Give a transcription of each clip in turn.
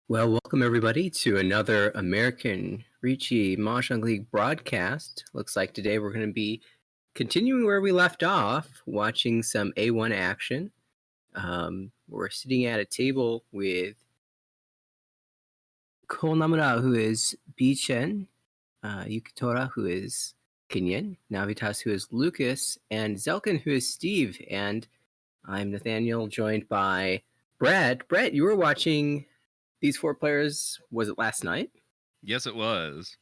Well, welcome everybody to another American Ricci Mahjong League broadcast. Looks like today we're going to be continuing where we left off, watching some A1 action. We're sitting at a table with Konamura, who is Bichen, Yukitora, who is Kenyan, Navitas, who is Lucas, and Zelkin, who is Steve. And I'm Nathaniel, joined by Brett. Brett, you were watching these four players, was it last night? Yes, it was.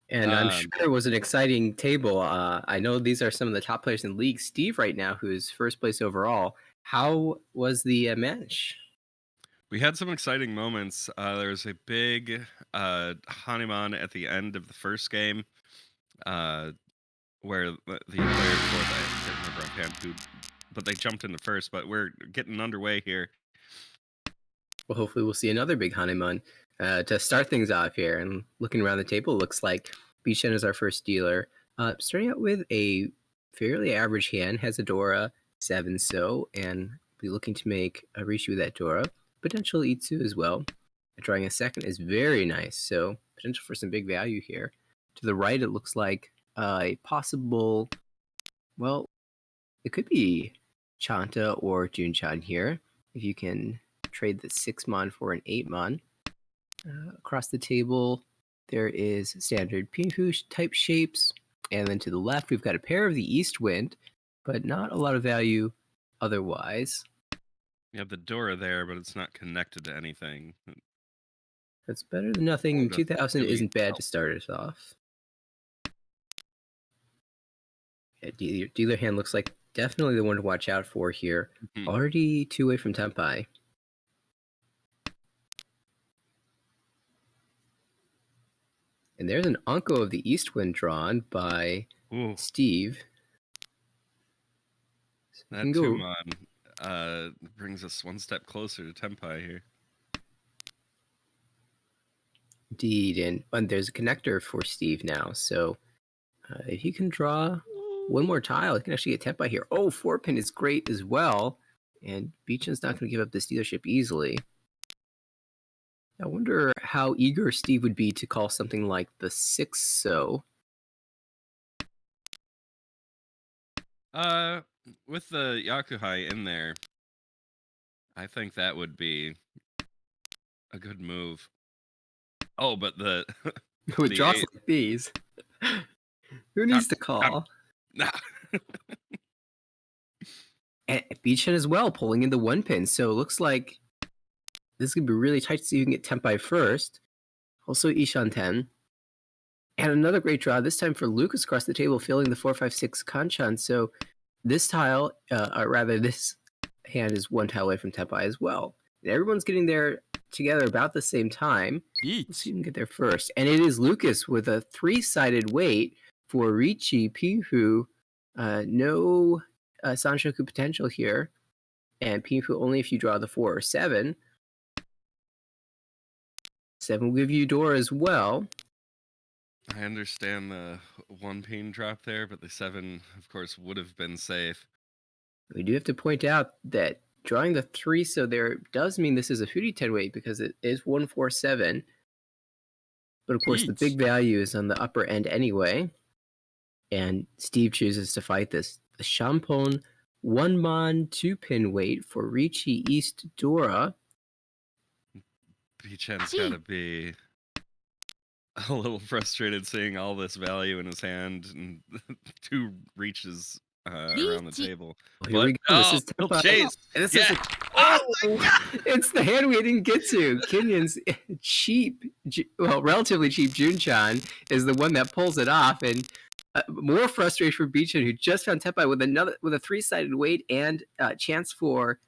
And I'm sure it was an exciting table. I know these are some of the top players in the league. Steve right now, who is first place overall. How was the match? We had some exciting moments. There was a big Hanuman at the end of the first game, where the player before that, I can't remember offhand who, but they jumped into first. But we're getting underway here. Well, hopefully we'll see another big Hanuman to start things off here. And looking around the table, it looks like Bishen is our first dealer. Starting out with a fairly average hand, has a Dora 7-so, and be looking to make a Rishi with that Dora. Potential Itsu as well. Drawing a second is very nice, so potential for some big value here. To the right, it looks like a possible, well, it could be Chanta or Junchan here. If you can trade the 6-mon for an 8-mon. Across the table, there is standard Pinhu type shapes. And then to the left, we've got a pair of the East Wind, but not a lot of value otherwise. You have the Dora there, but it's not connected to anything. That's better than nothing. 2000 really isn't bad to start us off. Yeah, dealer hand looks like definitely the one to watch out for here. Mm-hmm. Already 2 away from Tempai. And there's an Unko of the East Wind drawn by Steve. So that 2-mon brings us one step closer to Tempai here. Indeed, and there's a connector for Steve now. So if he can draw one more tile, he can actually get Tempai here. Oh, 4-pin is great as well. And Beechan's not going to give up this dealership easily. I wonder how eager Steve would be to call something like the 6-so. With the Yakuhai in there, I think that would be a good move. Oh, but the with draws like these, who needs to call? Nah. And Beechan as well, pulling in the 1-pin. So it looks like this is going to be really tight to see who can get Tempai first. Also Ishan 10. And another great draw, this time for Lucas across the table, filling the 4-5-6 Kanchan. So this tile, or rather this hand is one tile away from Tempai as well. And everyone's getting there together about the same time. Let's see who can get there first. And it is Lucas with a 3-sided weight for Ricci, Pinhu. No Sanshoku potential here. And Pinhu only if you draw the 4 or 7. 7 will give you Dora as well. I understand the 1-pin drop there, but the 7, of course, would have been safe. We do have to point out that drawing the 3-so there does mean this is a Hootie 10 weight because it is 147. But of course, the big value is on the upper end anyway. And Steve chooses to fight this. The Champon 1-mon 2-pin weight for Ricci East Dora. Beechan's got to be a little frustrated seeing all this value in his hand and 2 reaches around the table. Here we go. This is Tempai. Chase. This is it's the hand we didn't get to. Kenyon's cheap, relatively cheap Junchan is the one that pulls it off, and more frustration for Beechan, who just found Tempai with a 3-sided weight and chance for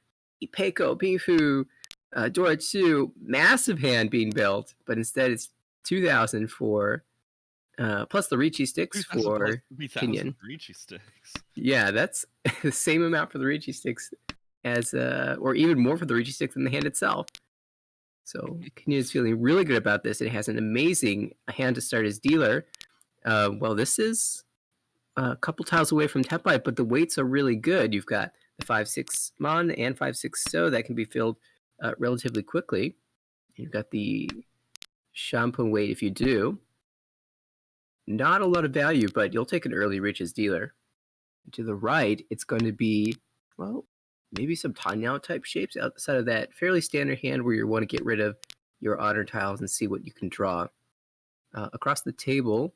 Ipeko, Pinfu, Dora 2, massive hand being built, but instead it's 2,000 for plus the Ricci sticks for Kenyon. Ricci sticks. Yeah, that's the same amount for the Ricci sticks as, or even more for the Ricci sticks than the hand itself. So Kenyon is feeling really good about this. It has an amazing hand to start his dealer. Well, this is a couple tiles away from Tempai, but the weights are really good. You've got the 5-6 mon and 5-6 so that can be filled relatively quickly. You've got the shampoo weight if you do. Not a lot of value, but you'll take an early reach as dealer. To the right, it's going to be, well, maybe some Tanyao type shapes outside of that fairly standard hand where you want to get rid of your honor tiles and see what you can draw. Across the table,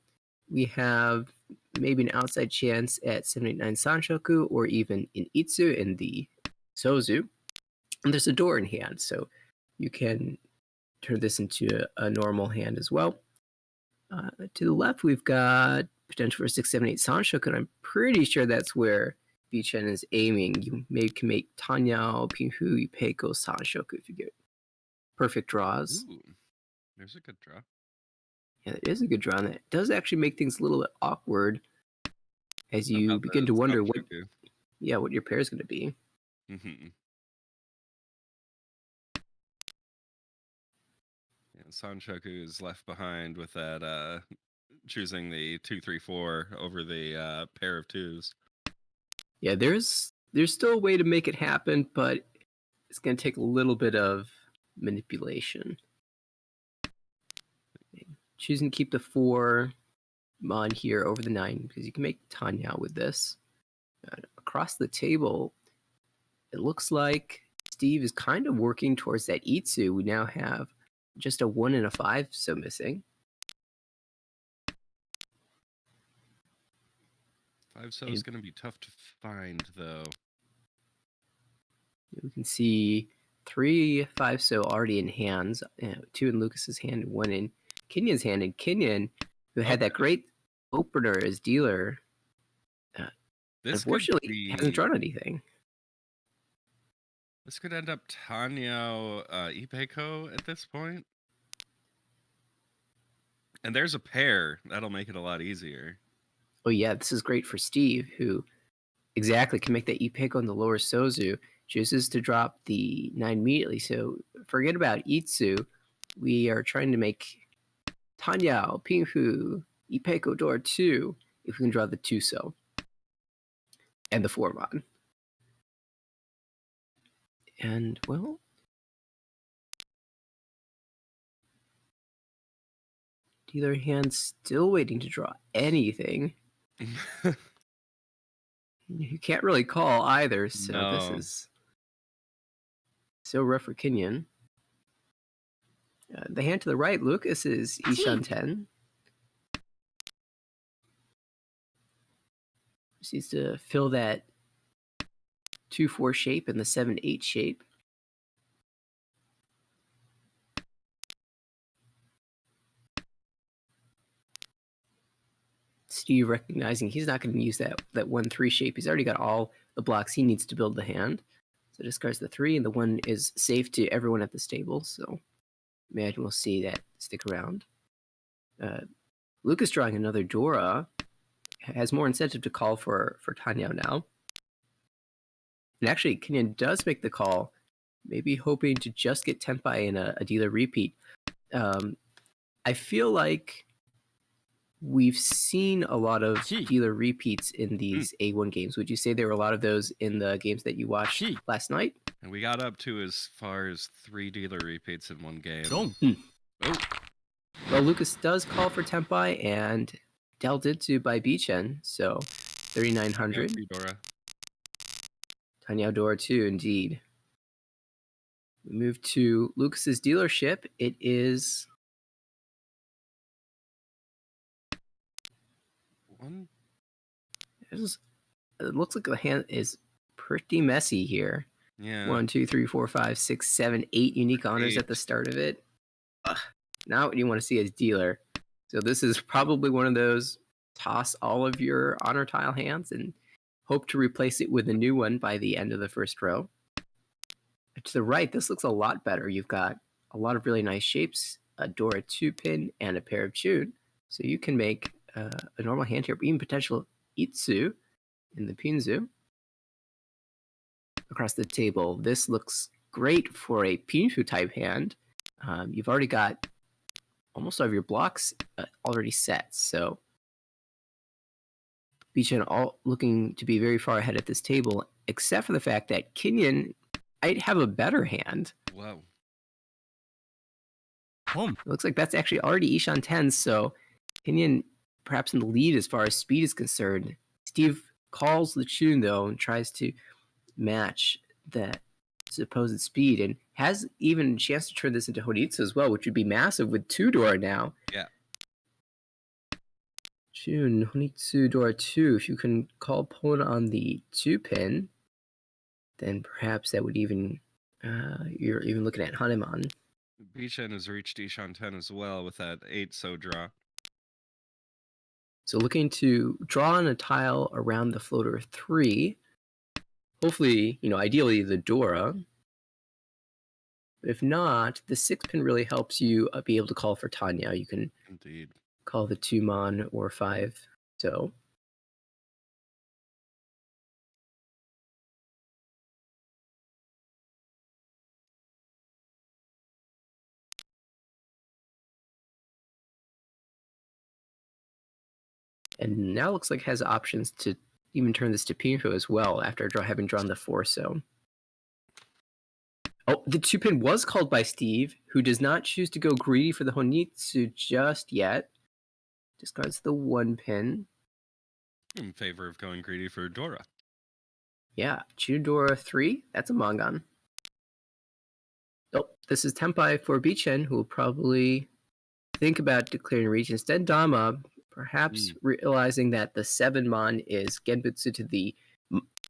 we have maybe an outside chance at 789 Sanshoku or even in Itsu in the Sozu. And there's a door in hand, so you can turn this into a normal hand as well. To the left, we've got potential for 678 Sanshoku, and I'm pretty sure that's where Bichen is aiming. You maybe can make Tanyao, Pinhu, Ipeiko, Sanshoku if you get perfect draws. Ooh, there's a good draw. Yeah, it is a good draw, and it does actually make things a little bit awkward as you begin to wonder what your pair is going to be. Mm-hmm. Yeah, Sanshoku is left behind with that choosing the 2-3-4 over the pair of twos. Yeah, there's still a way to make it happen, but it's going to take a little bit of manipulation. Choosing to keep the 4 on here over the 9 because you can make Tanya with this. Across the table, it looks like Steve is kind of working towards that Itsu. We now have just a 1 and a 5 so missing. 5 so is going to be tough to find, though. We can see 3 5 so already in hands. 2 in Lucas's hand and 1 in Kenyon's hand. And Kenyon, who had that great opener as dealer, unfortunately hasn't drawn anything. This could end up Tanyao Ipeiko at this point. And there's a pair. That'll make it a lot easier. Oh, yeah, this is great for Steve, who exactly can make that Ipeiko in the lower Sozu. Chooses to drop the 9 immediately. So forget about Itsu. We are trying to make Tanyao, Pinhu, Ipeiko door 2 if we can draw the 2 so. And the 4 mon. And, well, dealer hand still waiting to draw anything. You can't really call either, so this is so rough for Kenyon. The hand to the right, Lucas, is Ishan 10. Just needs to fill that 2-4 shape and the 7-8 shape. Steve recognizing he's not going to use that 1-3 shape. He's already got all the blocks he needs to build the hand. So discards the 3, and the 1 is safe to everyone at this table. So imagine we'll see that stick around. Lucas drawing another Dora has more incentive to call for Tanyao now. And actually, Kenyon does make the call, maybe hoping to just get Tenpai in a dealer repeat. I feel like we've seen a lot of dealer repeats in these A1 games. Would you say there were a lot of those in the games that you watched last night? And we got up to as far as 3 dealer repeats in one game. Oh. Well, Lucas does call for Tenpai, and dealt into by Bichen, so 3,900. Tanyao Dora 2, indeed. We move to Lucas's dealership. It is... It looks like the hand is pretty messy here. Yeah. 1, 2, 3, 4, 5, 6, 7, 8 unique honors at the start of it. Not what you want to see as dealer. So this is probably one of those toss all of your honor tile hands and hope to replace it with a new one by the end of the first row. To the right, this looks a lot better. You've got a lot of really nice shapes, a Dora 2-pin, and a pair of Chun. So you can make a normal hand here, even potential Itsu in the Pinzu. Across the table, this looks great for a Pinfu type hand. You've already got almost all of your blocks already set, so Bichen all looking to be very far ahead at this table, except for the fact that Kenyon might have a better hand. Whoa. It looks like that's actually already Ishan 10, so Kenyon perhaps in the lead as far as speed is concerned. Steve calls the tune, though, and tries to match that supposed speed and has even a chance to turn this into Honitsu as well, which would be massive with 2 Dora now. Yeah. June, Honitsu Dora 2. If you can call opponent on the 2 pin, then perhaps that would even, you're even looking at Hanuman. Bishan has reached Ishan 10 as well with that 8 so draw. So looking to draw on a tile around the floater 3. Hopefully, ideally the Dora. But if not, the 6 pin really helps you be able to call for Tanya. You can Indeed. call the 2 mon or 5 so. And now looks like it has options to even turn this to Pinfo as well after having drawn the 4 so. Oh, the 2 pin was called by Steve, who does not choose to go greedy for the Honitsu just yet. Discards the 1 pin. In favor of going greedy for Dora. Yeah, Chudora 3. That's a Mangan. Oh, this is Tempai for Bichen, who will probably think about declaring reach. Instead, Dama, perhaps realizing that the 7 Mon is Genbutsu to the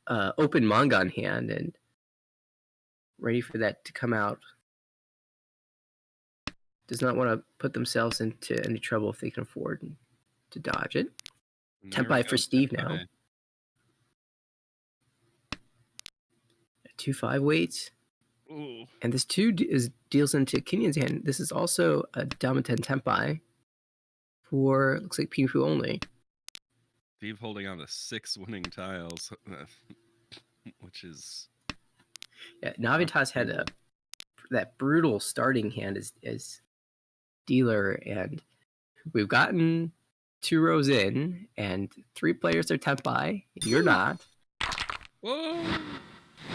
open Mangan hand and ready for that to come out. Does not want to put themselves into any trouble if they can afford to dodge it. Tempai for Steve now. 2-5 weights. Ooh. And this 2 deals into Kenyon's hand. This is also a Damaten Tempai for, looks like Pinfu only. Steve holding on to 6 winning tiles, which is... Yeah, Navitas had that brutal starting hand as dealer, and we've gotten 2 rows in, and 3 players are Tempai. You're not. Whoa!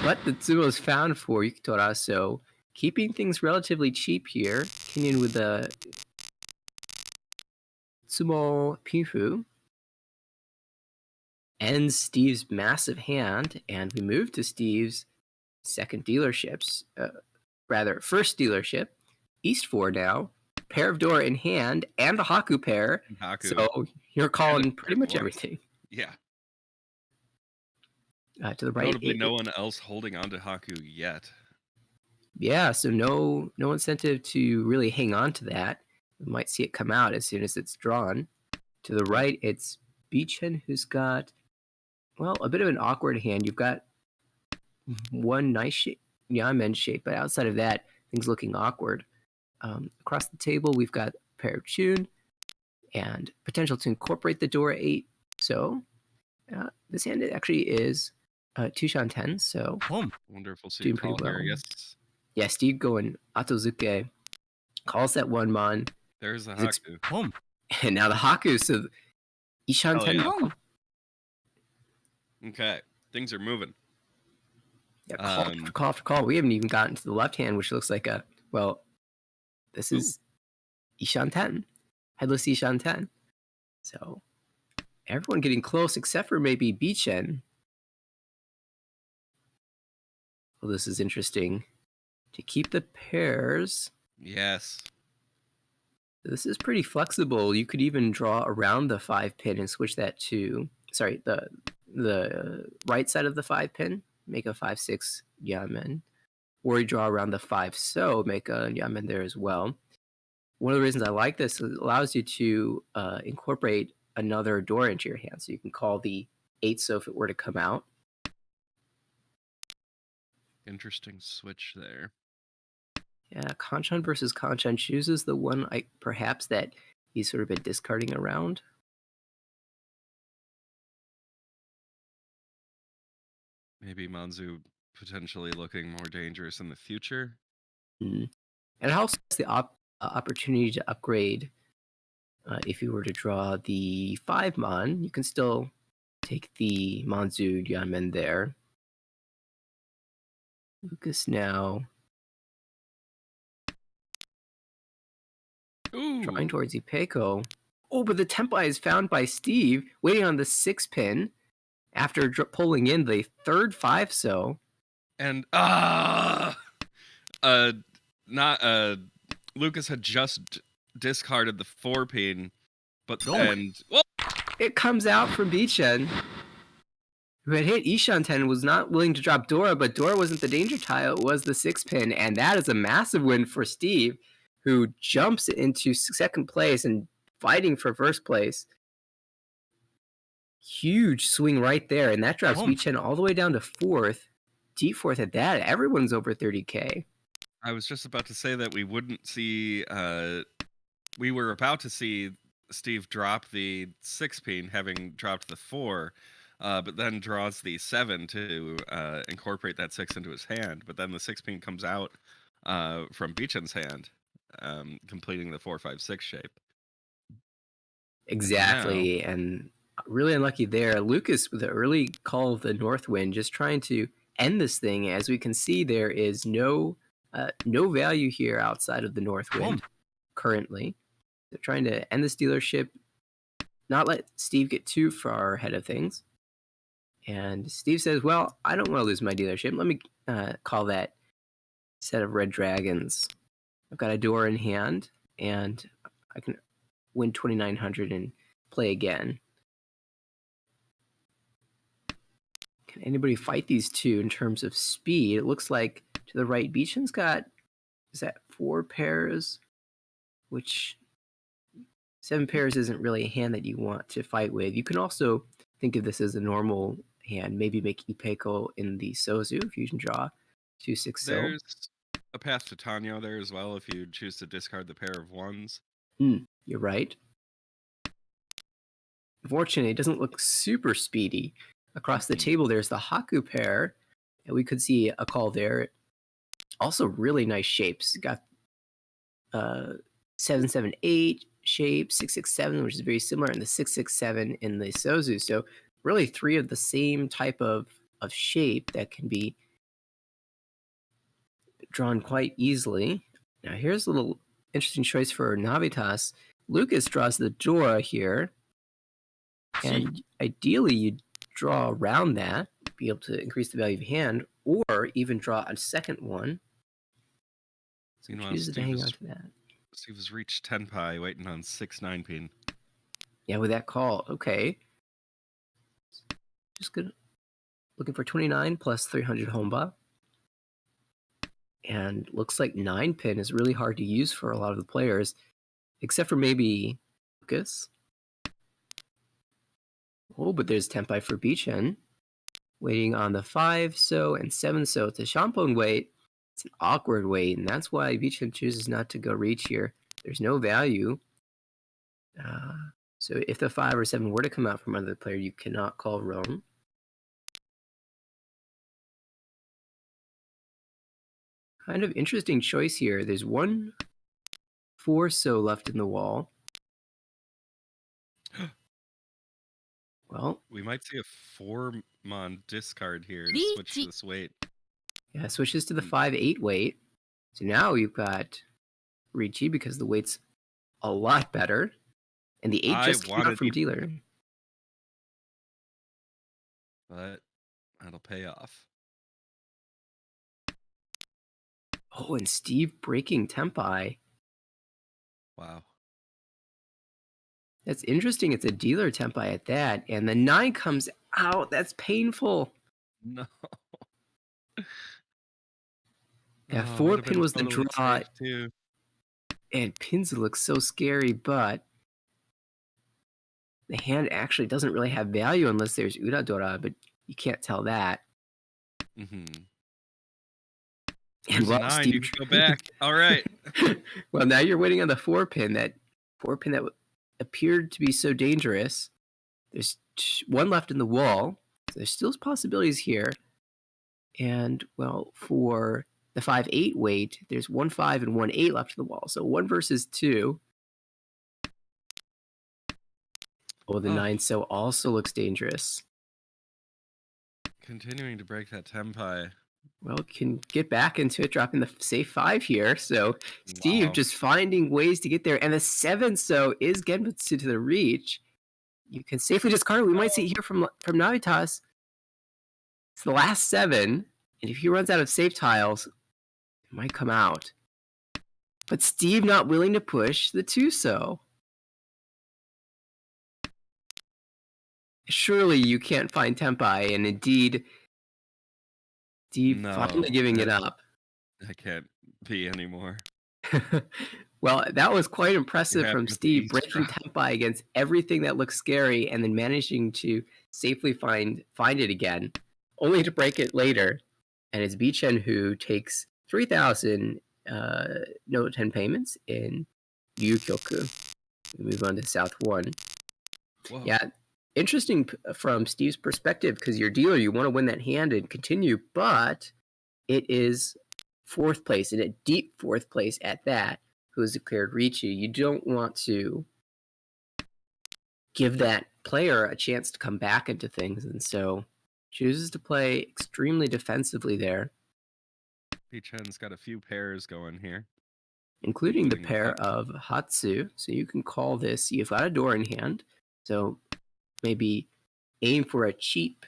But the Tsumo is found for Yukitora, so keeping things relatively cheap here. Kenyon with the Tsumo Pinfu ends Steve's massive hand, and we move to Steve's second dealerships. First dealership, East 4 now. Pair of Dora in hand and a Haku pair. So you're calling pretty much everything. Yeah. To the right. Notably, no one else holding on to Haku yet. Yeah, so no incentive to really hang on to that. We might see it come out as soon as it's drawn. To the right, it's Bichen, who's got, well, a bit of an awkward hand. You've got one nice Yamen shape, but outside of that, things looking awkward. Across the table, we've got a pair of Chun and potential to incorporate the Dora 8. So this hand actually is Tushan 10, so wonderful doing pretty well. Here, yes. Yeah, Steve going Atozuke, calls that 1 Mon. There's the Haku. And now the Haku, so Ishan 10. Yeah. Okay, things are moving. Yeah, call after call. We haven't even gotten to the left hand, which looks like this is Ishan 10. Headless Ishan 10. So everyone getting close except for maybe Bichen. Well, this is interesting. To keep the pairs. Yes. This is pretty flexible. You could even draw around the 5 pin and switch that to, sorry, the right side of the 5 pin, make a 5-6 Yamen. Or you draw around the 5 so, make a Yamen there as well. One of the reasons I like this is it allows you to incorporate another door into your hand. So you can call the 8 so if it were to come out. Interesting switch there. Yeah, Kanchan versus Kanchan chooses the one perhaps that he's sort of been discarding around. Maybe Manzu potentially looking more dangerous in the future. And it also has the opportunity to upgrade. If you were to draw the 5 Mon, you can still take the Manzu Yanmen there. Lucas now. Drawing Ooh. towards Ipeco. Oh, but the tempai is found by Steve, waiting on the 6 pin after pulling in the third 5-so. And not Lucas had just discarded the 4 pin, but well, It comes out from Bichen, who had hit Ishanten, was not willing to drop Dora, but Dora wasn't the danger tile, it was the 6 pin, and that is a massive win for Steve, who jumps into second place and fighting for first place. Huge swing right there, and that drops Bichen all the way down to fourth. D4th at that, everyone's over 30K. I was just about to say that we wouldn't see we were about to see Steve drop the 6 pin, having dropped the 4, but then draws the 7 to incorporate that 6 into his hand. But then the 6 pin comes out from Beechen's hand, completing the 4-5-6 shape. Exactly, and really unlucky there. Lucas with the early call of the north wind, just trying to end this thing. As we can see, there is no value here outside of the north wind currently. They're trying to end this dealership, not let Steve get too far ahead of things. And Steve says, well, I don't want to lose my dealership. Let me call that set of red dragons. I've got a door in hand, and I can win 2,900 and play again. Can anybody fight these two in terms of speed? It looks like to the right, Beechen's got, is that 4 pairs? Which 7 pairs isn't really a hand that you want to fight with. You can also think of this as a normal hand. Maybe make Ipeco in the Sozu fusion draw 2-6 so. There's a path to Tanyo there as well if you choose to discard the pair of 1s. You're right. Unfortunately, it doesn't look super speedy. Across the table, there's the Haku pair, and we could see a call there. Also, really nice shapes. Got 7-7-8 shape, 6-6-7, which is very similar, and the 6-6-7 in the Sozu. So, really, 3 of the same type of shape that can be drawn quite easily. Now, here's a little interesting choice for Navitas. Lucas draws the Dora here. And ideally, you'd draw around that, be able to increase the value of your hand, or even draw a second one. So choose to hang on to that. Steve has reached 10 pi, waiting on 6-9 pin. Yeah, with that call, okay. Just good. Looking for 29 plus 300 Homba. And looks like 9 pin is really hard to use for a lot of the players, except for maybe Lucas. Oh, but there's Tempai for Beechen. Waiting on the 5-so and 7-so to Shampoo wait. It's an awkward wait, and that's why Beechen chooses not to go reach here. There's no value. So if the 5 or 7 were to come out from another player, you cannot call roam. Kind of interesting choice here. There's 1 4-so left in the wall. Well, we might see a 4-mon discard here to switch this weight. Yeah, switches to the 5-8 weight. So now you've got Ricci because the weight's a lot better. And the 8 just came out from dealer. But that'll pay off. Oh, and Steve breaking Tempai. Wow. That's interesting. It's a dealer Tempai at that. And the 9 comes out. That's painful. No. Yeah, 4 pin was totally the draw. Too. And pins look so scary, but the hand actually doesn't really have value unless there's Uradora, but you can't tell that. And well, 9, Steve, you can go back. All right. Well, now you're waiting on the 4 pin. That 4 pin that appeared to be so dangerous. There's 1 left in the wall. So there's still possibilities here. And, well, for the 5-8 weight, there's 1 5 and 1 8 left in the wall. So 1 versus 2. Oh, the 9-so also looks dangerous. Continuing to break that Tempai. well, can get back into it, dropping the safe 5 here. So Steve Wow. just finding ways to get there, and the 7 so is Genbutsu to the reach. You can safely discard it. We might see it here from Navitas. It's the last 7, and if he runs out of safe tiles, it might come out. But Steve not willing to push the 2 so. Surely you can't find Tempai, and indeed, Steve finally No, giving it up. I can't be anymore. Well, that was quite What impressive from happened with the Steve, East breaking drop? Tempai against everything that looks scary and then managing to safely find it again, only to break it later. And it's Bichen who takes 3,000 no 10 payments in Yukyoku. We move on to South 1. Whoa. Yeah, interesting from Steve's perspective, because your dealer, you want to win that hand and continue, but it is 4th place, and a deep 4th place at that, who is declared Ricci. You don't want to give that player a chance to come back into things, and so chooses to play extremely defensively there, P-Chen's got a few pairs going here, including the including pair that. of Hatsu. So you can call this, you've got a door in hand, so maybe aim for a cheap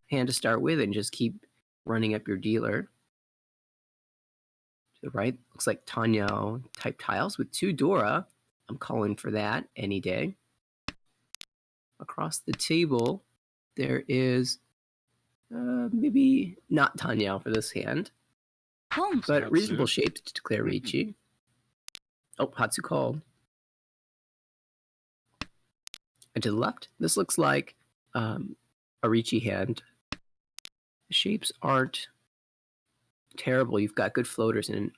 hand to start with and just keep running up your dealer. To the right, looks like Tanya type tiles with 2 Dora. I'm calling for that any day. Across the table, there is maybe not Tanya for this hand, but reasonable Hatsu. shape to declare Ricci. Oh, Hatsu called. And to the left, this looks like a Ricci hand. The shapes aren't terrible. You've got good floaters and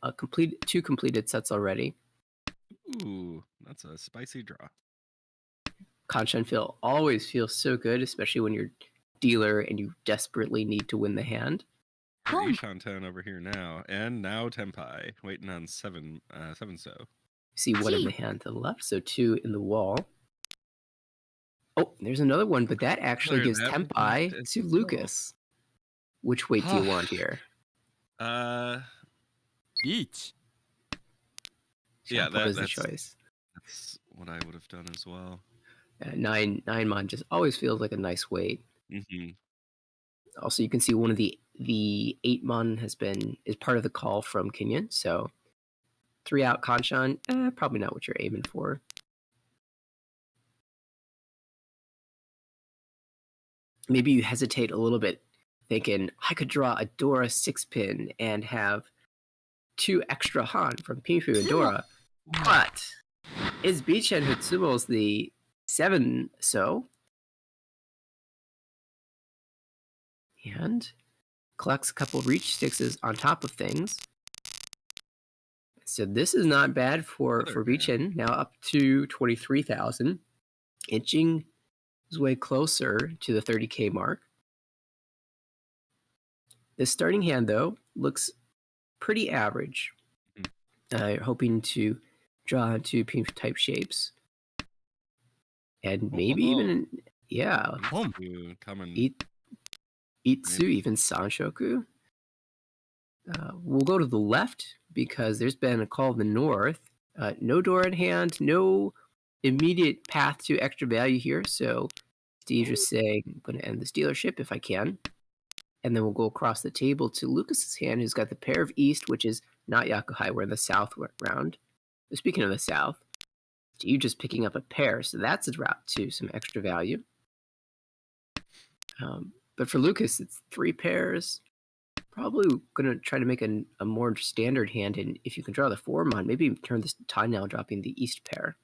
2 completed sets already. Ooh, that's a spicy draw. Kanchan feel always feels so good, especially when you're dealer and you desperately need to win the hand. For Ishanten over here now, and now Tempai waiting on 7 so. You see 1 in the hand to the left, so 2 in the wall. Oh, there's another one, but that actually gives That would be Tempai dead to as well. Lucas. Which weight do you want here? Each. Yeah, Shampoo is the that's choice. what I would have done as well. 9 mon just always feels like a nice weight. Mm-hmm. Also, you can see one of the 8 mon is part of the call from Kenyon. So 3 out Kanchan, probably not what you're aiming for. Maybe you hesitate a little bit, thinking I could draw a Dora 6-pin and have 2 extra Han from Pinfu and Dora, but is Bichen Hutsumo's the 7 so? And collects a couple reach sticks on top of things. So this is not bad for Bichen. Now up to 23,000, inching his way closer to the 30K mark. This starting hand, though, looks pretty average. Hoping to draw 2 pink type shapes. And maybe even, yeah, Coming. Itsu, even Sanshoku. We'll go to the left because there's been a call to the north. No door in hand, no immediate path to extra value here. So Steve's just saying, I'm going to end this dealership if I can. And then we'll go across the table to Lucas's hand, who's got the pair of East, which is not Yakuhai. We're in the South round. Speaking of the South, Steve just picking up a pair. So that's a route to some extra value. But for Lucas, it's 3 pairs. Probably going to try to make a more standard hand, and if you can draw the 4 mon, maybe turn this tie now, dropping the East pair.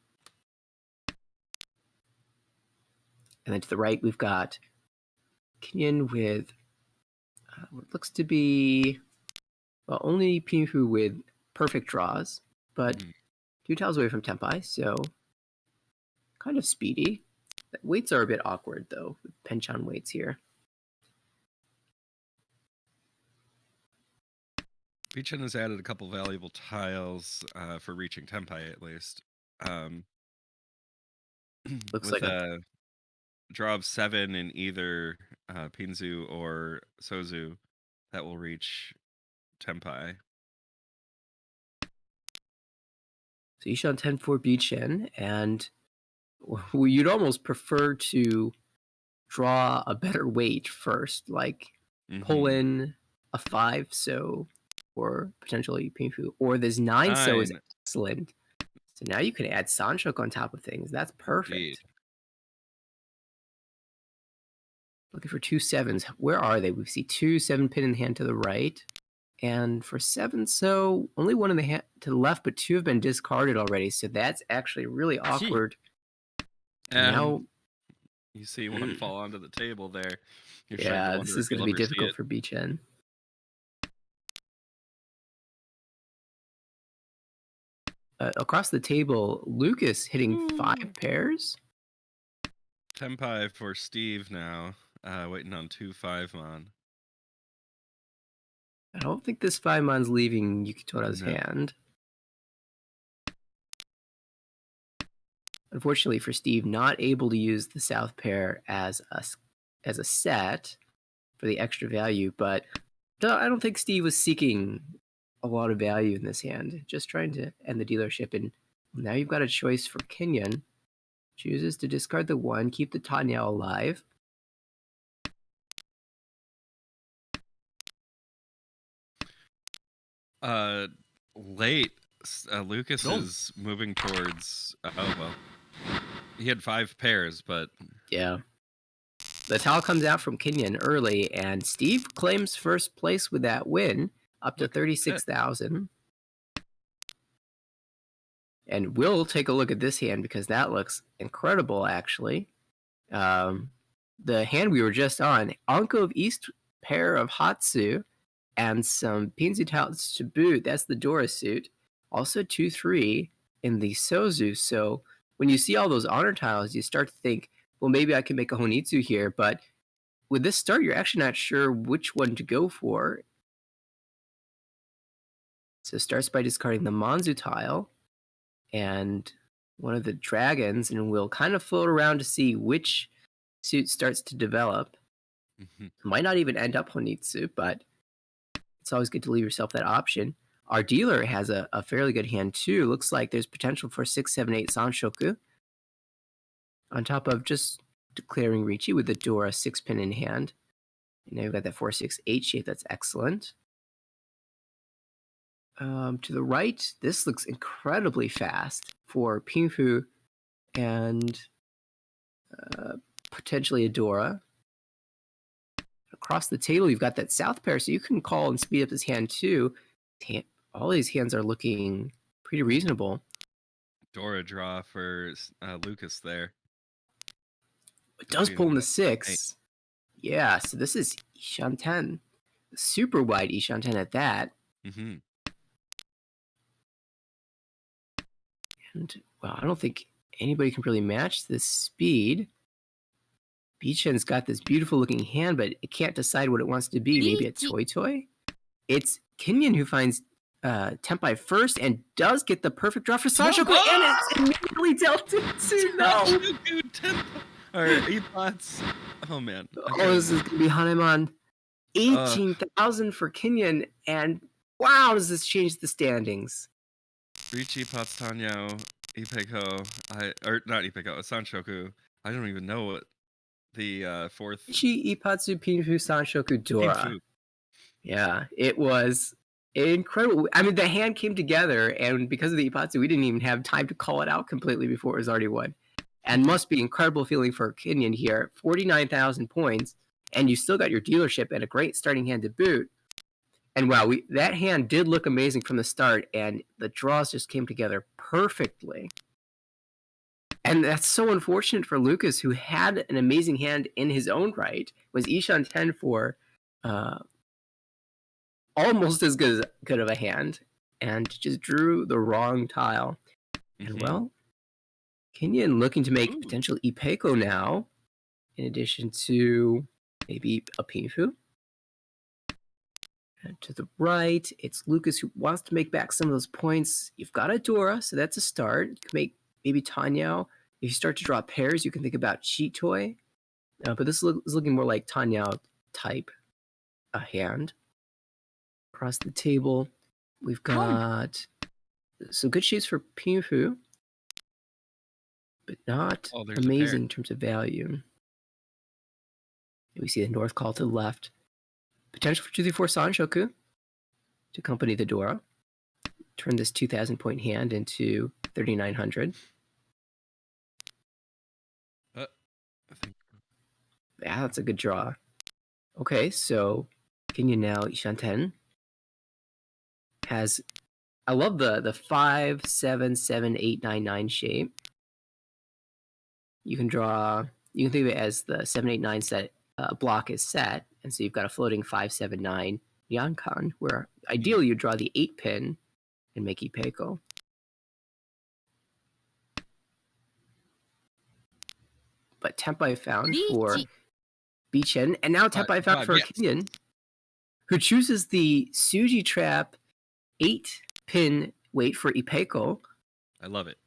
And then to the right, we've got Kenyon with what looks to be, well, only Pinfu with perfect draws, but 2 tiles away from Tempai, so kind of speedy. Weights are a bit awkward, though, with Penchan weights here. Bichen has added a couple valuable tiles for reaching Tempai, at least. Looks with like a draw of 7 in either Pinzu or Sozu. that will reach Tempai. So Ishan 10-4 Beachin, and you'd almost prefer to draw a better weight first, like pull Mm-hmm. in a 5 so, or potentially Pinfu, or this 9 so is 9. excellent. So now you can add Sanshok on top of things. That's Indeed. perfect. Looking for 2 sevens. Where are they? We see 2 7-pin in the hand to the right. And for 7 so, only one in the hand to the left, but 2 have been discarded already. So that's actually really awkward. And And now, you see one fall onto the table there. You're starting to yeah, this wonder if is going you'll to be ever see difficult it. for Beachen. Across the table, Lucas hitting 5 pairs. Tempai for Steve now. Waiting on 2 5-mon. I don't think this 5-mon's leaving Yukitora's No. hand. Unfortunately for Steve, not able to use the south pair as a set for the extra value, but I don't think Steve was seeking a lot of value in this hand, just trying to end the dealership. And now you've got a choice for Kenyon. Chooses to discard the 1, keep the Tanya alive. Late, Lucas is moving towards. Oh well, he had 5 pairs, but Yeah. The towel comes out from Kenyon early, and Steve claims first place with that win, up to look at that. 36,000. And we'll take a look at this hand because that looks incredible, actually. The hand we were just on, Anko of East, pair of Hatsu, and some Pinzu tiles to boot. That's the Dora suit. Also 2-3 in the Sozu. So when you see all those honor tiles, you start to think, well, maybe I can make a Honitsu here. But with this start, you're actually not sure which one to go for. So it starts by discarding the Manzu tile and one of the dragons, and we'll kind of float around to see which suit starts to develop. Might not even end up Honitsu, but it's always good to leave yourself that option. Our dealer has a fairly good hand too. Looks like there's potential for 6, 7, 8 Sanshoku. On top of just declaring Ricci with the Dora 6-pin in hand. And now you've got that 4, 6, 8 shape. That's excellent. To the right, this looks incredibly fast for Pinfu and potentially a Dora. Across the table, you've got that south pair, so you can call and speed up this hand too. All these hands are looking pretty reasonable. Dora draw for Lucas there. It does pull in the 6. Yeah, so this is Ishan 10. Super wide Ishan 10 at that. And, well, I don't think anybody can really match this speed. Beachen's got this beautiful looking hand, but it can't decide what it wants to be. Maybe a toy? It's Kenyon who finds Tempai first and does get the perfect draw for Sanshoko, and it's immediately dealt into. No! Or Epots. Oh man. Oh, this is going to be Hanemon. 18,000 for Kenyon, and wow, does this change the standings? Ricci, Potstanyo, Ipeko, or not Ipeko, Sanshoku. I don't even know what the fourth. Ricci, Ipatsu, Pinfu, Sanshoku, Dora. Pinfu. Yeah, it was incredible. I mean, the hand came together, and because of the Ipatsu, we didn't even have time to call it out completely before it was already won. And must be incredible feeling for Kenyon here. 49,000 points, and you still got your dealership and a great starting hand to boot. And wow, that hand did look amazing from the start, and the draws just came together perfectly. And that's so unfortunate for Lucas, who had an amazing hand in his own right. Was Ishan 10 for almost as good of a hand, and just drew the wrong tile. And well, Kenyon looking to make potential Ipeko now, in addition to maybe a Pinfu. And to the right, it's Lucas who wants to make back some of those points. You've got a Dora, so that's a start. You can make maybe Tanyao. If you start to draw pairs, you can think about Cheat Toy. But this is looking more like Tanyao type a hand. across the table. We've got some good shapes for Pinfu, but not Oh, there's a pair. amazing in terms of value. We see the North Call to the left. Potential for 234 Sanshoku to accompany the Dora. Turn this 2,000 point hand into 3,900. I think Yeah, that's a good draw. Okay, so Kenya now Ishanten has. I love the 5, 7, 7, 8, 9, 9 shape. You can draw. You can think of it as the 7, 8, 9 set block is set, and so you've got a floating 5, 7, 9 Yankan, where ideally you draw the 8 pin and make Ipeiko. But Tempai found for Bichen, and now Tempai found for Kenyan, who chooses the Suji Trap 8 pin weight for Ipeiko. I love it.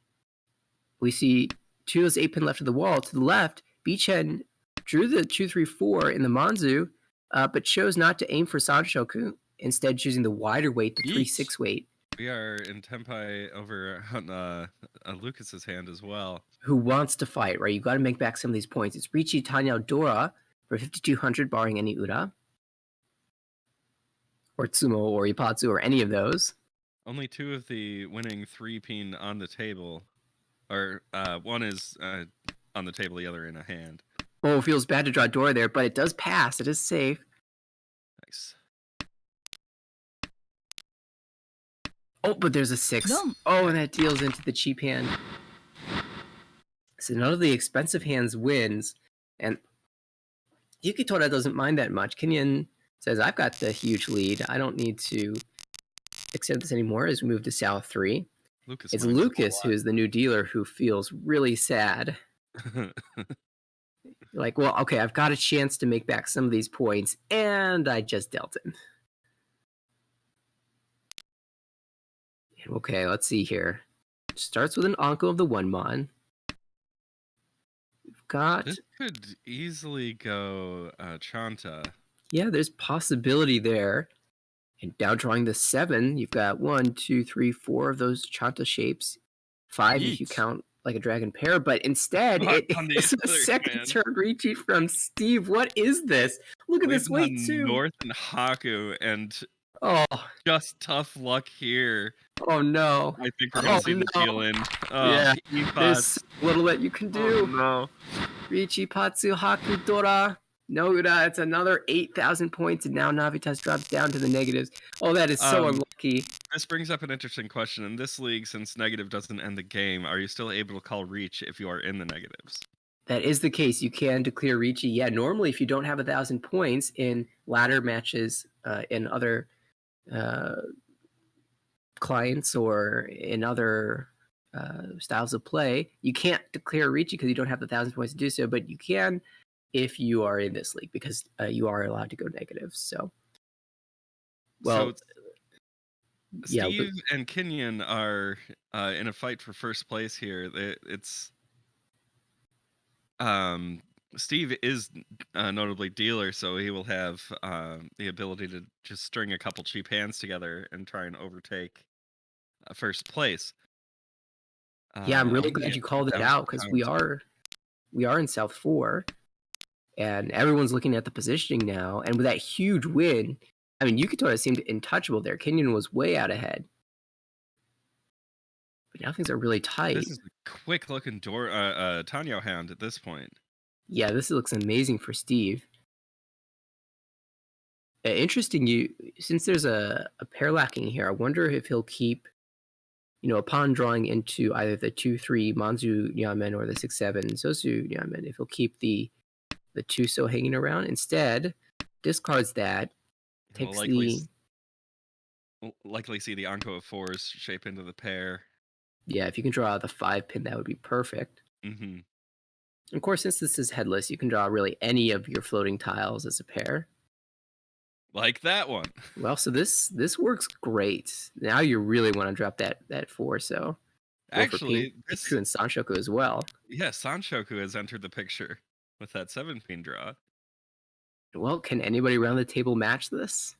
We see 2 of those 8 pin left of the wall. To the left, Bichen drew the 234 in the Manzu, but chose not to aim for Sanshoku, instead choosing the wider weight, the 3-6 weight. We are in Tempai over on Lucas's hand as well. Who wants to fight, right? You got to make back some of these points. It's Richi Tanyao Dora for 5,200, barring any Ura. Or Tsumo or Ipatsu or any of those. Only 2 of the winning 3-pin on the table. Or one is on the table, the other in a hand. Oh, it feels bad to draw Dora there, but it does pass. It is safe. Nice. Oh, but there's a 6. Oh, and that deals into the cheap hand. So none of the expensive hands wins. And Yukitora doesn't mind that much. Kenyan says, I've got the huge lead. I don't need to accept this anymore as we move to South 3. It's Lucas who's the new dealer who feels really sad. Like, well, okay, I've got a chance to make back some of these points, and I just dealt him. Okay, let's see here. Starts with an Anko of the 1-mon. We've got... This could easily go Chanta. Yeah, there's possibility there. And now drawing the 7, you've got 1, 2, 3, 4 of those Chanta shapes. 5 if you count like a dragon pair, but instead it's a second turn Richi from Steve. What is this? Look at this weight too. North and Haku, and just tough luck here. Oh no! I think we're gonna see the deal in. Yeah, there's little that you can do. Oh no! Richi, Patsu, Haku, Dora. No Ura, it's another 8,000 points, and now Navitas drops down to the negatives. Oh, that is so unlucky. This brings up an interesting question. In this league, since negative doesn't end the game, are you still able to call reach if you are in the negatives? That is the case. You can declare Richi. Yeah, normally if you don't have 1,000 points in ladder matches in other clients or in other styles of play, you can't declare Richi because you don't have 1,000 points to do so, but you can if you are in this league, because you are allowed to go negative. So, well, Steve and Kenyan are in a fight for first place here. It's Steve is notably dealer, so he will have the ability to just string a couple cheap hands together and try and overtake first place. Yeah, I'm really glad you called it out, because we are in South 4. And everyone's looking at the positioning now. And with that huge win, I mean, Yukitora seemed untouchable there. Kenyan was way out ahead. But now things are really tight. This is a quick-looking Tanyo hand at this point. Yeah, this looks amazing for Steve. Interesting, since there's a pair lacking here, I wonder if he'll keep, upon drawing into either the 2-3 Manzu Nyamen or the 6-7 Sosu Nyamen, if he'll keep the 2-so hanging around. Instead, discards that, takes likely see the Anko of 4s shape into the pair. Yeah, if you can draw the 5 pin, that would be perfect. Mm-hmm. Of course, since this is headless, you can draw really any of your floating tiles as a pair. Like that one. Well, so this works great. Now you really want to drop that 4, so actually this true in Sanshoku as well. Yeah, Sanshoku has entered the picture with that 7-pin draw. Well, can anybody around the table match this?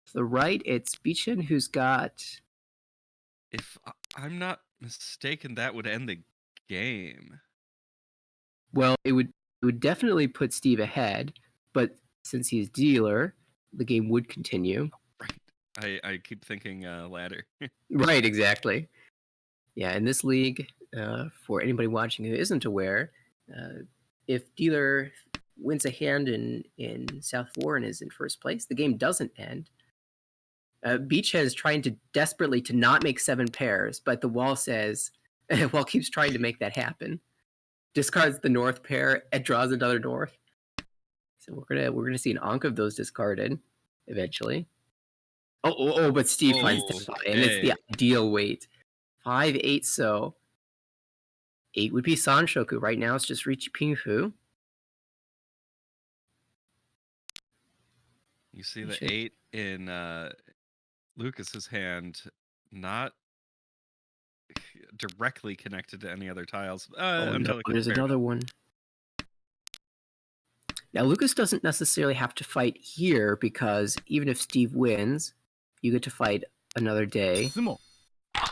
To the right, it's Beechin who's got. If I'm not mistaken, that would end the game. Well, it would definitely put Steve ahead, but since he's dealer, the game would continue. Right. I keep thinking ladder. Right, exactly. Yeah, in this league, for anybody watching who isn't aware, if dealer wins a hand in South 4 and is in first place, the game doesn't end. Beachhead is trying to desperately to not make 7 pairs, but the wall says, wall keeps trying to make that happen. Discards the north pair and draws another north. So we're gonna see an onk of those discarded eventually. But Steve finds Tempai, and it's the ideal weight. 5-8, so 8 would be Sanshoku. Right now it's just Richi Pingfu. You see the 8 in Lucas's hand, not directly connected to any other tiles. No, there's another one. Now Lucas doesn't necessarily have to fight here because even if Steve wins, you get to fight another day.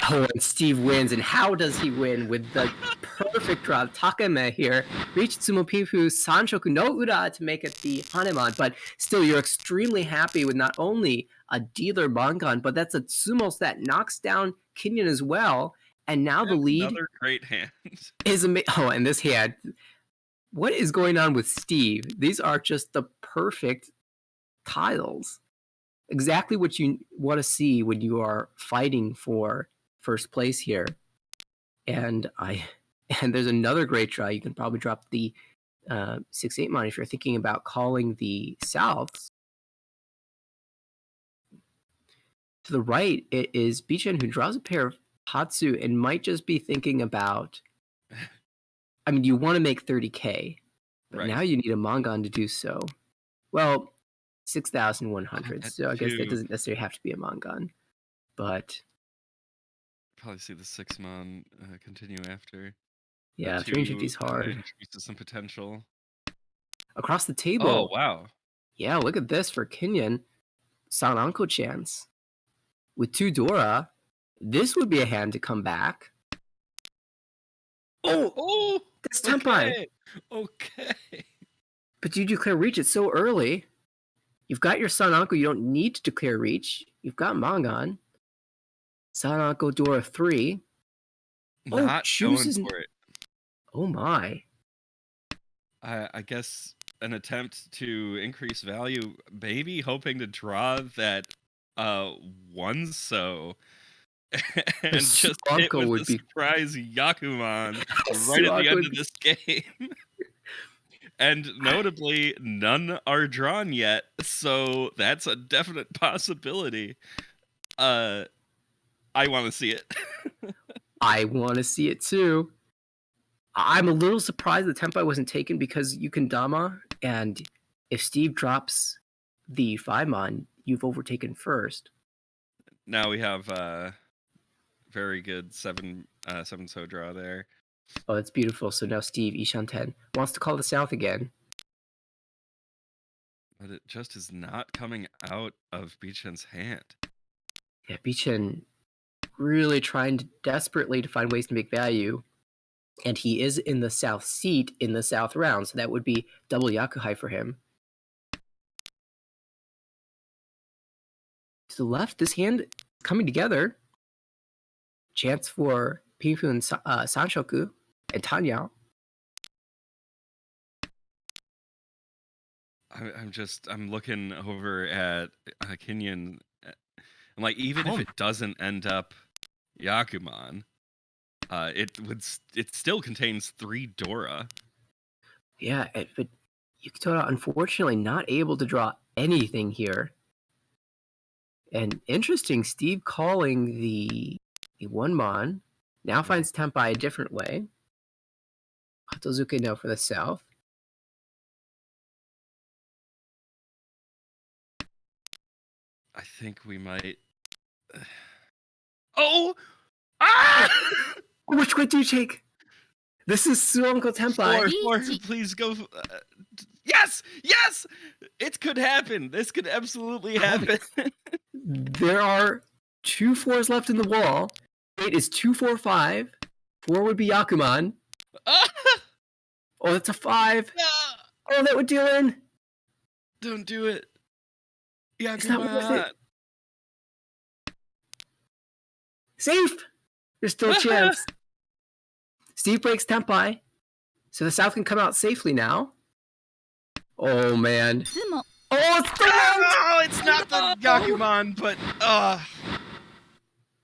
Oh, and Steve wins, and how does he win? With the perfect draw, Takame here, reach Tsumo Pifu, Sanshoku no Ura to make it the Hanemon, but still you're extremely happy with not only a dealer Bangan, but that's a Tsumos that knocks down Kinyan as well, and now the lead... Another great hand. Is oh, and this hand... What is going on with Steve? These are just the perfect tiles. Exactly what you want to see when you are fighting for first place here. And there's another great try. You can probably drop the 6-8 mon if you're thinking about calling the Souths. To the right, it is Beechin who draws a pair of Hatsu and might just be thinking about... I mean, you want to make 30k, but right now you need a Mangan to do so. Well, 6,100, so I guess that doesn't necessarily have to be a Mangan, but... Probably see the 6 mon continue after. Yeah, 350 is hard. Introduces some potential. Across the table. Oh, wow. Yeah, look at this for Kinyan. Sananko chance. With 2 Dora, this would be a hand to come back. Oh! That's Tempai! Okay. But you declare reach it so early. You've got your Sananko, you don't need to declare reach. You've got Mangan. Sananko Dora 3. Not chooses for it. Oh my. I guess an attempt to increase value, maybe hoping to draw that 1 so. And just hit with the surprise Yakuman right at the end of this game. And notably, none are drawn yet, so that's a definite possibility. I want to see it. I want to see it too. I'm a little surprised the Tempai wasn't taken because you can Dama, and if Steve drops the 5 mon, you've overtaken first. Now we have very good 7 so draw there. Oh, that's beautiful. So now Steve, Ishan 10, wants to call the South again. But it just is not coming out of Beechin's hand. Yeah, Beechin really trying desperately to find ways to make value. And he is in the South seat in the South round, so that would be double Yakuhai for him. To the left, this hand coming together. Chance for Pinfu and Sanshoku and Tanya. I'm looking over at Kinyan. I'm like, even if it doesn't end up Yakuman, it still contains 3 Dora. Yeah, but Yukitoda unfortunately not able to draw anything here. And interesting, Steve calling the 1 mon now finds Tempai a different way. Hatozuke now for the South. I think we might. Oh! Ah! Which way do you take? This is Suonko Tempai. 4, please go. Yes! Yes! It could happen. This could absolutely happen. There are 2 4s left in the wall. 8 is 2, 4, 5. 4 would be Yakuman. Oh, that's a 5. Oh, that would deal in. Don't do it. Yeah, It's come not worth on. it. Safe. There's still a chance. Steve breaks Tempai, so the South can come out safely now. Oh, man. Oh, it's the Oh, it's not the Yakuman, but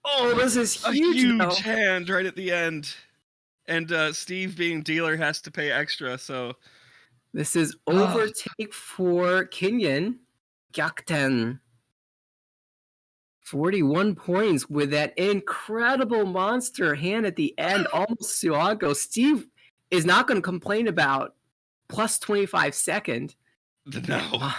Oh, this is a huge now. huge hand right at the end. And Steve, being dealer, has to pay extra, so... This is overtake for Kenyon. Gyakuten. 41 points with that incredible monster hand at the end, almost Suanko. Steve is not going to complain about plus 25 second. No.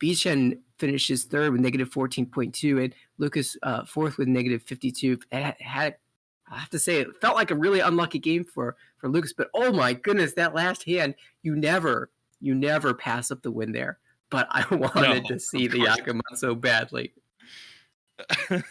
Bichen finishes third with negative 14.2, and Lucas fourth with negative 52. I have to say, it felt like a really unlucky game for Lucas, but oh my goodness, that last hand, you never pass up the win there. But I wanted to see the Yakuman so badly. Oh,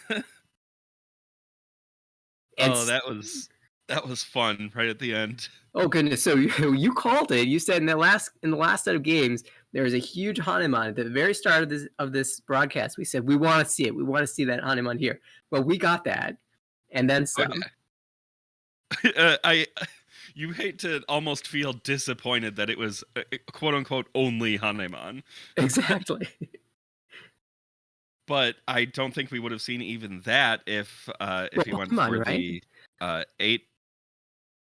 that was fun right at the end. Oh goodness! So you called it. You said in the last set of games there was a huge Hanuman at the very start of this broadcast. We said we want to see it. We want to see that Hanuman here. Well, we got that, and then some. You hate to almost feel disappointed that it was quote unquote only Hanuman. Exactly. But I don't think we would have seen even that if he went for the 8.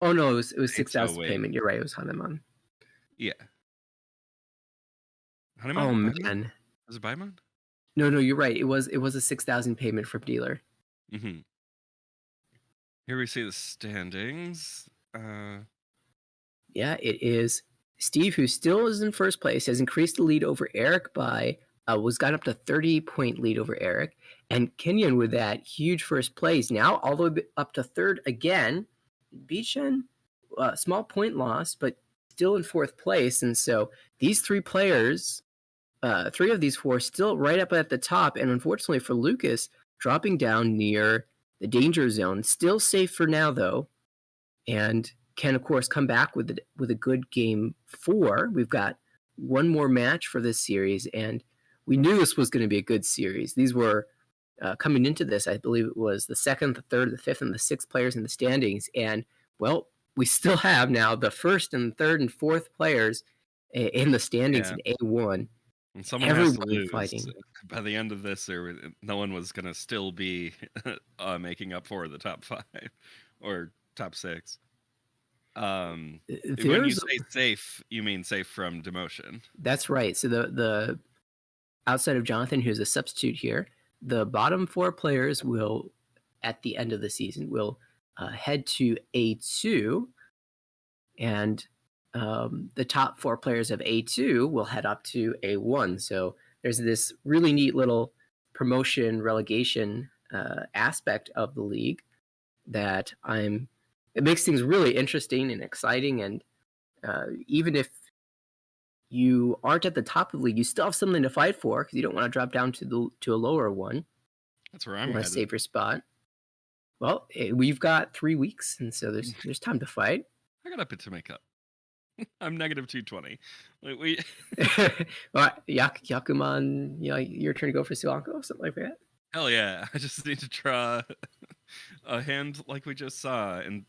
Oh no, it was 6,000 payment. You're right, it was Hanuman. Yeah. Hanuman? Oh Baimon? man. Was it Baimon? No, you're right. It was a 6,000 payment from dealer. Mm-hmm. Here we see the standings. Yeah, it is Steve, who still is in first place, has increased the lead over Eric by got up to 30-point lead over Eric, and Kenyon with that huge first place now all the way up to third again. Bichen, small point loss, but still in fourth place, and so these 3 players, 3 of these 4 still right up at the top, and unfortunately for Lucas, dropping down near the danger zone. Still safe for now though, and can of course come back with a good game 4. We've got one more match for this series, and we knew this was going to be a good series. These were coming into this, I believe it was the 2nd, the 3rd, the 5th, and the 6th players in the standings, and well, we still have now the 1st and 3rd and 4th players in the standings in A1. And someone has to lose. Fighting. By the end of this, no one was going to still be making up for the top 5 or top 6. When you say safe, you mean safe from demotion. That's right. So the outside of Jonathan, who's a substitute here, the bottom 4 players will, at the end of the season, will head to A2, and the top 4 players of A2 will head up to A1. So there's this really neat little promotion relegation aspect of the league that it makes things really interesting and exciting. And even if you aren't at the top of the league, you still have something to fight for because you don't want to drop down to a lower one. That's where I'm headed. Want to save your spot. Well, we've got 3 weeks, and so there's time to fight. I got a bit to make up. I'm negative 220. Yakuman, your turn to go for Suanko, something like that. Hell yeah! I just need to draw a hand like we just saw, and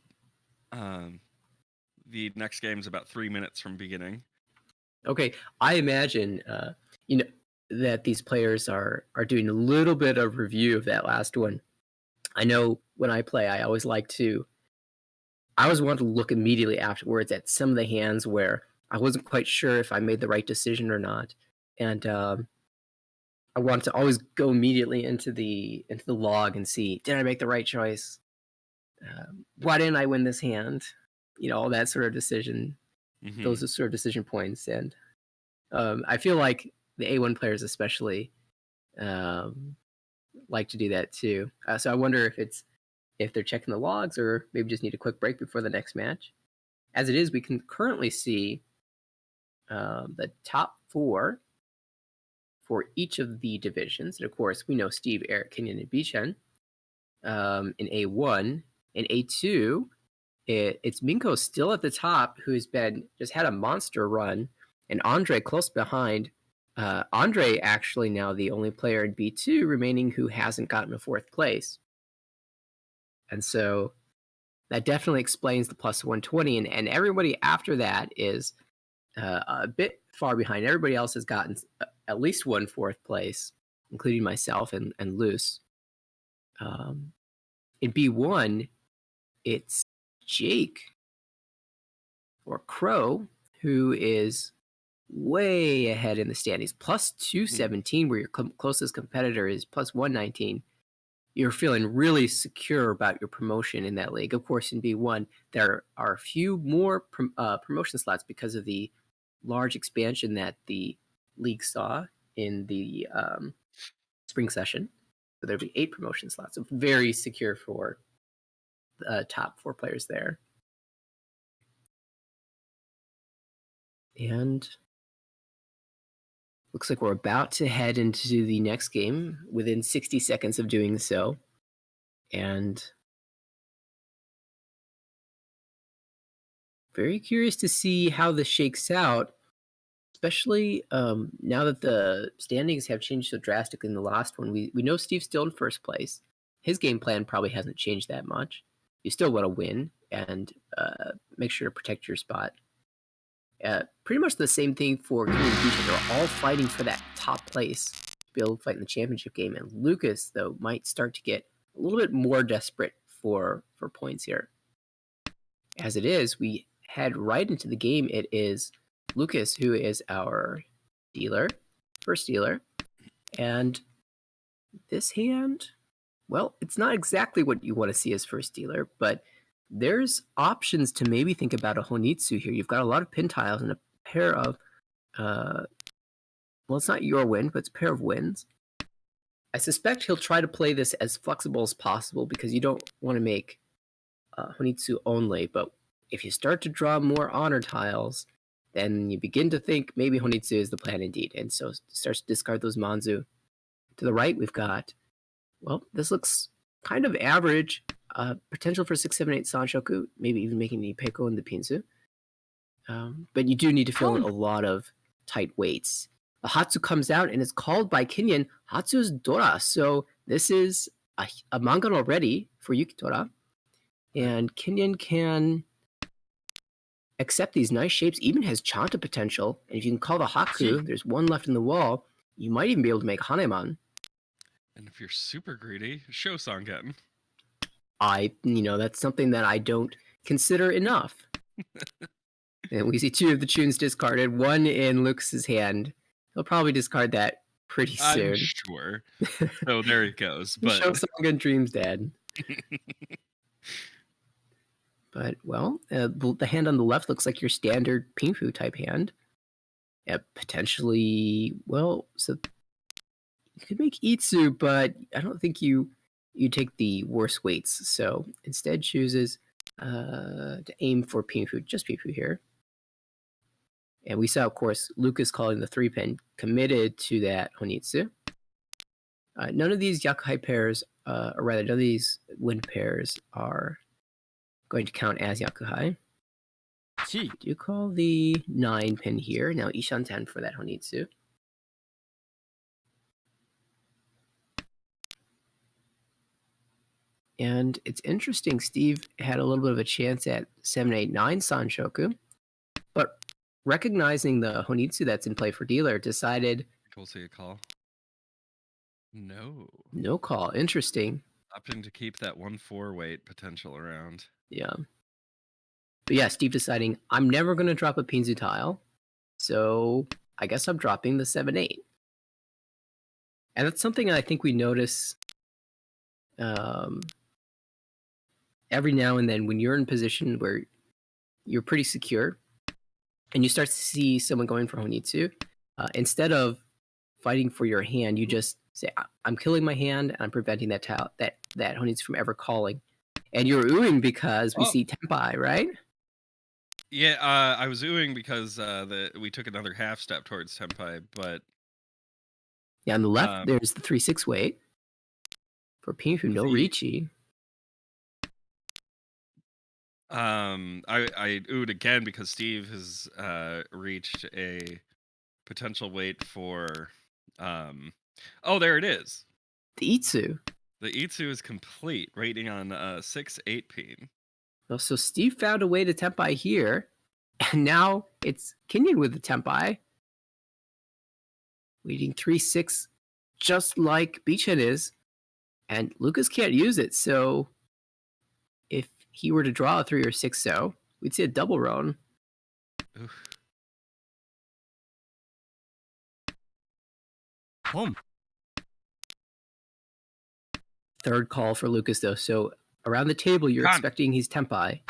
the next game's about 3 minutes from beginning. Okay, I imagine that these players are doing a little bit of review of that last one. I know when I play, I always want to look immediately afterwards at some of the hands where I wasn't quite sure if I made the right decision or not, and I want to always go immediately into the log and see, did I make the right choice? Why didn't I win this hand? All that sort of decision. Mm-hmm. Those are sort of decision points, and I feel like the A1 players especially like to do that too. So I wonder if they're checking the logs or maybe just need a quick break before the next match. As it is, we can currently see the top 4 for each of the divisions. And of course, we know Steve, Eric, Kenyon, and Bishan in A1. In A2, it's Minko still at the top, who's been just had a monster run, and Andre close behind. Andre actually now the only player in B2 remaining who hasn't gotten a fourth place. And so that definitely explains the plus 120. And everybody after that is a bit far behind. Everybody else has gotten at least one fourth place, including myself and Luce. In B1, it's Jake or Crow who is way ahead in the standings, plus 217, where your closest competitor is plus 119. You're feeling really secure about your promotion in that league. Of course, in B1, there are a few more promotion slots because of the large expansion that the league saw in the spring session. So there'll be 8 promotion slots. So very secure for the top 4 players there. And looks like we're about to head into the next game within 60 seconds of doing so. And very curious to see how this shakes out, especially now that the standings have changed so drastically in the last one. We know Steve's still in first place. His game plan probably hasn't changed that much. You still want to win and make sure to protect your spot. Pretty much the same thing for Kenny and Keisha. They're all fighting for that top place to be able to fight in the championship game. And Lucas, though, might start to get a little bit more desperate for points here. As it is, we head right into the game. It is Lucas who is our dealer, first dealer. And this hand, well, it's not exactly what you want to see as first dealer, but there's options to maybe think about a Honitsu here. You've got a lot of pin tiles and a pair of, well, it's not your win, but it's a pair of wins. I suspect he'll try to play this as flexible as possible because you don't want to make Honitsu only, but if you start to draw more honor tiles, then you begin to think maybe Honitsu is the plan indeed, and so starts to discard those Manzu. To the right, we've got, well, this looks kind of average. Potential for 6, 7, 8 Sanshoku, maybe even making the Peko and the Pinsu. But you do need to fill in a lot of tight weights. The Hatsu comes out and is called by Kinyan Hatsu's Dora. So this is a manga already for Yukitora. And Kinyan can accept these nice shapes, even has Chanta potential. And if you can call the Haku, there's one left in the wall, you might even be able to make Haneman. And if you're super greedy, show Sangen. That's something that I don't consider enough. And we see 2 of the tunes discarded, one in Lucas's hand. He'll probably discard that pretty soon. I'm sure. So there it goes. But show Sangen Dreams Dad. But, well, the hand on the left looks like your standard Pinfu type hand. Potentially, well, so you could make Itsu, but I don't think you take the worst weights. So instead chooses to aim for Pinfu, just Pinfu here. And we saw, of course, Lucas calling the 3-pin, committed to that Honitsu. None of these Yakuhai pairs, or rather, none of these wind pairs are going to count as Yakuhai. Do call the 9-pin here. Now Ishan 10 for that Honitsu. And it's interesting, Steve had a little bit of a chance at 7, 8, 9 Sanshoku, but recognizing the Honitsu that's in play for dealer, decided... We'll see a call. No. No call. Interesting. Opting to keep that 1-4 weight potential around. Yeah. But yeah, Steve deciding, I'm never going to drop a Pinzu tile, so I guess I'm dropping the 7, 8. And that's something I think we notice every now and then when you're in a position where you're pretty secure and you start to see someone going for Honitsu, instead of fighting for your hand, you just say, I'm killing my hand and I'm preventing that tile, that Honitsu from ever calling. And you're oohing because we see Tempai, right? Yeah, I was oohing because we took another half step towards Tempai, but Yeah, on the left, there's the 3-6 weight. For Pinfu, no Ricci. I oohed again because Steve has reached a potential weight for oh, there it is. The Itsu. The Itsu is complete, rating on 6-8 peen. Well, so Steve found a way to Tempai here, and now it's Kenyon with the Tempai. Leading 3-6, just like Beachhead is, and Lucas can't use it, so if he were to draw a 3 or 6 so, we'd see a double roan. Oof. Home. Third call for Lucas, though, so around the table, you're expecting he's Tempai.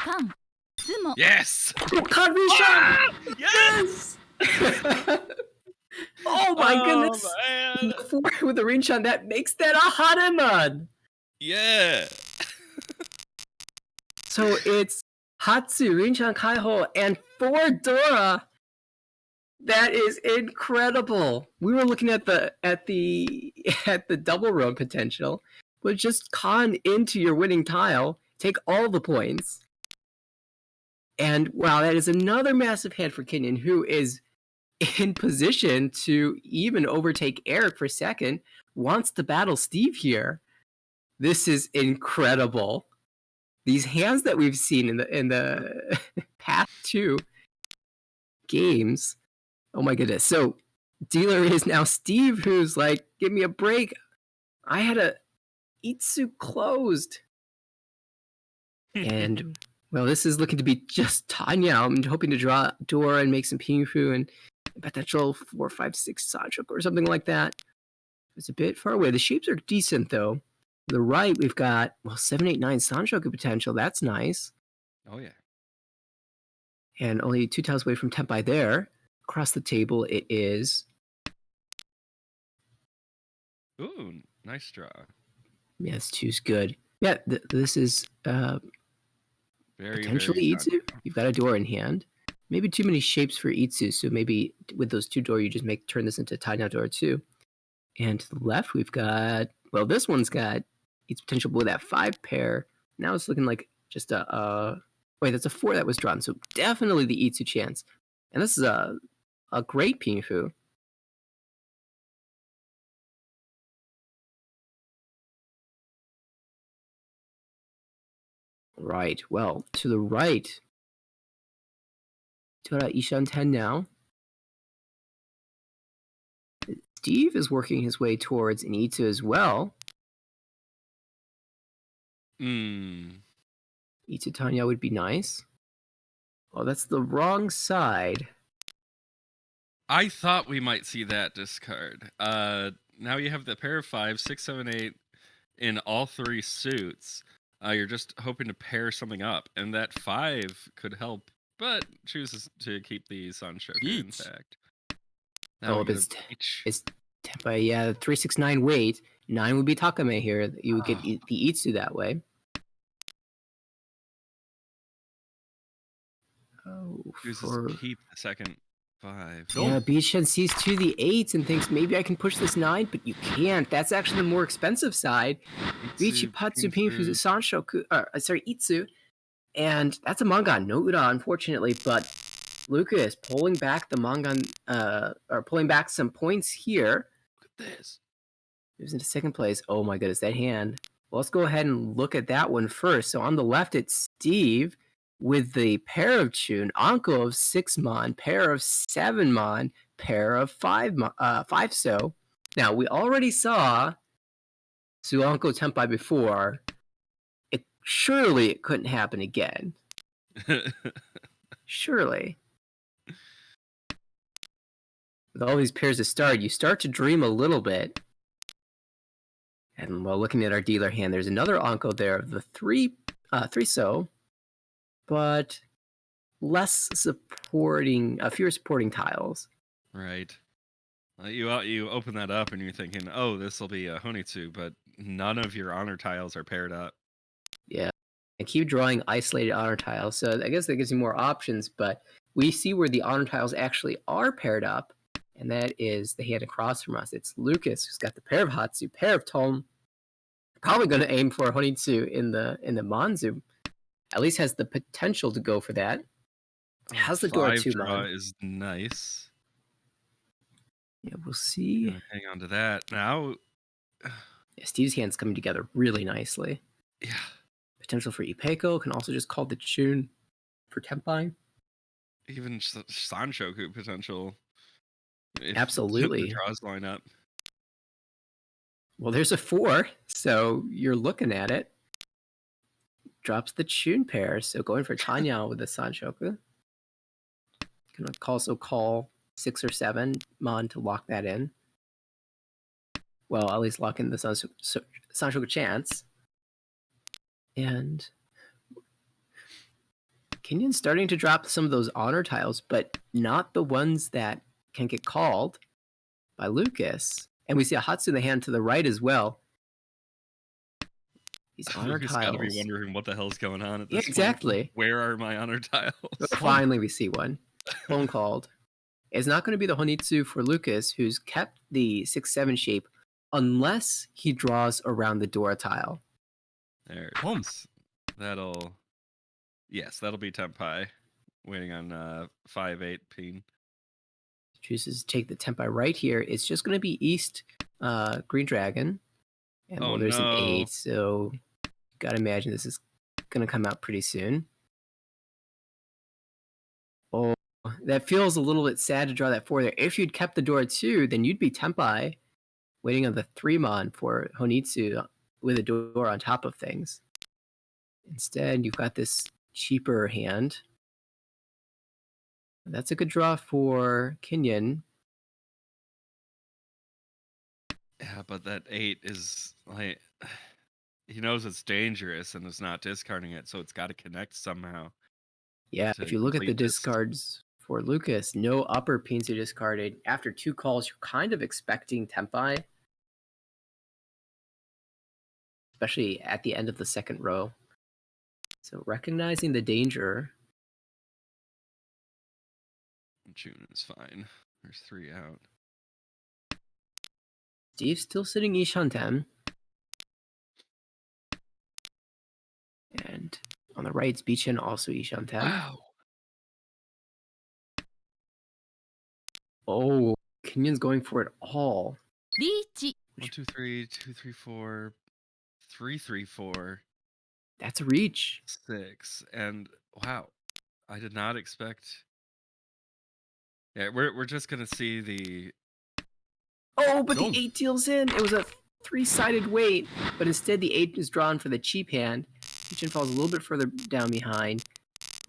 Yes! Kan Rishan! Yes! Oh my goodness! Man. With the Rinshan, that makes that a Hanuman! Yeah! So it's Hatsu, Rinshan Kaiho, and 4 Dora. That is incredible. We were looking at the double roan potential, but just con into your winning tile, take all the points. And wow, that is another massive hand for Kenyon, who is in position to even overtake Eric for second, wants to battle Steve here. This is incredible. These hands that we've seen in the past 2 games. Oh my goodness. So dealer is now Steve, who's like, give me a break. I had a Itsu closed. And well, this is looking to be just Tanya. I'm hoping to draw Dora and make some Pinfu and potential 4, 5, 6 Sanchoku or something like that. It's a bit far away. The shapes are decent though. To the right, we've got 7, 8, 9 Sanchoku potential. That's nice. Oh yeah. And only 2 tiles away from Tempai there. Across the table, it is. Ooh, nice draw. Yes, 2's good. Yeah, this is potentially Itsu. You've got a door in hand. Maybe too many shapes for Itsu, so maybe with those 2 door, you just turn this into Tanya Door 2. And to the left, we've got, well, this one's got its potential with that 5 pair. Now it's looking like just wait, that's a 4 that was drawn, so definitely the Itsu chance. And this is a great Pinfu. Right, well, to the right, Tora Ishan 10 now. Steve is working his way towards an Itsu as well. Itsu Tanya would be nice. Oh, that's the wrong side. I thought we might see that discard. Now you have the pair of 5, 6, 7, 8 in all 3 suits. You're just hoping to pair something up, and that 5 could help, but chooses to keep the Sanchoku intact. Now it's Tempai, yeah, 3, 6, 9 weight. 9 would be Takame here. You would get the Itsu that way. Oh, chooses keep the second 5. Yeah, Beachhead sees 2 the 8s and thinks maybe I can push this 9, but you can't. That's actually the more expensive side. Bichi Patsu Pinfu Sanchoku, Itsu. And that's a Mangan, no Ura, unfortunately, but Lucas pulling back the Mangan, or pulling back some points here. Look at this. Moves into second place. Oh my goodness, that hand. Well, let's go ahead and look at that one first. So on the left, it's Steve with the pair of Chun, Anko of 6 mon, pair of 7 mon, pair of 5 so. Now, we already saw Suanko Tempai before. Surely it couldn't happen again. Surely. With all these pairs to start, you start to dream a little bit. And while looking at our dealer hand, there's another Anko there of the 3 so, but less supporting, fewer supporting tiles. Right. You open that up and you're thinking, oh, this will be a Honitsu, but none of your honor tiles are paired up. Yeah. And keep drawing isolated honor tiles. So I guess that gives you more options, but we see where the honor tiles actually are paired up. And that is the hand across from us. It's Lucas, who's got the pair of Hatsu, pair of Tome. Probably going to aim for Honitsu in the Manzu. At least has the potential to go for that. How's the Dora 5 2 draw Mon? is nice. Yeah, we'll see. Gonna hang on to that. Now, Yeah, Steve's hand's coming together really nicely. yeah. Potential for Ipeiko. Can also just call the Chun for Tempai. Even Sanshoku potential. If the Absolutely. draws line up. Well, there's a 4, so you're looking at it. Drops the Chun pair, so going for Tanya with the Sanshoku. Can also call 6 or 7 Mon to lock that in. Well, at least lock in the Sanshoku chance. And Kenyon's starting to drop some of those honor tiles, but not the ones that can get called by Lucas. And we see a Hatsu in the hand to the right as well. These honor Lucas tiles. Gotta be wondering what the hell's going on at this Yeah, exactly. point. Where are my honor tiles? Finally, we see one. Phone called. It's not going to be the Honitsu for Lucas, who's kept the 6-7 shape unless he draws around the Dora tile. There it is. That'll be Tempai. Waiting on 5-8 peen. Chooses to take the Tempai right here. It's just going to be East Green Dragon. And there's an 8, so you gotta imagine this is going to come out pretty soon. Oh, that feels a little bit sad to draw that 4 there. If you'd kept the Dora 2, then you'd be Tempai, waiting on the 3 Mon for Honitsu with a Dora on top of things. Instead, you've got this cheaper hand. That's a good draw for Kenyon. Yeah, but that 8 is like, he knows it's dangerous and is not discarding it, so it's got to connect somehow. Yeah, if you look at the discards for Lucas, no upper peens are discarded. After 2 calls, you're kind of expecting Tempai, especially at the end of the second row. So recognizing the danger. June is fine. There's 3 out. Steve's still sitting Ishanten. And on the right, it's Beachin, also Ishanten. Wow. Oh, Kenyon's going for it all. リーチ 1, 2, 3, 2, 3, 4, 3, 3, 4. That's a reach. 6. And wow, I did not expect. Yeah, we're just gonna see the. Oh, but the 8 deals in. It was a 3-sided weight, but instead the 8 is drawn for the cheap hand. Beachin falls a little bit further down behind.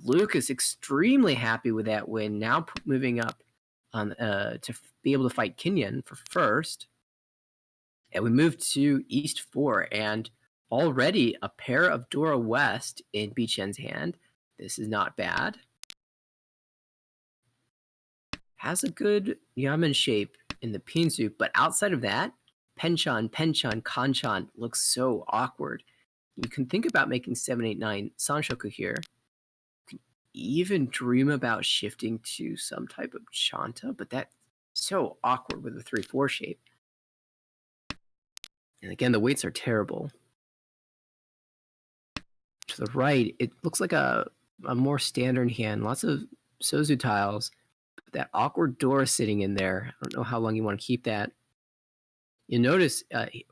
Lucas extremely happy with that win. Now moving up on to be able to fight Kenyon for first. And we move to East 4, and already a pair of Dora West in Beachin's hand. This is not bad. Has a good Yamen shape in the Pinzu, but outside of that, Penchan, Kanchan looks so awkward. You can think about making 7, 8, 9 Sanshoku here. You can even dream about shifting to some type of Chanta, but that's so awkward with a 3-4 shape. And again, the weights are terrible. To the right, it looks like a more standard hand. Lots of Sozu tiles. That awkward Dora sitting in there. I don't know how long you want to keep that. You notice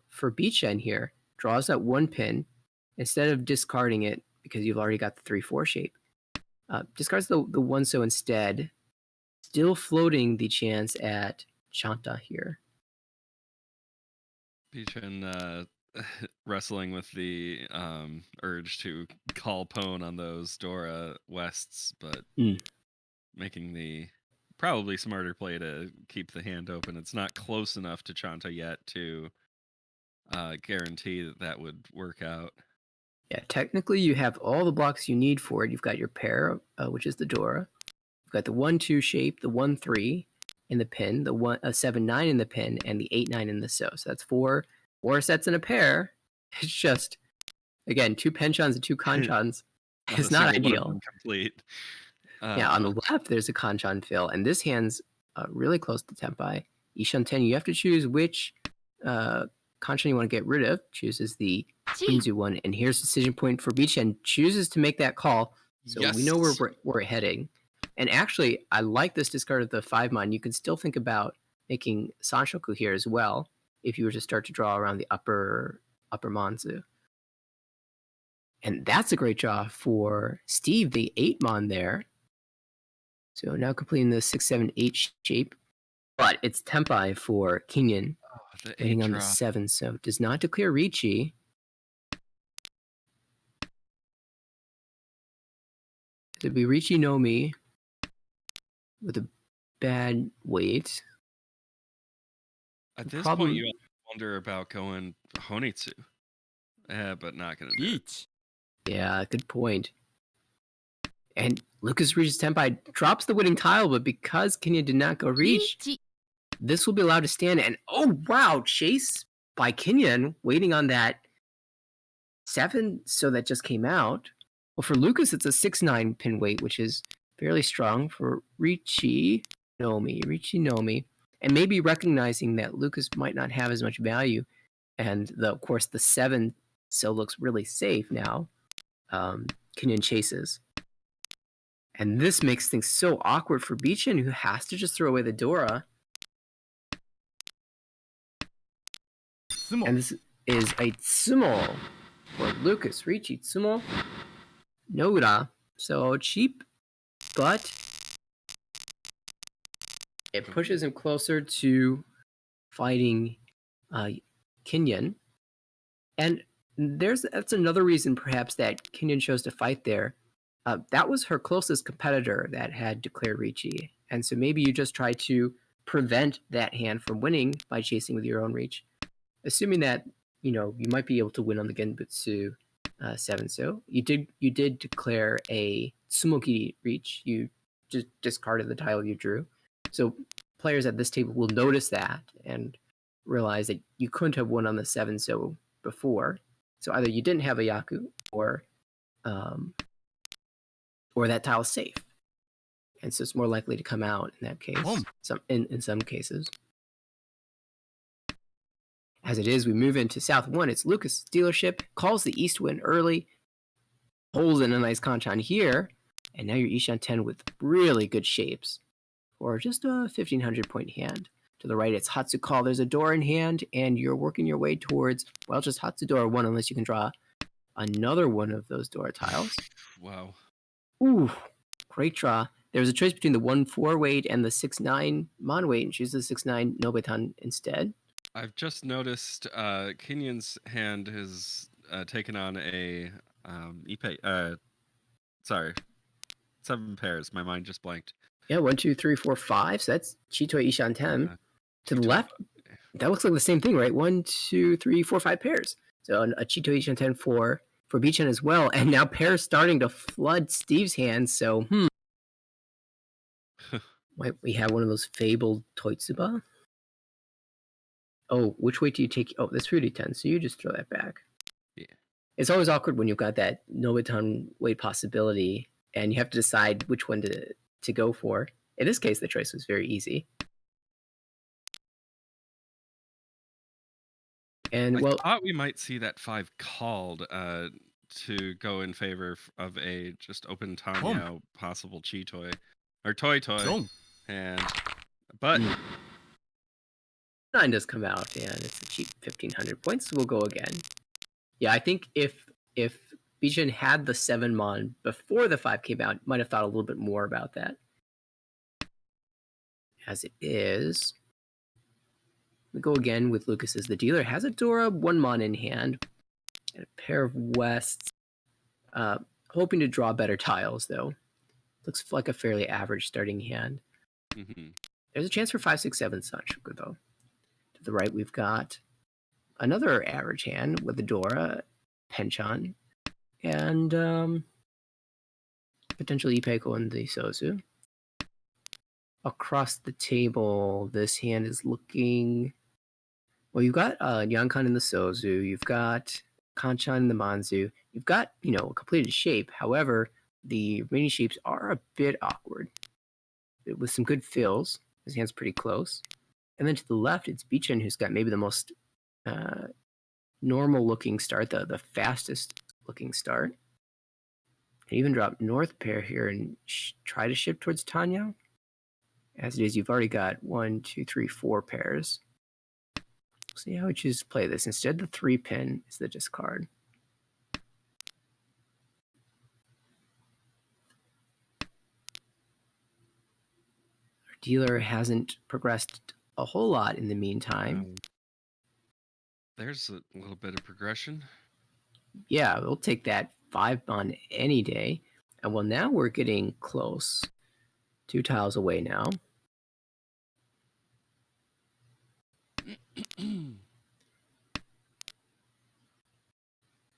for Beachin here, draws that 1 pin. Instead of discarding it, because you've already got the 3-4 shape, discards the 1 so instead, still floating the chance at Chanta here. Beachin wrestling with the urge to call Pone on those Dora Wests, but making the probably smarter play to keep the hand open. It's not close enough to Chanta yet to guarantee that would work out. Yeah, technically you have all the blocks you need for it. You've got your pair, which is the Dora. You've got the 1-2 shape, the 1-3 in the pin, the 7-9 in the pin, and the 8-9 in the so. So that's 4 sets in a pair. It's just, again, 2 Penchans and 2 Kanchans. It's not ideal. Complete. Yeah, on the left, there's a Kanchan fill, and this hand's really close to Tenpai. Ishan 10, you have to choose which Kanchan you want to get rid of. Chooses the Kinzu one. And here's decision point for Bichen. Chooses to make that call. So we know where we're heading. And actually, I like this discard of the 5-mon. You can still think about making Sanshoku here as well if you were to start to draw around the upper Manzu. And that's a great draw for Steve, the 8-mon there. So now completing the 6, 7, 8 shape. But it's Tenpai for Kinyan, waiting on the 7, so does not declare Ricci. It'd be Ricci no Mi with a bad weight. At this point, you wonder about going Honitsu. But not gonna do it. Yeah, good point. And Lucas reaches Tenpai, drops the winning tile, but because Kinyan did not go reach, this will be allowed to stand. And oh wow, chase by Kinyan, waiting on that 7, so that just came out. Well, for Lucas, it's a 6-9 pin weight, which is fairly strong. For Ricci Nomi, and maybe recognizing that Lucas might not have as much value, and of course the 7 still looks really safe now. Kinyan chases, and this makes things so awkward for Beechin, who has to just throw away the Dora. And this is a Tsumo for Lucas. Ricci Tsumo Noura. So cheap, but it pushes him closer to fighting Kinyan. And that's another reason perhaps that Kinyan chose to fight there. That was her closest competitor that had declared Ricci. And so maybe you just try to prevent that hand from winning by chasing with your own reach. Assuming that, you might be able to win on the Genbutsu 7. So you did declare a Tsumoki reach. You just discarded the tile you drew. So players at this table will notice that and realize that you couldn't have won on the 7 so before. So either you didn't have a Yaku or that tile is safe. And so it's more likely to come out in that case. In some cases. As it is, we move into South 1. It's Lucas' dealership, calls the East Wind early, holds in a nice Kanchan here, and now you're Ishan 10 with really good shapes for just a 1,500 point hand. To the right, it's Hatsu Call. There's a door in hand, and you're working your way towards, well, just Hatsu Door 1, unless you can draw another one of those door tiles. Wow. Ooh, great draw. There's a choice between the 1-4 weight and the 6-9 Mon weight, and choose the 6-9 Nobetan instead. I've just noticed Kinyan's hand has taken on a Ippei. Sorry, 7 pairs. My mind just blanked. Yeah, 1, 2, 3, 4, 5. So that's Chitoi Ishan 10. To the left, that looks like the same thing, right? 1, 2, 3, 4, 5 pairs. So a Chitoi Ishan 10 for Beechan as well. And now pairs starting to flood Steve's hands. So, might we have one of those fabled Toitsuba? Oh, which way do you take? Oh, that's Fruity 10, so you just throw that back. Yeah. It's always awkward when you've got that Nobetan weight possibility, and you have to decide which one to go for. In this case, the choice was very easy. And I thought we might see that 5 called to go in favor of a just open Tanyao possible Chitoi or Toy, but 9 does come out, and it's a cheap 1,500 points. So we'll go again. Yeah, I think if Bijan had the 7 Mon before the 5 came out, might have thought a little bit more about that. As it is, we go again with Lucas as the dealer. Has a Dora, 1 Mon in hand, and a pair of Wests. Hoping to draw better tiles, though. Looks like a fairly average starting hand. There's a chance for 5, 6, 7 Sanshoku, though. To the right, we've got another average hand with a Dora, Penchan, and potentially Ipeiko and the Sozu. Across the table, this hand is looking... Well, you've got Yankan in the Sozu, you've got Kanchan in the Manzu, you've got, a completed shape. However, the remaining shapes are a bit awkward, with some good fills. His hand's pretty close. And then to the left, it's Beechin, who's got maybe the most normal looking start, the fastest looking start. Can even drop north pair here and try to ship towards Tanya. As it is, you've already got 1, 2, 3, 4 pairs. See how we choose to play this. Instead, the 3 pin is the discard. Our dealer hasn't progressed a whole lot in the meantime. There's a little bit of progression. Yeah, we'll take that 5 on any day. And well, now we're getting close. 2 tiles away now.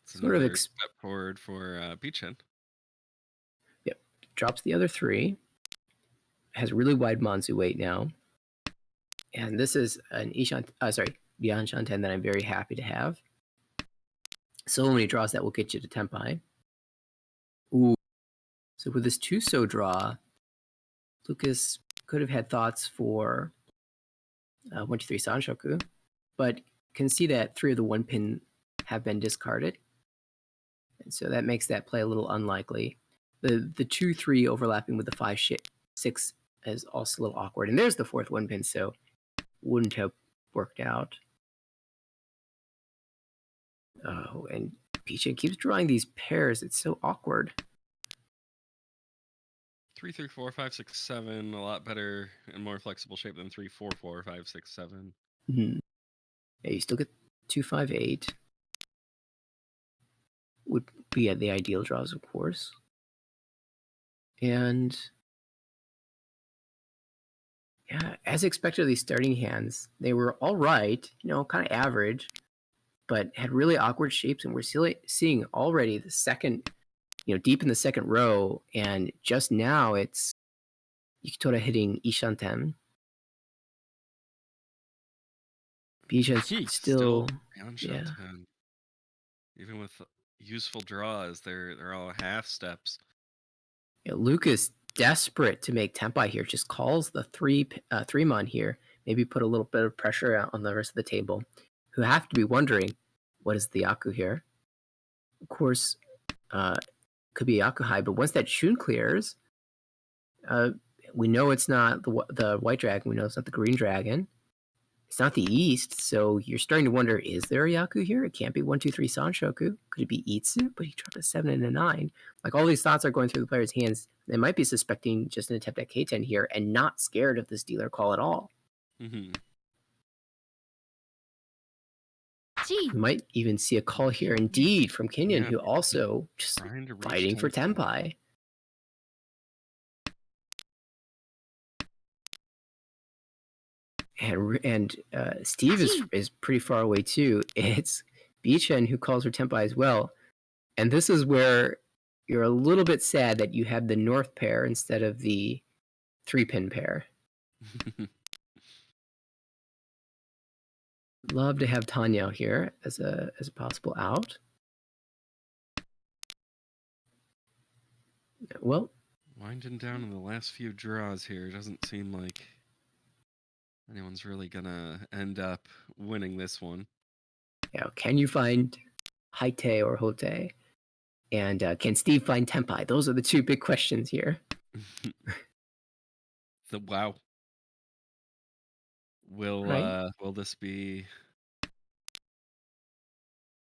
Sort of step forward for Beechin. Yep, drops the other 3. Has really wide Manzu weight now. And this is an Bian Shanten that I'm very happy to have. So many draws that will get you to Tempai. Ooh. So with this 2-so draw, Lucas could have had thoughts for 1, 2, 3 Sanshoku, but can see that 3 of the 1 pin have been discarded. And so that makes that play a little unlikely. The 2, 3 overlapping with the 5, 6 is also a little awkward. And there's the 4th 1 pin, so wouldn't have worked out. Oh, and Beechin keeps drawing these pairs. It's so awkward. 3, 3, 4, 5, 6, 7. A lot better and more flexible shape than 3, 4, 4, 5, 6, 7. Mm-hmm. Yeah, you still get 2, 5, 8. Would be the ideal draws, of course. And yeah, as expected, these starting hands, they were all right, kind of average, but had really awkward shapes. And we're seeing already the second, deep in the second row. And just now it's Yukitora hitting Ishanten. Beechin still yeah. Even with useful draws, they're all half steps. Yeah, Lucas, desperate to make Tempai here, just calls the 3-mon here. Maybe put a little bit of pressure on the rest of the table, who have to be wondering, what is the Yaku here? Of course, could be Yaku high, but once that Shun clears, we know it's not the white dragon. We know it's not the green dragon. It's not the east, so you're starting to wonder, is there a Yaku here? It can't be 1, 2, 3 Sanshoku. Could it be Itsu? But he dropped a 7 and a 9. Like, all these thoughts are going through the player's hands. They might be suspecting just an attempt at K10 here and not scared of this dealer call at all. Mm-hmm. We might even see a call here, indeed, from Kenyon, who also just fighting for Tempai. And Steve is pretty far away too. It's Beechin who calls for Tempai as well. And this is where you're a little bit sad that you have the north pair instead of the 3-pin pair. Love to have Tanya here as a possible out. Well, winding down in the last few draws here, doesn't seem like anyone's really gonna end up winning this one. Yeah, can you find Haite or Hote? And can Steve find Tempai? Those are the 2 big questions here. Wow. Will this be?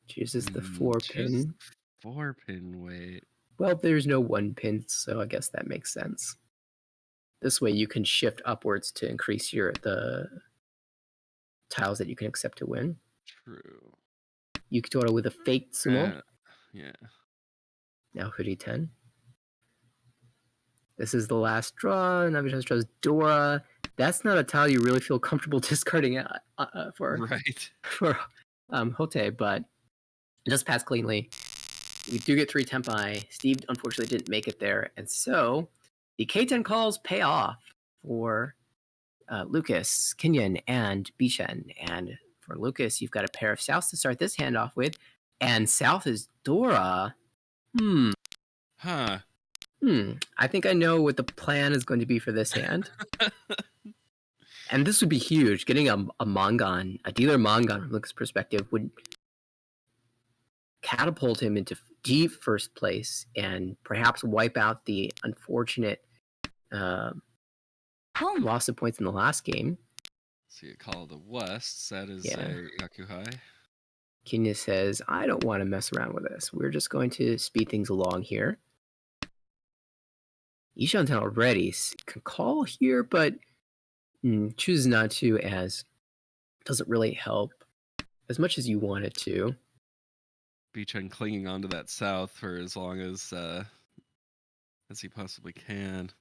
Chooses the 4-pin. 4-pin weight. Well, there's no 1 pin, so I guess that makes sense. This way you can shift upwards to increase the tiles that you can accept to win. True. Yukitora with a fake sumo. Yeah. Now Hoodie 10. This is the last draw. Navitas draws Dora. That's not a tile you really feel comfortable discarding for Hote, but it does pass cleanly. We do get 3 Tempai. Steve unfortunately didn't make it there, and so the K10 calls pay off for Lucas, Kenyon, and Beechin. And for Lucas, you've got a pair of Souths to start this hand off with, and South is Dora. I think I know what the plan is going to be for this hand. And this would be huge. Getting a Mongon, a dealer Mongon from Lucas' perspective would catapult him into deep first place and perhaps wipe out the unfortunate loss of points in the last game. See a call of the West. That is Yeah. a Yakuhai. Kenya says, I don't want to mess around with this. We're just going to speed things along here. Ishantan already can call here, but chooses not to, as it doesn't really help as much as you want it to. Beechen clinging onto that south for as long as he possibly can.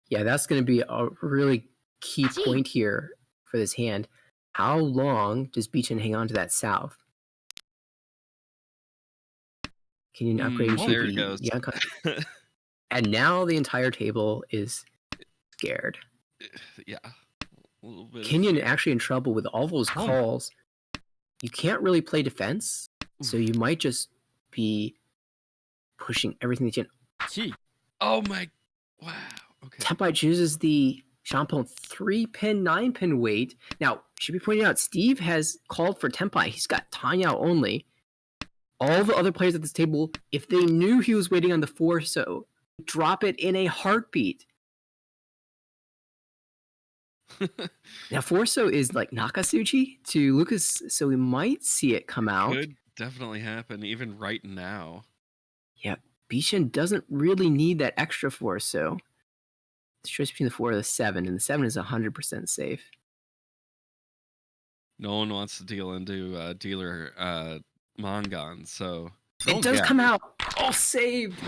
Yeah, that's going to be a really key point here for this hand. How long does Beechen hang on to that south? Can you upgrade into there the it goes. And now the entire table is scared. Yeah. A little bit. Kenyon actually in trouble with all those calls. You can't really play defense, so you might just be pushing everything that you can. Oh my! Wow. Okay. Tempai chooses the Champon 3-pin, 9-pin weight. Now, should be pointing out, Steve has called for Tempai. He's got Tanyao only. All the other players at this table, if they knew he was waiting on the Forso, drop it in a heartbeat. Now, Forso is like Nakasuchi to Lucas, so we might see it come out. Could definitely happen, even right now. Yeah, Bishan doesn't really need that extra Forso. It's choice between the 4 or the 7, and the 7 is 100% safe. No one wants to deal into dealer Mongon, so it does come out. Oh, saved.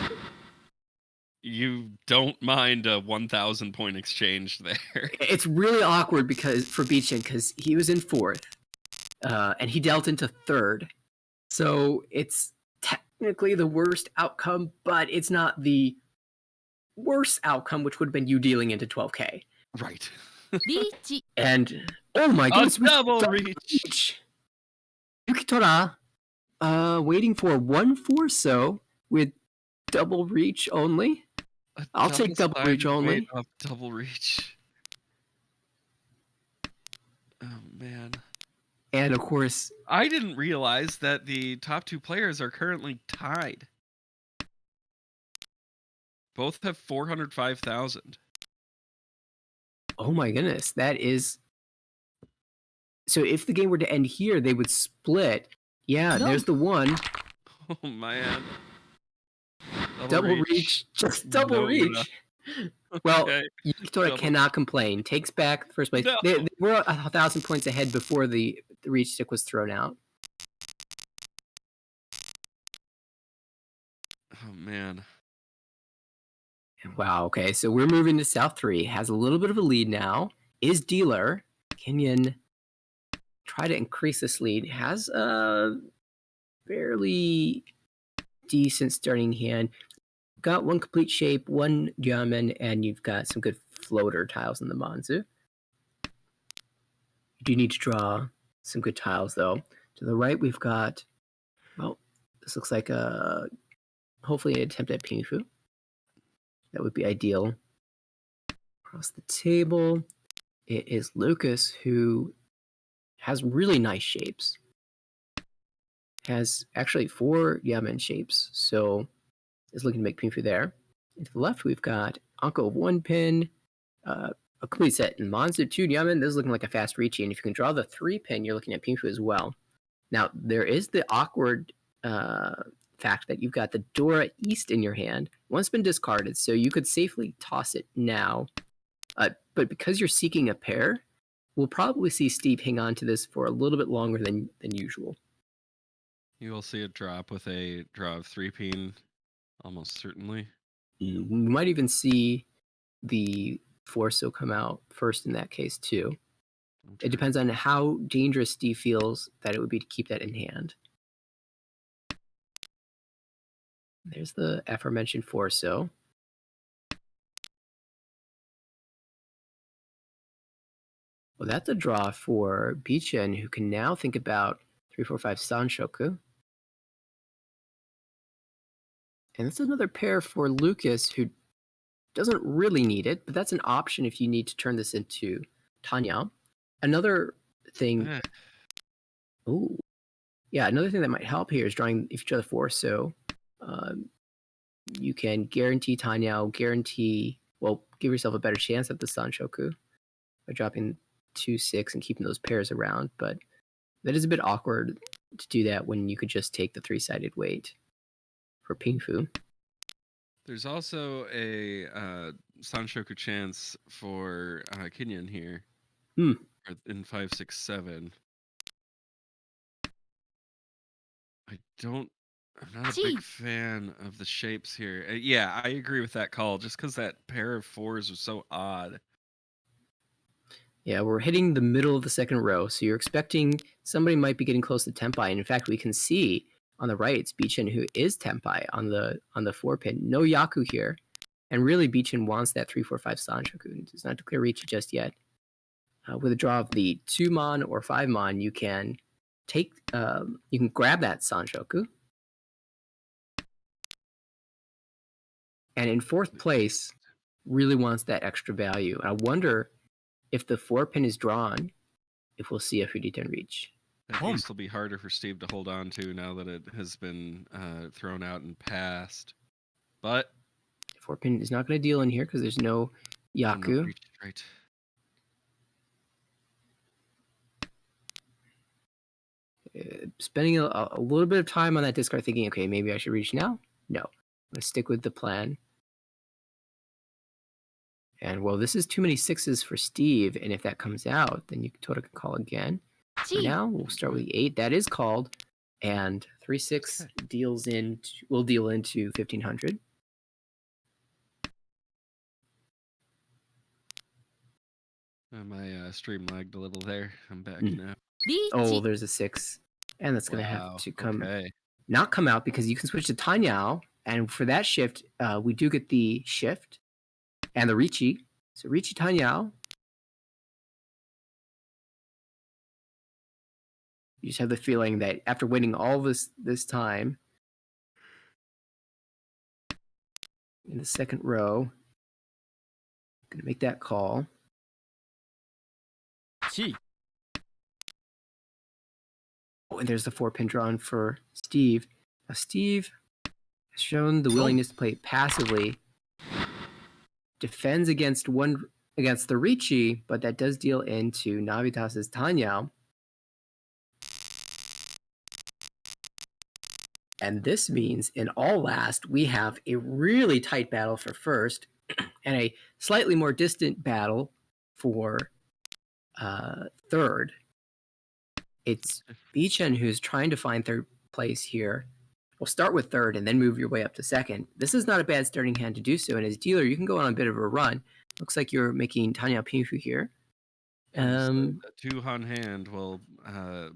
You don't mind a 1,000 point exchange there. It's really awkward for Beechin because he was in 4th, and he dealt into 3rd. So it's technically the worst outcome, but it's not the worst outcome, which would have been you dealing into 12K. Right. And oh my goodness, double reach. Yukitora waiting for 1 Forso with double reach only. I'll take double reach only. Double reach. Oh man. And of course, I didn't realize that the top 2 players are currently tied. Both have 405,000. Oh my goodness, that is. So if the game were to end here, they would split. Yeah, there's the 1. Oh man. Double reach. Just double reach. Well, okay. Yukitora cannot complain. Takes back first place. No. They were 1,000 points ahead before the reach stick was thrown out. Oh man. Wow. Okay, so we're moving to South 3. Has a little bit of a lead now. Is dealer. Kenyon try to increase this lead. Has a fairly decent starting hand. Got 1 complete shape, 1 Yamen, and you've got some good floater tiles in the Manzu. You do need to draw some good tiles, though. To the right, we've got, well, this looks like hopefully an attempt at Pingfu. That would be ideal. Across the table, it is Lucas, who has really nice shapes. Has actually 4 Yamen shapes, so is looking to make Pingfu there. And to the left, we've got Anko of 1 pin, a complete set in Monster 2 Yamen. This is looking like a fast reachy, and if you can draw the 3 pin, you're looking at Pingfu as well. Now, there is the awkward fact that you've got the Dora East in your hand. One's been discarded, so you could safely toss it now. But because you're seeking a pair, we'll probably see Steve hang on to this for a little bit longer than usual. You will see it drop with a draw of 3 pin, almost certainly. We might even see the Forso come out first in that case, too. Okay. It depends on how dangerous Steve feels that it would be to keep that in hand. There's the aforementioned Forso. Well, that's a draw for Bichen, who can now think about 3, 4, 5 Sanshoku. And that's another pair for Lucas, who Doesn't really need it, but that's an option if you need to turn this into Tanya. Another thing. Eh, Oh, yeah. Another thing that might help here is drawing if you draw the 4. So you can guarantee Tanya, give yourself a better chance at the Sanshoku by dropping 2, 6 and keeping those pairs around. But that is a bit awkward to do that when you could just take the 3-sided weight for Pingfu. there's also a Sanshoku chance for Kinyan here. Hmm. In 5, 6, 7. I'm not a big fan of the shapes here. Yeah, I agree with that call. Just because that pair of 4s was so odd. Yeah, we're hitting the middle of the second row, so you're expecting somebody might be getting close to Tenpai. And in fact, we can see on the right, it's Bichin who is Tenpai on the 4 pin. No Yaku here. And really, Bichin wants that 3-4-5 Sanshoku. It does not declare Richi just yet. With a draw of the 2 mon or 5 mon, you can grab that Sanshoku. And in 4th place, really wants that extra value. I wonder if the 4 pin is drawn, if we'll see a Fujiten reach. That ace will be harder for Steve to hold on to now that it has been thrown out and passed. But 4 pin is not going to deal in here because there's no Yaku. Reach, right. Spending a little bit of time on that discard thinking, okay, maybe I should reach now. No, I'm going to stick with the plan. And well, this is too many 6s for Steve, and if that comes out, then you totally can call again. For now, we'll start with the 8. That is called, and 3-6 will deal into 1500. My stream lagged a little there. I'm back now. Oh, there's a 6, and that's going to have to not come out because you can switch to Tanyao, and for that shift, we do get the shift and the Richi. So Richi Tanyao. You just have the feeling that after waiting all this time in the second row, I'm going to make that call. Oh, and there's the 4 pin drawn for Steve. Now Steve has shown the willingness to play passively. Defends against the Richi, but that does deal into Navitas's Tanyao. And this means in all last, we have a really tight battle for first and a slightly more distant battle for third. It's Bichin who's trying to find third place here. We'll start with third and then move your way up to second. This is not a bad starting hand to do so. And as dealer, you can go on a bit of a run. Looks like you're making Tanya Pinfu here. The 2 Han hand will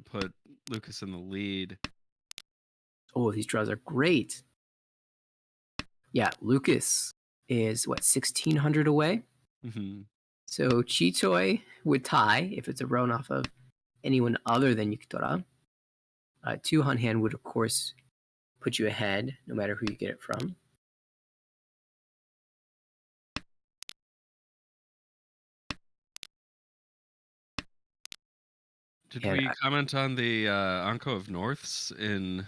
put Lucas in the lead. Oh, these draws are great. Yeah, Lucas is, 1,600 away? Mm-hmm. So Chichoi would tie if it's a run off of anyone other than Yukitora. 2 Han hand would, of course, put you ahead, no matter who you get it from. Did we comment on the Anko of Norths in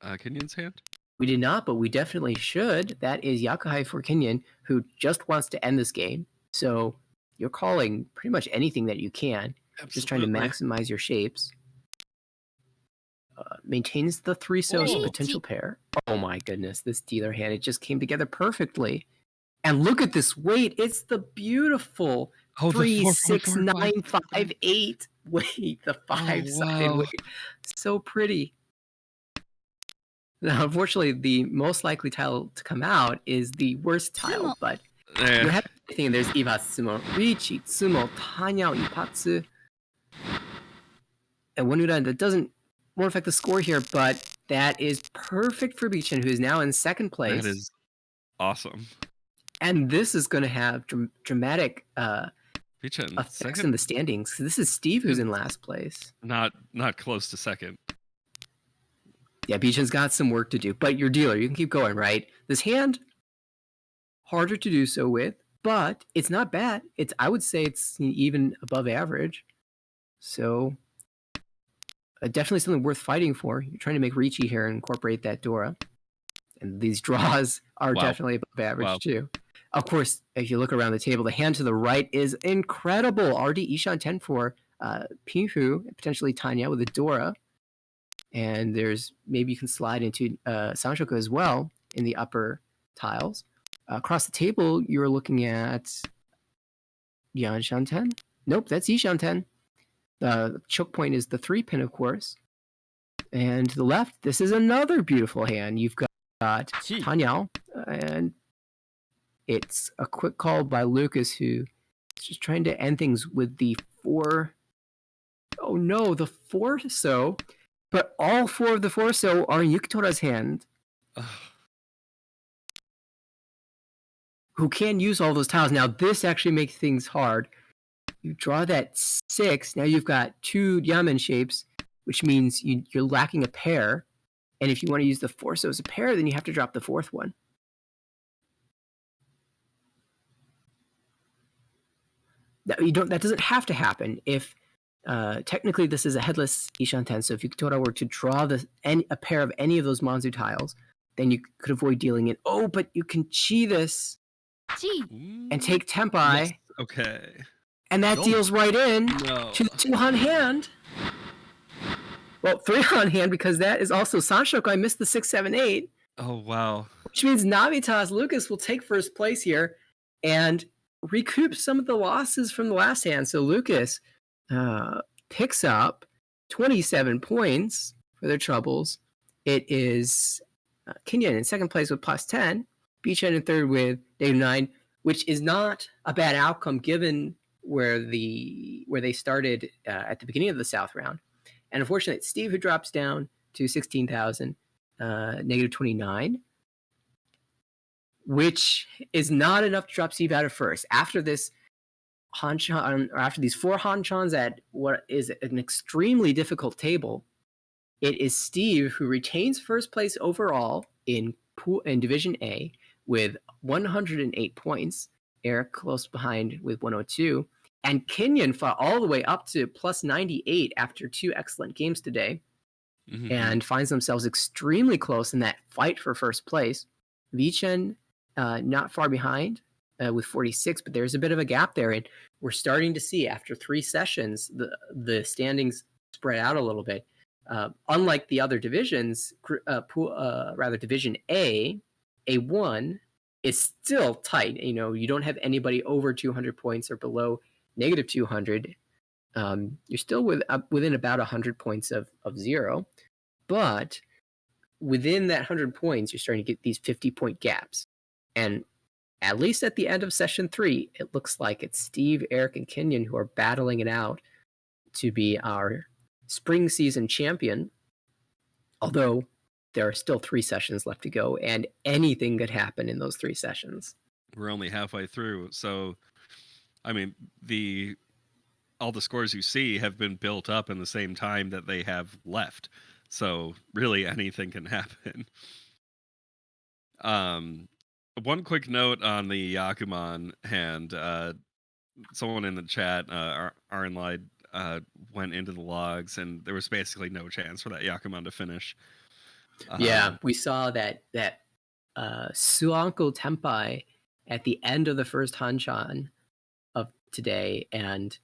Kenyan's hand? We did not, but we definitely should. That is Yakuhai for Kenyan, who just wants to end this game. So you're calling pretty much anything that you can. Absolutely. Just trying to maximize your shapes. Maintains the 3-so potential pair. Oh my goodness, this dealer hand, it just came together perfectly. And look at this weight. It's the beautiful 3, 6, 9, 5, 8 weight. The 5-sided weight. So pretty. Now, unfortunately, the most likely tile to come out is the worst tile, but you have everything. There's Ibatsumo, Richi, Tsumo, Tanyao, Ipatsu, and Wanura. That won't affect the score here, but that is perfect for Bichin, who is now in second place. That is awesome. And this is going to have dramatic Bichin, effects in the standings. This is Steve who's in last place. Not close to second. Yeah, Bichin's got some work to do, but your dealer, you can keep going, right? This hand, harder to do so with, but it's not bad. I would say it's even above average. So definitely something worth fighting for. You're trying to make Ricci here and incorporate that Dora. And these draws are definitely above average too. Of course, if you look around the table, the hand to the right is incredible. RD Ishan 10 for Pinhu, potentially Tanya with a Dora. And there's maybe you can slide into Sanshoko as well in the upper tiles. Across the table, you're looking at Yan Shanten. Nope, that's Ishan 10. The choke point is the 3-pin, of course. And to the left, this is another beautiful hand. You've got Tanyao, and it's a quick call by Lucas, who is just trying to end things with the 4. Oh no, the 4 so. But all 4 of the 4 so are in Yukitora's hand, who can use all those tiles. Now, this actually makes things hard. You draw that 6. Now you've got 2 Yamen shapes, which means you're lacking a pair. And if you want to use the 4 so as a pair, then you have to drop the 4th one. That doesn't have to happen. If technically this is a headless Ishanten, so if Yukitora were to draw a pair of any of those Manzu tiles, then you could avoid dealing it. Oh, but you can chi this and take Tempai. Yes. Okay. And that deals right in to the 2-han hand. Well, 3-han hand, because that is also Sanshoko. I missed the 6, 7, 8. Oh, wow. Which means Navitas Lucas will take first place here and recoup some of the losses from the last hand. So Lucas picks up 27 points for their troubles. It is Kenyon in second place with plus 10, Beachhead in third with -9, which is not a bad outcome given where they started at the beginning of the South round. And unfortunately, it's Steve who drops down to 16,000, -29, which is not enough to drop Steve out of first. After this Hanchan, or after these 4 Hanchans at what is an extremely difficult table, it is Steve who retains first place overall in Division A with 108 points. Eric close behind with 102. And Kenyon fought all the way up to plus 98 after 2 excellent games today, and finds themselves extremely close in that fight for first place. Vichen not far behind with 46, but there's a bit of a gap there. And we're starting to see after 3 sessions, the standings spread out a little bit. Unlike the other divisions, Division A, A1 is still tight. You don't have anybody over 200 points or below -200. You're still within about 100 points of 0. But within that 100 points, you're starting to get these 50-point gaps. And at least at the end of session 3, it looks like it's Steve, Eric, and Kenyon who are battling it out to be our spring season champion. Although there are still 3 sessions left to go, and anything could happen in those 3 sessions. We're only halfway through, so I mean, all the scores you see have been built up in the same time that they have left. So really anything can happen. One quick note on the Yakuman hand. Someone in the chat, Arnlide, went into the logs, and there was basically no chance for that Yakuman to finish. Yeah, we saw that Suanko Tempai at the end of the first Hanchan of today, and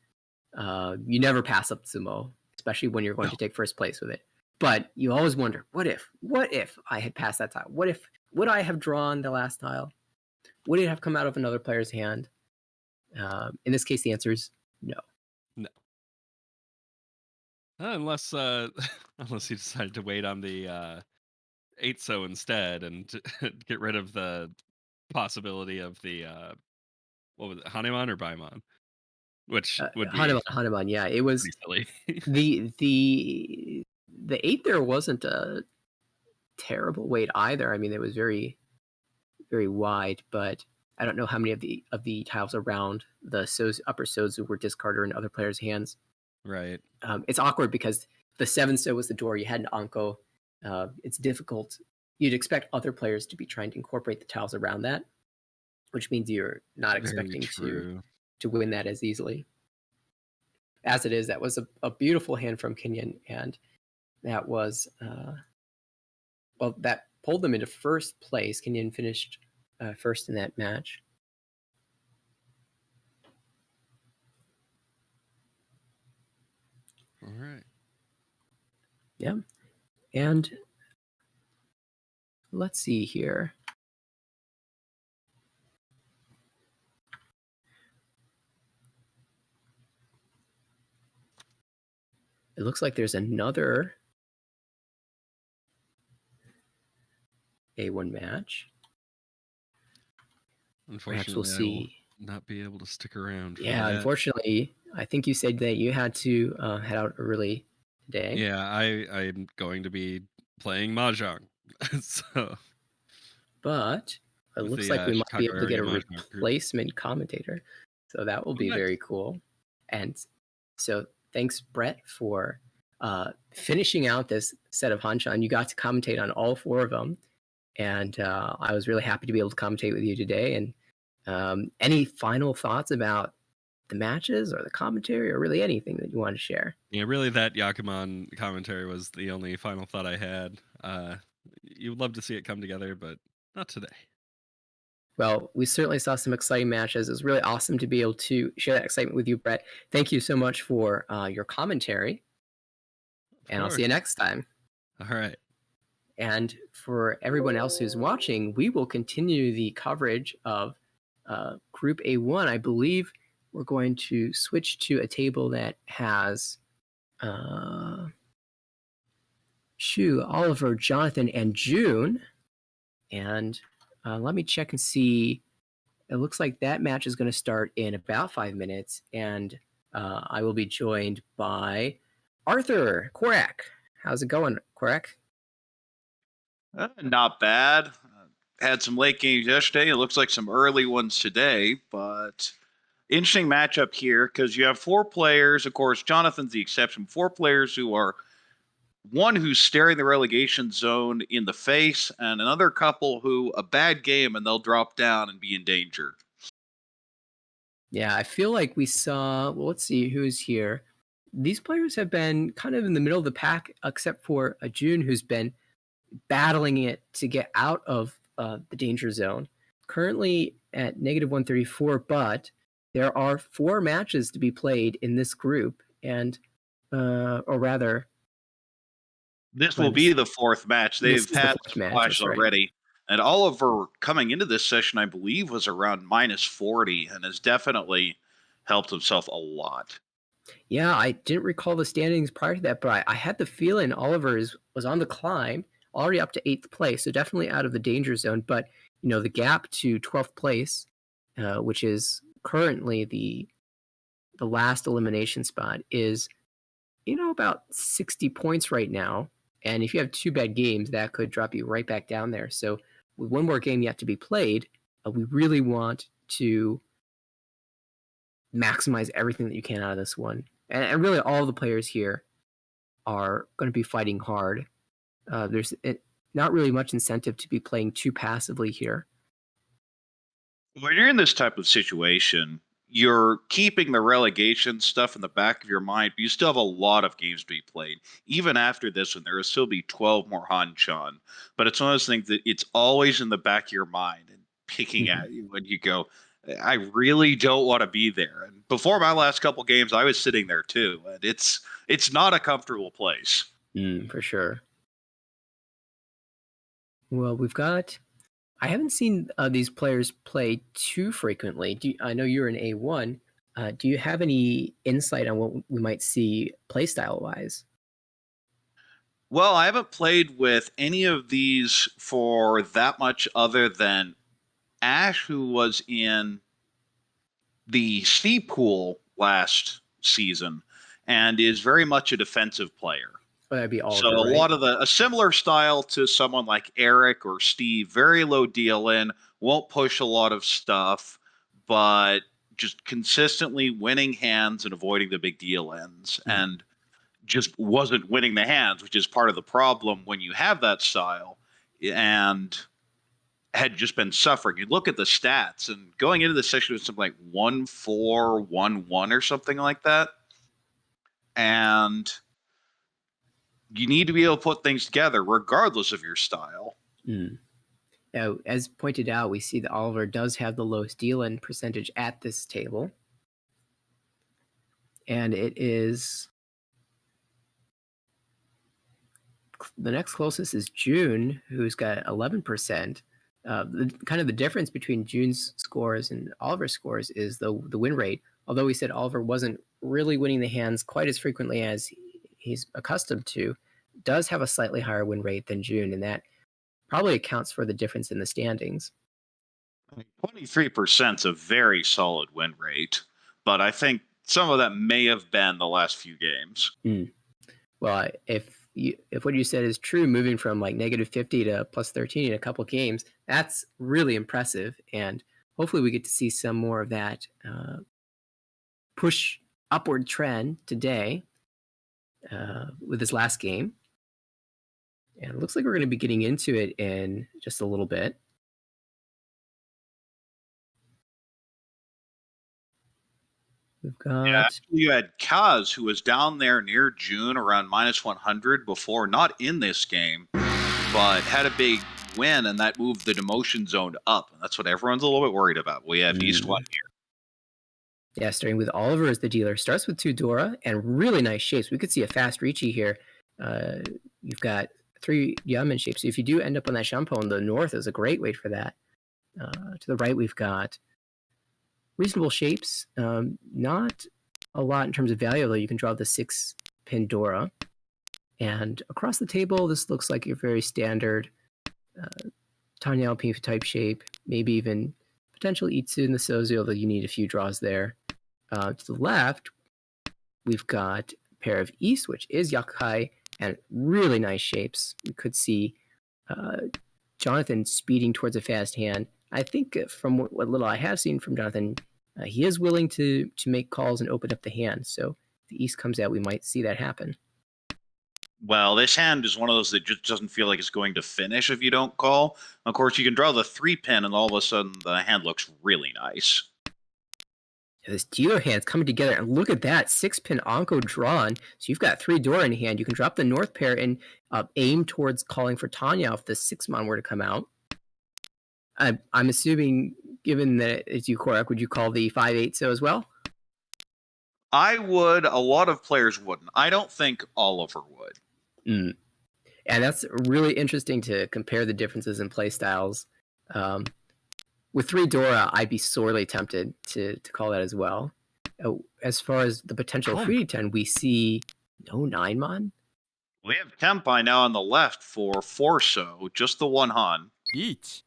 you never pass up Sumo, especially when you're going to take first place with it. But you always wonder, what if I had passed that tile? Would I have drawn the last tile? Would it have come out of another player's hand? In this case, the answer is no. No. Unless you decided to wait on the 8 so instead and get rid of the possibility of the what was it, Hanuman or Baimon? Which would be Hanuman, yeah. It was silly. the 8 there wasn't a terrible weight either. I mean, it was very, very wide, but I don't know how many of the tiles around the upper Sozu were discarded in other players' hands. Right. It's awkward because the 7 so was the door. You had an Anko. It's difficult. You'd expect other players to be trying to incorporate the tiles around that. which means you're not Very expecting true. to win that as easily. As it is, that was a beautiful hand from Kenyon, and that was well, that pulled them into first place. Kenyon finished first in that match. All right. Yeah, and let's see here. It looks like there's another A1 match. Perhaps we'll Unfortunately, I will see. not be able to stick around for Yeah, that. unfortunately, I think you said that you had to head out early today. Yeah, I'm going to be playing mahjong. So But it with looks the like we might be Chicago able to get area a mahjong group. replacement commentator. So that will Oh, be nice. very cool. And so thanks, Brett, for finishing out this set of Hanshan. You got to commentate on all four of them. And I was really happy to be able to commentate with you today. And any final thoughts about the matches or the commentary or really anything that you want to share? Yeah, really, that Yakuman commentary was the only final thought I had. You would love to see it come together, but not today. Well, we certainly saw some exciting matches. It was really awesome to be able to share that excitement with you, Brett. Thank you so much for your commentary, Of and I'll see course. you next time. All right. And for everyone else who's watching, we will continue the coverage of Group A1. I believe we're going to switch to a table that has Shu, Oliver, Jonathan, and June. And let me check and see. It looks like that match is going to start in about 5 minutes, and I will be joined by Arthur Korak. How's it going, Korak? Not bad. Had some late games yesterday. It looks like some early ones today, but interesting matchup here because you have four players. Of course, Jonathan's the exception. Four players who are one who's staring the relegation zone in the face, and another couple who a bad game and they'll drop down and be in danger. Yeah, I feel like we saw. Well, let's see who's here. These players have been kind of in the middle of the pack, except for a June who's been battling it to get out of the danger zone. Currently at negative 134, but there are 4 matches to be played in this group, and or rather, This will be the fourth match. this They've is the had 4th some match. clashes That's right. already. And Oliver coming into this session, I believe, was around minus 40 and has definitely helped himself a lot. Yeah, I didn't recall the standings prior to that, but I had the feeling Oliver was on the climb, already up to 8th place, so definitely out of the danger zone. But the gap to 12th place, which is currently the last elimination spot, is about 60 points right now. And if you have 2 bad games, that could drop you right back down there. So with one more game yet to be played, we really want to maximize everything that you can out of this one. And really, all the players here are going to be fighting hard. There's not really much incentive to be playing too passively here. When you're in this type of situation, you're keeping the relegation stuff in the back of your mind, but you still have a lot of games to be played. Even after this one, there will still be 12 more Hanchan. But it's one of those things that it's always in the back of your mind and picking at you when you go, I really don't want to be there. And before my last couple games, I was sitting there too. And it's not a comfortable place. For sure. Well, I haven't seen these players play too frequently. I know you're in A1. Do you have any insight on what we might see playstyle wise? Well, I haven't played with any of these for that much other than Ash, who was in the sea pool last season and is very much a defensive player. Oh, that'd be So Oliver, a right? lot of a similar style to someone like Eric or Steve, very low deal in, won't push a lot of stuff, but just consistently winning hands and avoiding the big deal ends, and just wasn't winning the hands, which is part of the problem when you have that style. And had just been suffering. You look at the stats, and going into the session with something like 1-4, 1-1 or something like that. And you need to be able to put things together regardless of your style. Now, as pointed out, we see that Oliver does have the lowest deal-in percentage at this table. And it is... the next closest is June, who's got 11%. Kind of the difference between June's scores and Oliver's scores is the win rate. Although we said Oliver wasn't really winning the hands quite as frequently as he's accustomed to, does have a slightly higher win rate than June, and that probably accounts for the difference in the standings. 23% is a very solid win rate, but I think some of that may have been the last few games. Well, if what you said is true, moving from like -50 to +13 in a couple games, that's really impressive, and hopefully we get to see some more of that push upward trend today with this last game. And it looks like we're going to be getting into it in just a little bit. We've got... you had Kaz, who was down there near June around -100 before, not in this game, but had a big win, and that moved the demotion zone up. And that's what everyone's a little bit worried about. We have East 1 here. Yeah, starting with Oliver as the dealer. Starts with 2 Dora and really nice shapes. We could see a fast Ricci here. You've got 3 Yamen shapes. So if you do end up on that Shampoo, the north is a great weight for that. To the right, we've got reasonable shapes. Not a lot in terms of value, although you can draw the 6-pin Dora. And across the table, this looks like your very standard Tanya Alpine type shape, maybe even potential Itsu in the Sozu, although you need a few draws there. To the left, we've got a pair of East, which is Yakai, and really nice shapes. We could see Jonathan speeding towards a fast hand. I think from what little I have seen from Jonathan, he is willing to make calls and open up the hand. So if the East comes out, we might see that happen. Well, this hand is one of those that just doesn't feel like it's going to finish if you don't call. Of course, you can draw the 3-pin, and all of a sudden the hand looks really nice. Yeah, this dealer hand's coming together, and look at that 6-pin Anko drawn. So you've got 3 Dora in hand. You can drop the north pair and aim towards calling for Tanya if the 6-mon were to come out. I'm assuming, given that it's you, Korak, would you call the 5-8 so as well? I would. A lot of players wouldn't. I don't think Oliver would. And that's really interesting to compare the differences in play styles. With 3 Dora, I'd be sorely tempted to call that as well. As far as the potential 3-10, we see no 9-mon. We have Tempai now on the left for Forso, just the 1 Han. Each.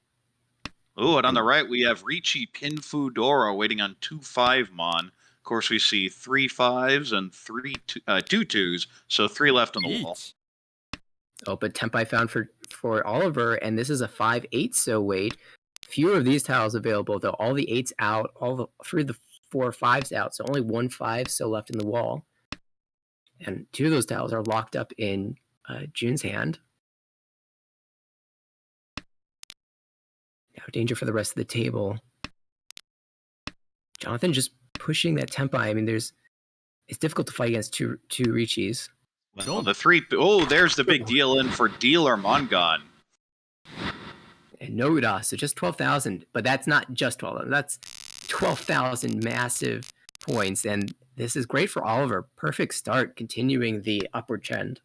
Oh, and on the right, we have Ricci Pinfu Dora waiting on 2 5-mon. Of course, we see 3 5s and 2 2s, so 3 left on the wall. Oh, but Tempai found for Oliver, and this is a 5-8 so weight. Fewer of these tiles available, though. All the 8s out, all the 3 of the 4 5s out, so only 1 5 so left in the wall. And 2 of those tiles are locked up in June's hand. Now, danger for the rest of the table. Jonathan just pushing that Tempai. I mean, it's difficult to fight against two Riccis. Well, the 3. Oh, there's the big deal in for Dealer Mongon. And no Uda, so just 12,000. But that's not just 12,000. That's 12,000 massive points. And this is great for Oliver. Perfect start, continuing the upward trend.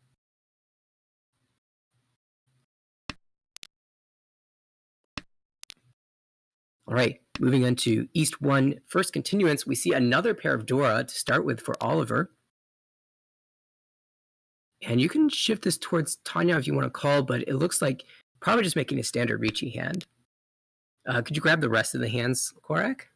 All right, moving on to East 1. First continuance, we see another pair of Dora to start with for Oliver. And you can shift this towards Tanya if you want to call, but it looks like probably just making a standard Ricci hand. Could you grab the rest of the hands, Korak?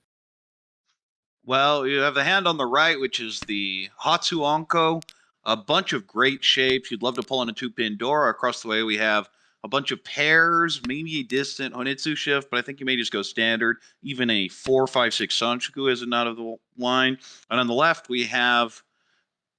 Well, you have the hand on the right, which is the Hatsu Anko. A bunch of great shapes. You'd love to pull in a 2-pin Dora. Across the way, we have a bunch of pairs, maybe a distant Honitsu shift, but I think you may just go standard. Even a 4, 5, 6 Sanchoku isn't out of the line. And on the left, we have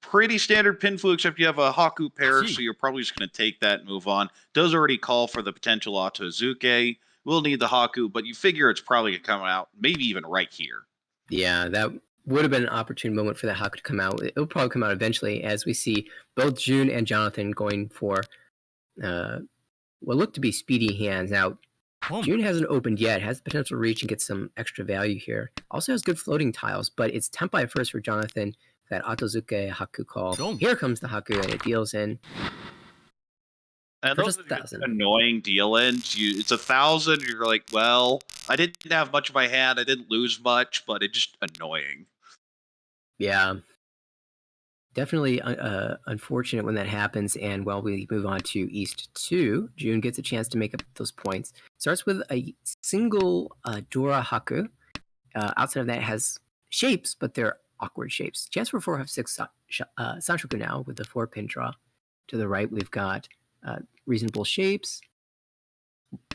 pretty standard Pinfu, except you have a Haku pair, so you're probably just going to take that and move on. Does already call for the potential Otozuke. we'll need the Haku, but you figure it's probably going to come out maybe even right here. Yeah, that would have been an opportune moment for the Haku to come out. It'll probably come out eventually, as we see both June and Jonathan going for what look to be speedy hands. Now, June hasn't opened yet, has the potential to reach and get some extra value here. Also has good floating tiles, but it's Tempai first for Jonathan, that Otozuke Haku call. Here comes the Haku, and it deals in. And for those just are the 1,000. annoying deal ends. It's 1,000. You're like, well, I didn't have much in my hand. I didn't lose much, but it's just annoying. Yeah. Definitely unfortunate when that happens. And while we move on to East 2, June gets a chance to make up those points. Starts with a single Dora Haku. Outside of that, it has shapes, but they're awkward shapes. Chance for 4 have 6 Sanshoku now with the 4-pin draw. To the right, we've got reasonable shapes.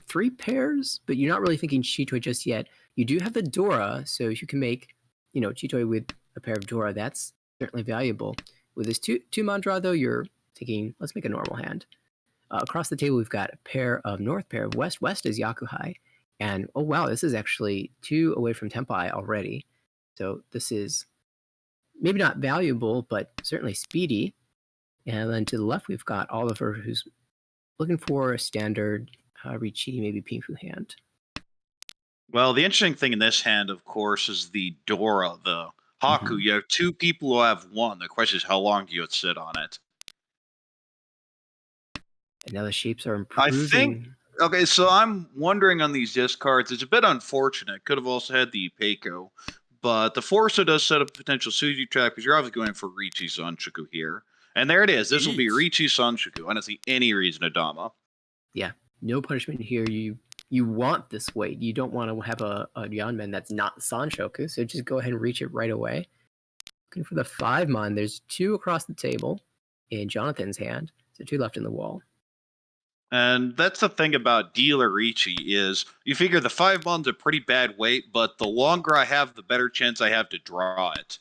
3 pairs, but you're not really thinking Chitoi just yet. You do have the Dora, so if you can make, Chitoi with a pair of Dora, that's certainly valuable. With this two mantra, though, you're thinking, let's make a normal hand. Across the table, we've got a pair of North, pair of West. West is Yakuhai. And, oh, wow, this is actually 2 away from Tempai already. So this is maybe not valuable, but certainly speedy. And then to the left, we've got Oliver, who's looking for a standard Riichi, maybe Pinfu hand. Well, the interesting thing in this hand, of course, is the Dora, the Haku. You have 2 people who have 1. The question is, how long do you sit on it? And now the shapes are I improving. think. Okay, so I'm wondering on these discards. It's a bit unfortunate. Could have also had the Peiko, but the Forza does set up a potential Suji trap because you're obviously going for Riichi Sanshoku here. And there it is. This will be Riichi Sanshoku. I don't see any reason to Dama. Yeah, no punishment here. You want this weight. You don't want to have a Yanmen that's not Sanshoku, so just go ahead and reach it right away. Looking for the 5 mon. There's 2 across the table in Jonathan's hand, so 2 left in the wall. And that's the thing about Dealer Riichi is you figure the 5 mon's a pretty bad weight, but the longer I have, the better chance I have to draw it.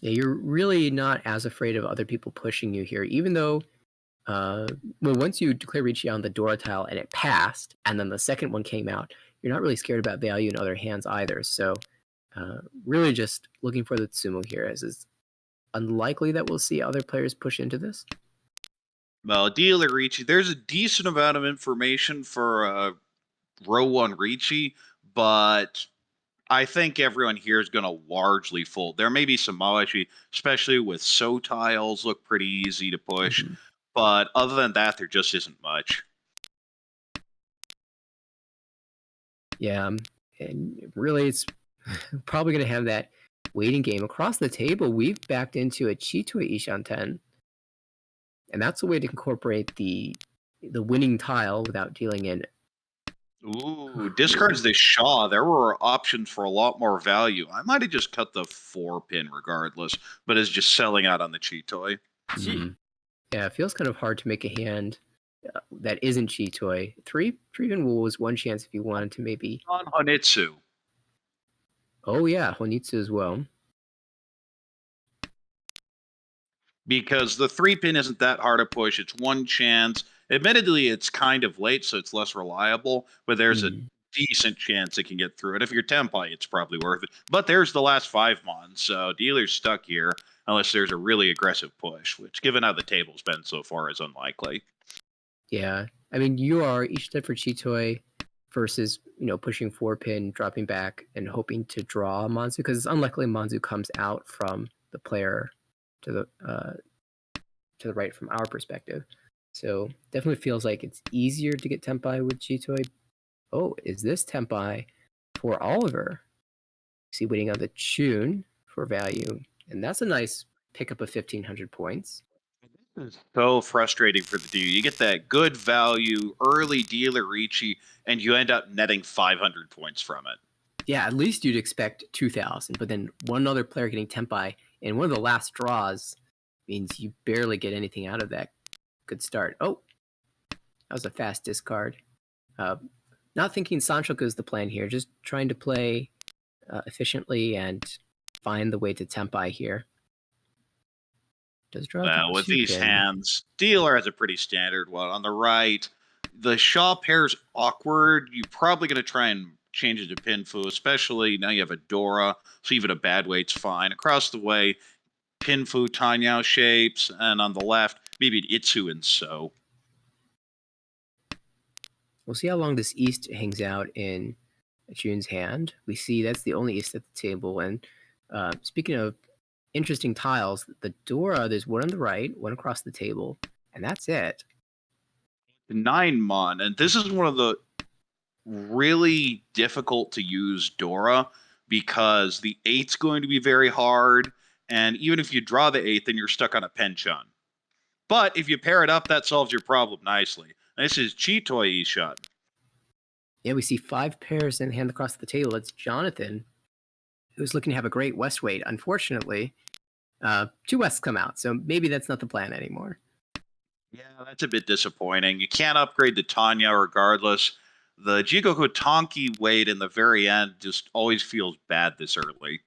Yeah, you're really not as afraid of other people pushing you here, even though, once you declare Riichi on the Dora tile and it passed, and then the second one came out, you're not really scared about value in other hands either. So, really just looking for the Tsumo here, as it's unlikely that we'll see other players push into this. Well, Dealer Riichi, there's a decent amount of information for row 1 Riichi, but I think everyone here is going to largely fold. There may be some Mawashi, especially with So tiles, look pretty easy to push. But other than that, there just isn't much. Yeah, and really it's probably going to have that waiting game. Across the table, we've backed into a Chitoi Ishanten. And that's a way to incorporate the winning tile without dealing in. Ooh, discards the Shaw. There were options for a lot more value. I might have just cut the 4-pin regardless, but is just selling out on the Chitoi. Yeah, it feels kind of hard to make a hand that isn't Chitoi. 3-pin was one chance if you wanted to maybe. On Honitsu. Oh yeah, Honitsu as well. Because the 3-pin isn't that hard to push. It's one chance. Admittedly, it's kind of late, so it's less reliable, but there's a decent chance it can get through it. If you're Tempai, it's probably worth it. But there's the last 5 mon, so dealer's stuck here unless there's a really aggressive push, which, given how the table's been so far, is unlikely. Yeah, I mean, you are each step for Chitoi versus, pushing 4-pin, dropping back, and hoping to draw Manzu, because it's unlikely Manzu comes out from the player to the right from our perspective. So definitely feels like it's easier to get Tempai with Chitoi. Oh, is this Tempai for Oliver? See, waiting on the Chun for value. And that's a nice pickup of 1,500 points. So frustrating for the dude. You get that good value, early dealer Riichi, and you end up netting 500 points from it. Yeah, at least you'd expect 2,000, but then one other player getting Tempai in one of the last draws means you barely get anything out of that. Good start. Oh, that was a fast discard. Not thinking Sanshoku is the plan here, just trying to play efficiently and find the way to Tempai here. Does draw with these hands, dealer has a pretty standard one. On the right, The Shaw pair's awkward. You're probably going to try and change it to Pinfu, especially now you have a Dora, so even a bad weight's fine. Across the way, Pinfu, Tanyao shapes, and on the left, maybe an Itsu and So. We'll see how long this East hangs out in June's hand. We see that's the only East at the table. And speaking of interesting tiles, the Dora, there's one on the right, one across the table, and that's it. 9 mon, and this is one of the really difficult to use Dora because the 8's going to be very hard, and even if you draw the 8, then you're stuck on a Penchun. But if you pair it up, that solves your problem nicely. This is Chitoi Ishan. Yeah, we see 5 pairs in hand across the table. It's Jonathan, who's looking to have a great West weight. Unfortunately, 2 Wests come out, so maybe that's not the plan anymore. Yeah, that's a bit disappointing. You can't upgrade to Tanya regardless. The Jigoku Tonki weight in the very end just always feels bad this early.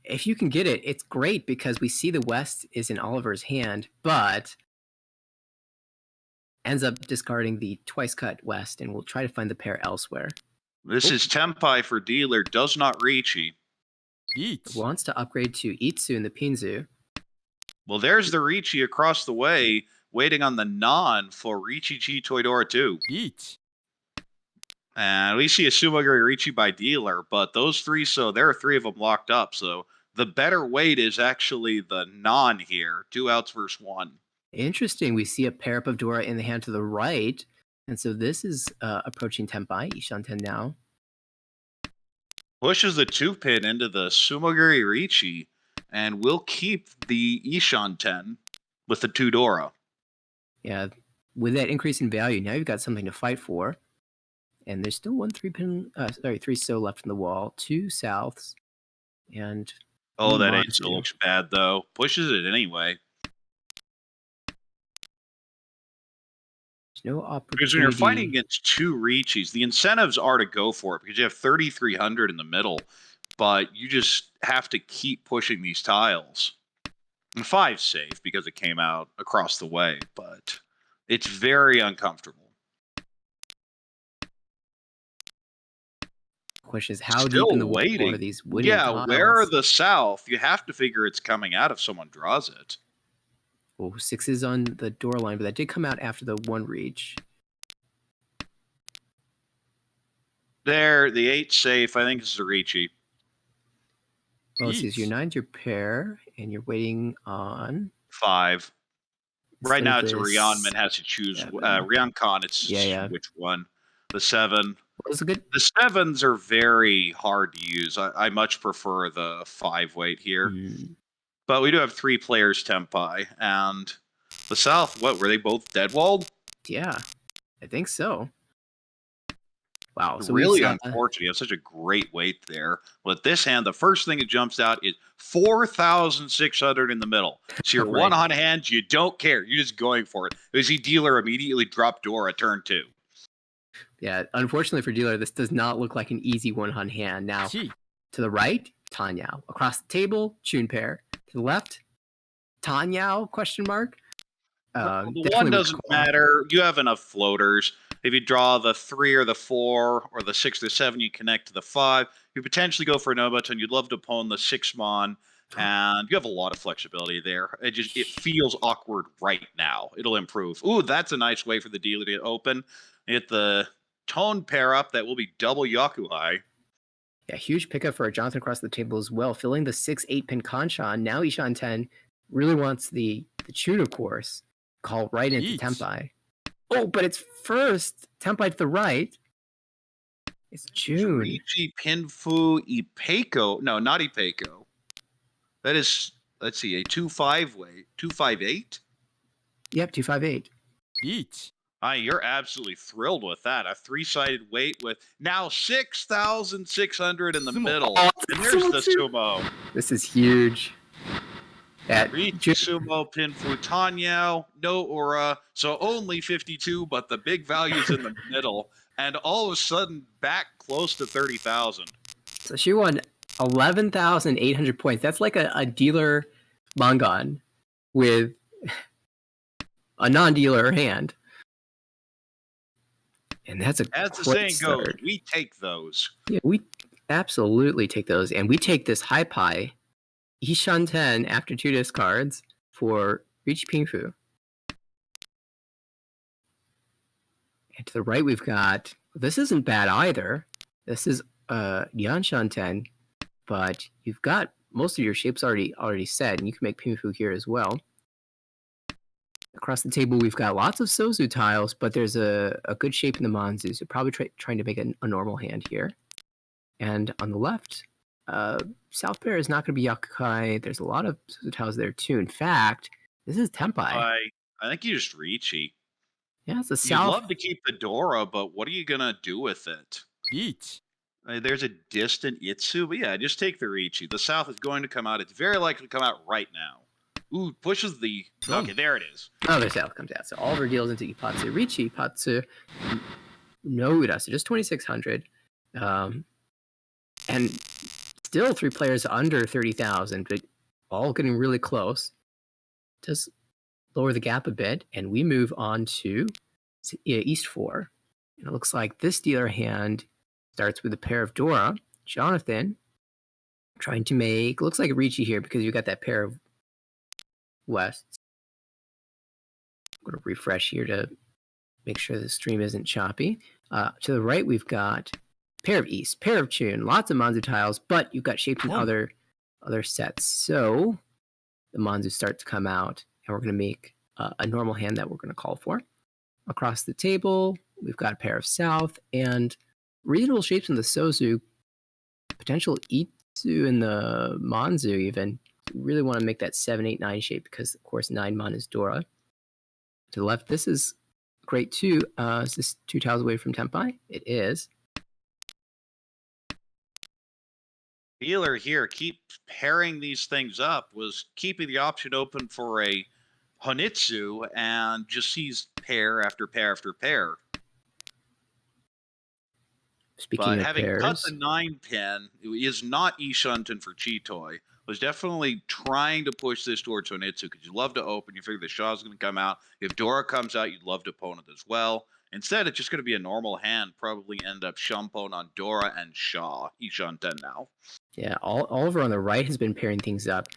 If you can get it, it's great because we see the West is in Oliver's hand, but ends up discarding the twice cut West, and we'll try to find the pair elsewhere. This is Tempai for dealer, does not Riichi. Wants to upgrade to Itsu in the Pinzu. Well, there's the Riichi across the way, waiting on the non for Riichi Chitoidora 2. And we see a Sumoguri Riichi by dealer, but those 3, so there are 3 of them locked up. So the better weight is actually the non here. 2 outs versus 1. Interesting. We see a pair up of Dora in the hand to the right. And so this is approaching Tempai, Ishan 10 now. Pushes the 2-pin into the Sumoguri Riichi, and we'll keep the Ishan 10 with the 2 Dora. Yeah, with that increase in value, now you've got something to fight for. And there's still 3 so left in the wall, 2 souths, and oh, that 8 still looks bad though. Pushes it anyway. There's no opportunity. Because when you're fighting against 2 Riichis, the incentives are to go for it because you have 3,300 in the middle, but you just have to keep pushing these tiles. And 5's safe because it came out across the way, but it's very uncomfortable. Question is how deep in the wall are these wooden tiles? Where are the south? You have to figure it's coming out if someone draws it. Oh, 6 is on the door line, but that did come out after the 1 reach. There, the 8's safe. I think it's a Riichi. Well, let's see. So your 9's your pair, and you're waiting on 5. Right now, it's a Ryanman has to choose. Ryankan, it's which one. The 7. Was it good? The 7s are very hard to use. I much prefer the 5 weight here. But we do have 3 players Tempai. And the South, what, were they both dead-walled? Yeah, I think so. Wow. So really unfortunate. You have such a great weight there. With this hand, the first thing that jumps out is 4,600 in the middle. So you're one on hand, you don't care. You're just going for it. We see dealer immediately drop Dora turn 2. Yeah, unfortunately for dealer, this does not look like an easy one-on hand. Now, to the right, Tanyao. Across the table, Chun pair. To the left, Tanyao, question mark. The 1 doesn't matter. You have enough floaters. If you draw the 3 or the 4 or the 6 or 7, you connect to the 5. You potentially go for a Nobuton. You'd love to pawn the 6-mon, and you have a lot of flexibility there. It feels awkward right now. It'll improve. Ooh, that's a nice way for the dealer to open. Hit the tone pair up. That will be double Yakuhai. Yeah, huge pickup for Jonathan across the table as well. Filling the 6-8-pin Kanshan. Now Ishan 10 really wants the Chun, of course. Call right into Tempai. Oh, but it's first. Tempai to the right. It's June. Riichi, Pinfu, Ipeiko. No, not Ipeiko. That is, let's see, a 2-5 weight. 258? Yep, 258. You're absolutely thrilled with that. A 3-sided weight with now 6,600 in the middle. Oh, and there's the sumo. This is huge. Riichi, sumo, Pinfu, Tanyao, no aura, so only 52, but the big value's in the middle, and all of a sudden back close to 30,000. So she won 11,800 points. That's like a dealer Mangan with a non-dealer hand. And that's a As the great saying goes, start. we take those. Yeah, we absolutely take those. And we take this high pie, Ishan 10 after 2 discards for Rich Pingfu. And to the right, we've got, this isn't bad either. This is Yanshan 10, but you've got most of your shapes already set, and you can make Pingfu here as well. Across the table, we've got lots of Sozu tiles, but there's a good shape in the Manzu, so probably trying to make a normal hand here. And on the left, South Pair is not going to be Yakukai. There's a lot of Sozu tiles there too. In fact, this is Tenpai. I think you just Ricci. Yeah, it's a You'd South. love to keep the Dora, but what are you gonna do with it? Each. There's a distant Itsu, but yeah, just take the Ricci. The South is going to come out. It's very likely to come out right now. Ooh, pushes the... Okay, there it is. Oh, the South comes out. So Oliver deals into Ipatsu Ricci, Ipatsu no Ura, so just 2,600. And still 3 players under 30,000, but all getting really close. Just lower the gap a bit, and we move on to East 4. And it looks like this dealer hand starts with a pair of Dora. Jonathan trying to make, looks like Ricci here because you got that pair of Wests. I'm going to refresh here to make sure the stream isn't choppy. To the right, we've got pair of East, pair of Chun, lots of Manzu tiles, but you've got shapes in other sets. So the Manzu start to come out, and we're going to make a normal hand that we're going to call for. Across the table, we've got a pair of South and reasonable shapes in the Sozu, potential Itsu in the Manzu even. We really want to make that 7, 8, 9 shape because, of course, 9 Mon is Dora. To the left, this is great too. Is this 2 tiles away from Tenpai? It is. Dealer here keeps pairing these things up, was keeping the option open for a Honitsu, and just sees pair after pair after pair. Speaking but of having pairs, cut the 9-pin, it is not Ishunton for Chitoi. Was definitely trying to push this towards Honitsu because you love to open. You figure the Shaw's going to come out. If Dora comes out, you'd love to opponent as well. Instead, it's just going to be a normal hand. Probably end up Shumpon on Dora and Shaw. Ishunton now. Yeah, Oliver on the right has been pairing things up.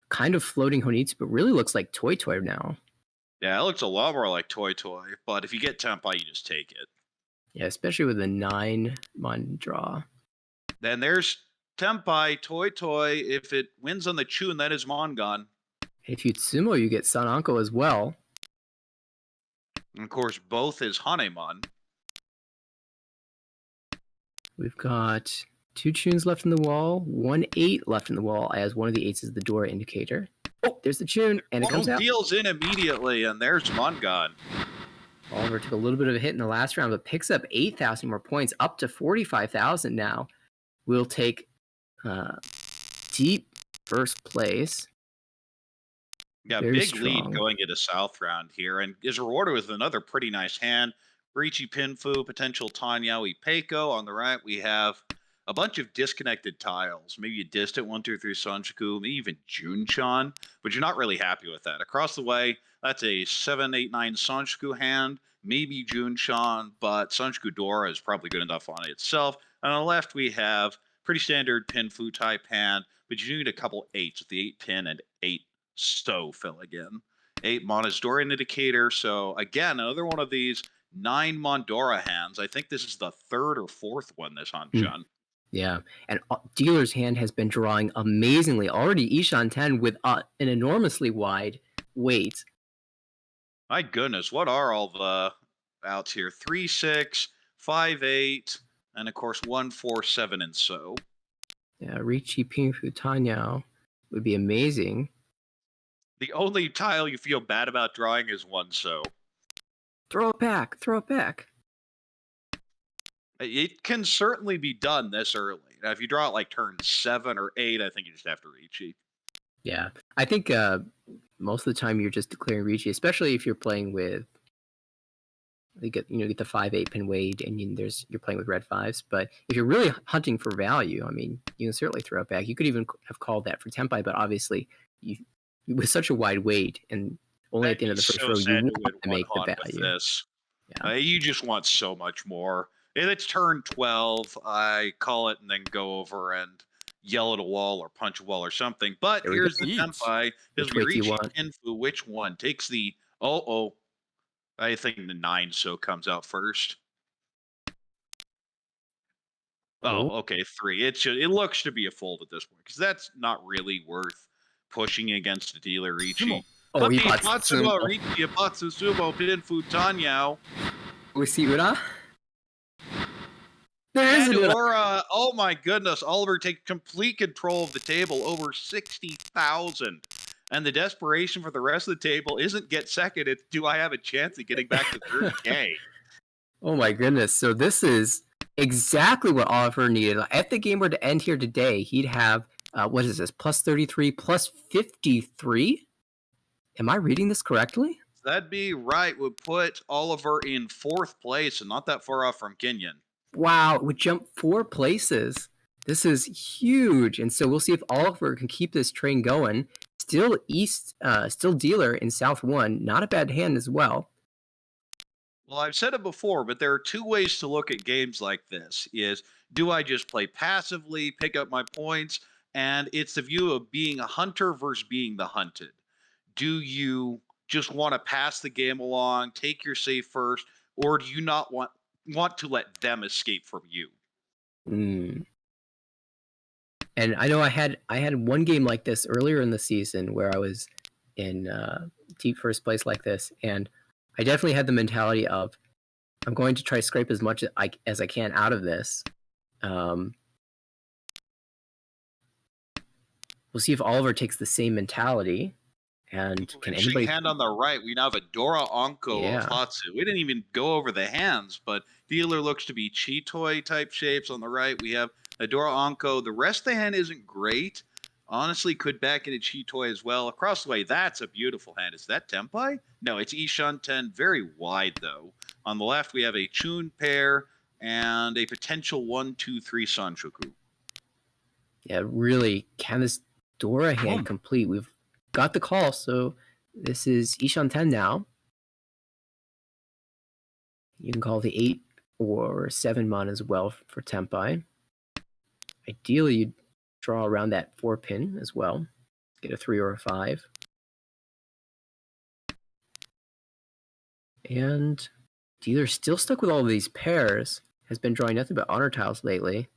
Kind of floating Honitsu, but really looks like Toy now. Yeah, it looks a lot more like Toy, but if you get Tenpai, you just take it. Yeah, especially with a 9 Mon draw. Then there's Tenpai, Toy. If it wins on the Chun, that is Mongon. If you Tsumo, you get Sananko as well. And of course, both is Hanemon. We've got 2 Chuns left in the wall, 1 8 left in the wall, as one of the 8s is the Dora indicator. Oh, there's the Chun, and it comes out. Deals in immediately, and there's Mongon. Oliver took a little bit of a hit in the last round, but picks up 8,000 more points, up to 45,000 now. We'll take deep first place. Yeah, Very big strong lead going into South round here, and is rewarded with another pretty nice hand. Ricci Pinfu, potential Tanyaoi Peiko. On the right, we have a bunch of disconnected tiles. Maybe a distant 1, 2, 3 Sanjuku, maybe even Junchan, but you're not really happy with that. Across the way, that's a 7, 8, 9 Sanjuku hand, maybe Junchan, but Sanjuku Dora is probably good enough on it itself. And on the left, we have pretty standard Pinfu type hand, but you need a couple 8s with the 8 pin and 8 Stow fill again. 8 Mona's Dora indicator. So again, another one of these 9 Mondora hands. I think this is the 3rd or 4th one this hunt, John. Yeah, and dealer's hand has been drawing amazingly. Already Ishan 10 with an enormously wide weight. My goodness, what are all the outs here? 3, 6, 5, 8, and of course 1, 4, 7, and so. Yeah, Ricci Pinfu Tanyao would be amazing. The only tile you feel bad about drawing is 1 so. Throw it back. It can certainly be done this early. Now, if you draw it like turn 7 or 8, I think you just have to Ricci. Yeah, I think most of the time you're just declaring Ricci, especially if you're playing with, you get the 5, 8 pin weight, and you're playing with red 5s. But if you're really hunting for value, I mean, you can certainly throw it back. You could even have called that for Tenpai, but obviously, with such a wide weight and only at the end of the first row, you want to make the value. Yeah. You just want so much more. If it's turn 12, I call it and then go over and yell at a wall or punch a wall or something. But Here we go. here's the Yeet. Tenpai. Because Which we way do you reach want? Infu, which one takes the I think the 9 so comes out first. Oh, Oh, okay, 3. It looks to be a fold at this point because that's not really worth pushing against the dealer Sumo. Ricci. oh, he Tapi bought Matsumo Sumo. Ricci Abatsu Sumo Pinfu Tanyao. Usiura? There is And an Aura, oh my goodness, Oliver takes complete control of the table, over 60,000. And the desperation for the rest of the table isn't get second, it's do I have a chance at getting back to 30K? Oh my goodness. So this is exactly what Oliver needed. If the game were to end here today, he'd have, what is this, plus 33, plus 53? Am I reading this correctly? That'd be right, would put Oliver in 4th place and not that far off from Kenyon. Wow, it would jump 4 places. This is huge. And so we'll see if Oliver can keep this train going. Still still dealer in South 1. Not a bad hand as well. Well, I've said it before, but there are 2 ways to look at games like this is do I just play passively, pick up my points, and it's the view of being a hunter versus being the hunted. Do you just want to pass the game along, take your save first, or do you not want to let them escape from you? Mm. And I know I had one game like this earlier in the season where I was in deep first place like this, and I definitely had the mentality of I'm going to try to scrape as much as I can out of this. We'll see if Oliver takes the same mentality. And can Interesting anybody? hand on the right. We now have a Dora Onko Yeah. of Hatsu. We didn't even go over the hands, but dealer looks to be Chitoi type shapes on the right. We have a Dora Onko. The rest of the hand isn't great. Honestly, could back into Chitoi as well. Across the way, that's a beautiful hand. Is that Tempai? No, it's Ishan 10. Very wide, though. On the left, we have a Chun pair and a potential 1-2-3 Sanshoku. Yeah, really, can this Dora hand complete? We've got the call, so this is Ishan 10 now. You can call the 8 or 7 mon as well for Tempai. Ideally, you'd draw around that 4 pin as well. Get a 3 or a 5. And dealer's still stuck with all of these pairs. Has been drawing nothing but honor tiles lately.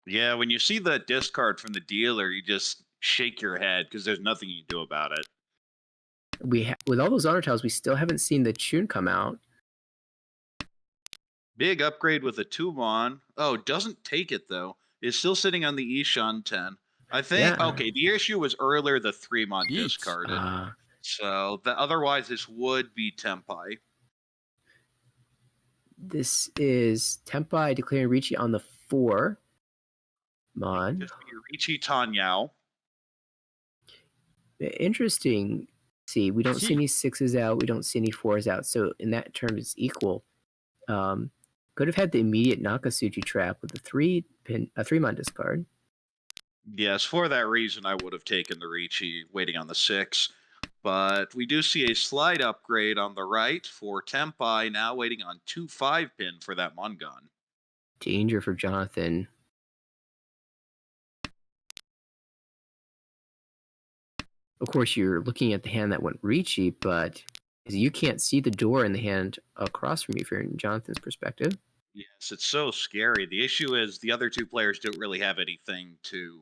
Yeah, when you see the discard from the dealer, you just shake your head because there's nothing you can do about it. With all those honor tiles, we still haven't seen the Chun come out. Big upgrade with a Tumon. Oh, doesn't take it though. Is still sitting on the Ishan 10. I think, Yeah. okay, the issue was earlier the 3-mon discarded. So otherwise this would be Tempai. This is Tempai declaring Ricci on the 4 mon. Just be Ricci Tanyao. Interesting. See, we don't see any 6s out. We don't see any 4s out. So in that term, it's equal. Could have had the immediate Nakasuchi trap with a 3-mon discard. Yes, for that reason, I would have taken the Ricci waiting on the 6. But we do see a slight upgrade on the right for Tempai, now waiting on 2-5 pin for that Mongon. Danger for Jonathan. Of course, you're looking at the hand that went Ricci, but you can't see the door in the hand across from you from Jonathan's perspective. Yes, it's so scary. The issue is the other 2 players don't really have anything to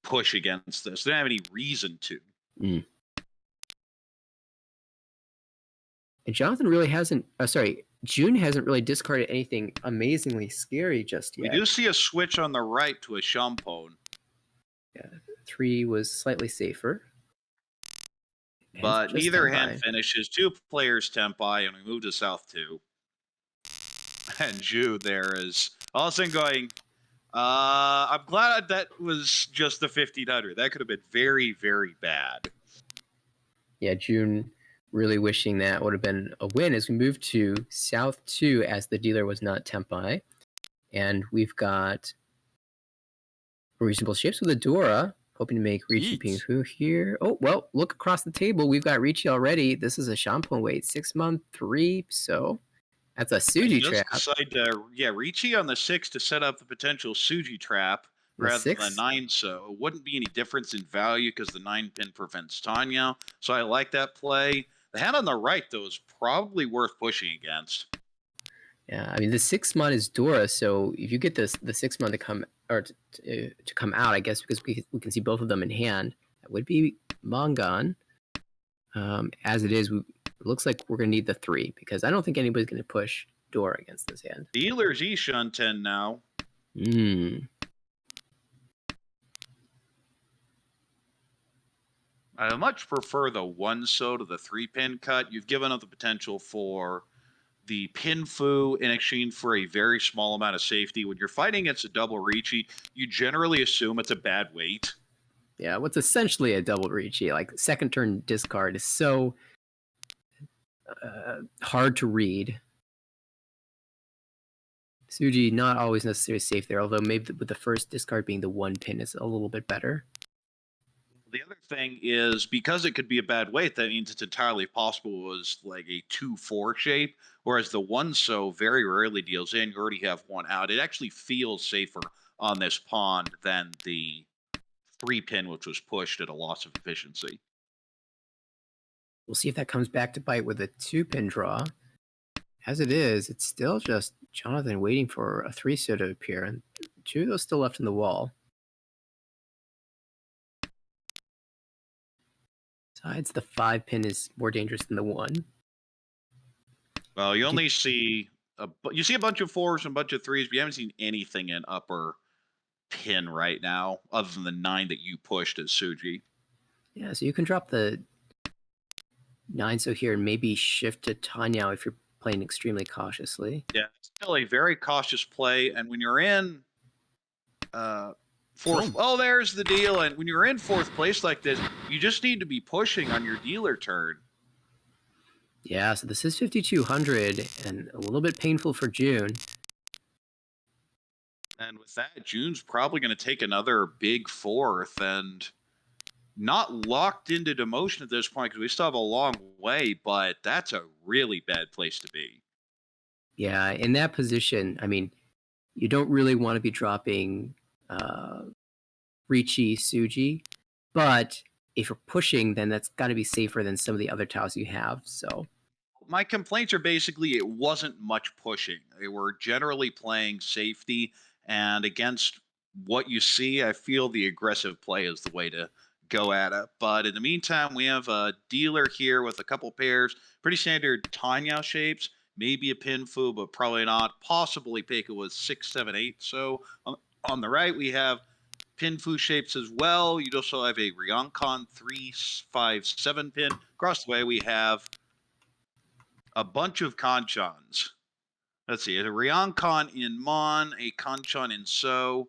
push against this. They don't have any reason to. And Jonathan really hasn't, June hasn't really discarded anything amazingly scary just yet. We do see a switch on the right to a Shampone. Yeah, 3 was slightly safer. But neither hand finishes. 2 players Tempai, and we move to South 2. And Ju there is all of a sudden going, I'm glad that was just the 1500. That could have been very, very bad. Yeah, June really wishing that would have been a win as we move to South 2 as the dealer was not Tempai. And we've got reasonable shapes with Adora. Hoping to make Ricci Yeet. Pinfu here. Oh, well, look across the table. We've got Ricci already. This is a Shampoo weight, 6-month, 3. So that's a He Suji does trap. decide to, Ricci on the 6 to set up the potential Suji trap The rather than 6. 9. So it wouldn't be any difference in value because the 9 pin prevents Tanya. So I like that play. The hand on the right, though, is probably worth pushing against. Yeah, I mean the 6-month is Dora, so if you get the 6-month to come or to come out, I guess because we can see both of them in hand, that would be Mongon. As it is, it looks like we're gonna need the 3 because I don't think anybody's gonna push Dora against this hand. Dealer's Ishan 10 now. I much prefer the 1 so to the 3 pin cut. You've given up the potential for the Pinfu in exchange for a very small amount of safety. When you're fighting against a double Ricci, you generally assume it's a bad weight. Yeah, what's essentially a double Ricci, like second turn discard, is so hard to read. Suji not always necessarily safe there, although maybe with the first discard being the 1 pin is a little bit better. The other thing is because it could be a bad weight, that means it's entirely possible it was like a 2-4 shape, whereas the 1 so very rarely deals in. You already have 1 out. It actually feels safer on this pawn than the 3 pin, which was pushed at a loss of efficiency. We'll see if that comes back to bite with a 2-pin draw. As it is, it's still just Jonathan waiting for a 3 so to appear, and 2 of those still left in the wall. Besides, the 5 pin is more dangerous than the 1. Well, you only see a bunch of 4s and a bunch of 3s, but you haven't seen anything in upper pin right now, other than the 9 that you pushed as Suji. Yeah, so you can drop the 9 so here and maybe shift to Tanya if you're playing extremely cautiously. Yeah, it's still a very cautious play, and when you're in fourth, there's the deal. And when you're in 4th place like this, you just need to be pushing on your dealer turn. Yeah, so this is 5,200 and a little bit painful for June. And with that, June's probably going to take another big 4th and not locked into demotion at this point because we still have a long way, but that's a really bad place to be. Yeah, in that position, I mean, you don't really want to be dropping Ricci, Suji, but if you're pushing, then that's got to be safer than some of the other tiles you have. So my complaints are basically it wasn't much pushing. They were generally playing safety, and against what you see, I feel the aggressive play is the way to go at it. But in the meantime, we have a dealer here with a couple pairs, pretty standard Tanya shapes, maybe a Pinfu, but probably not. Possibly Pekka was 6, 7, 8. So on the right, we have Pinfu shapes as well. You'd also have a Ryoncon 3, 5, 7 pin. Across the way, we have a bunch of Kanchans. Let's see, a Ryoncon in Mon, a Kanchan in So.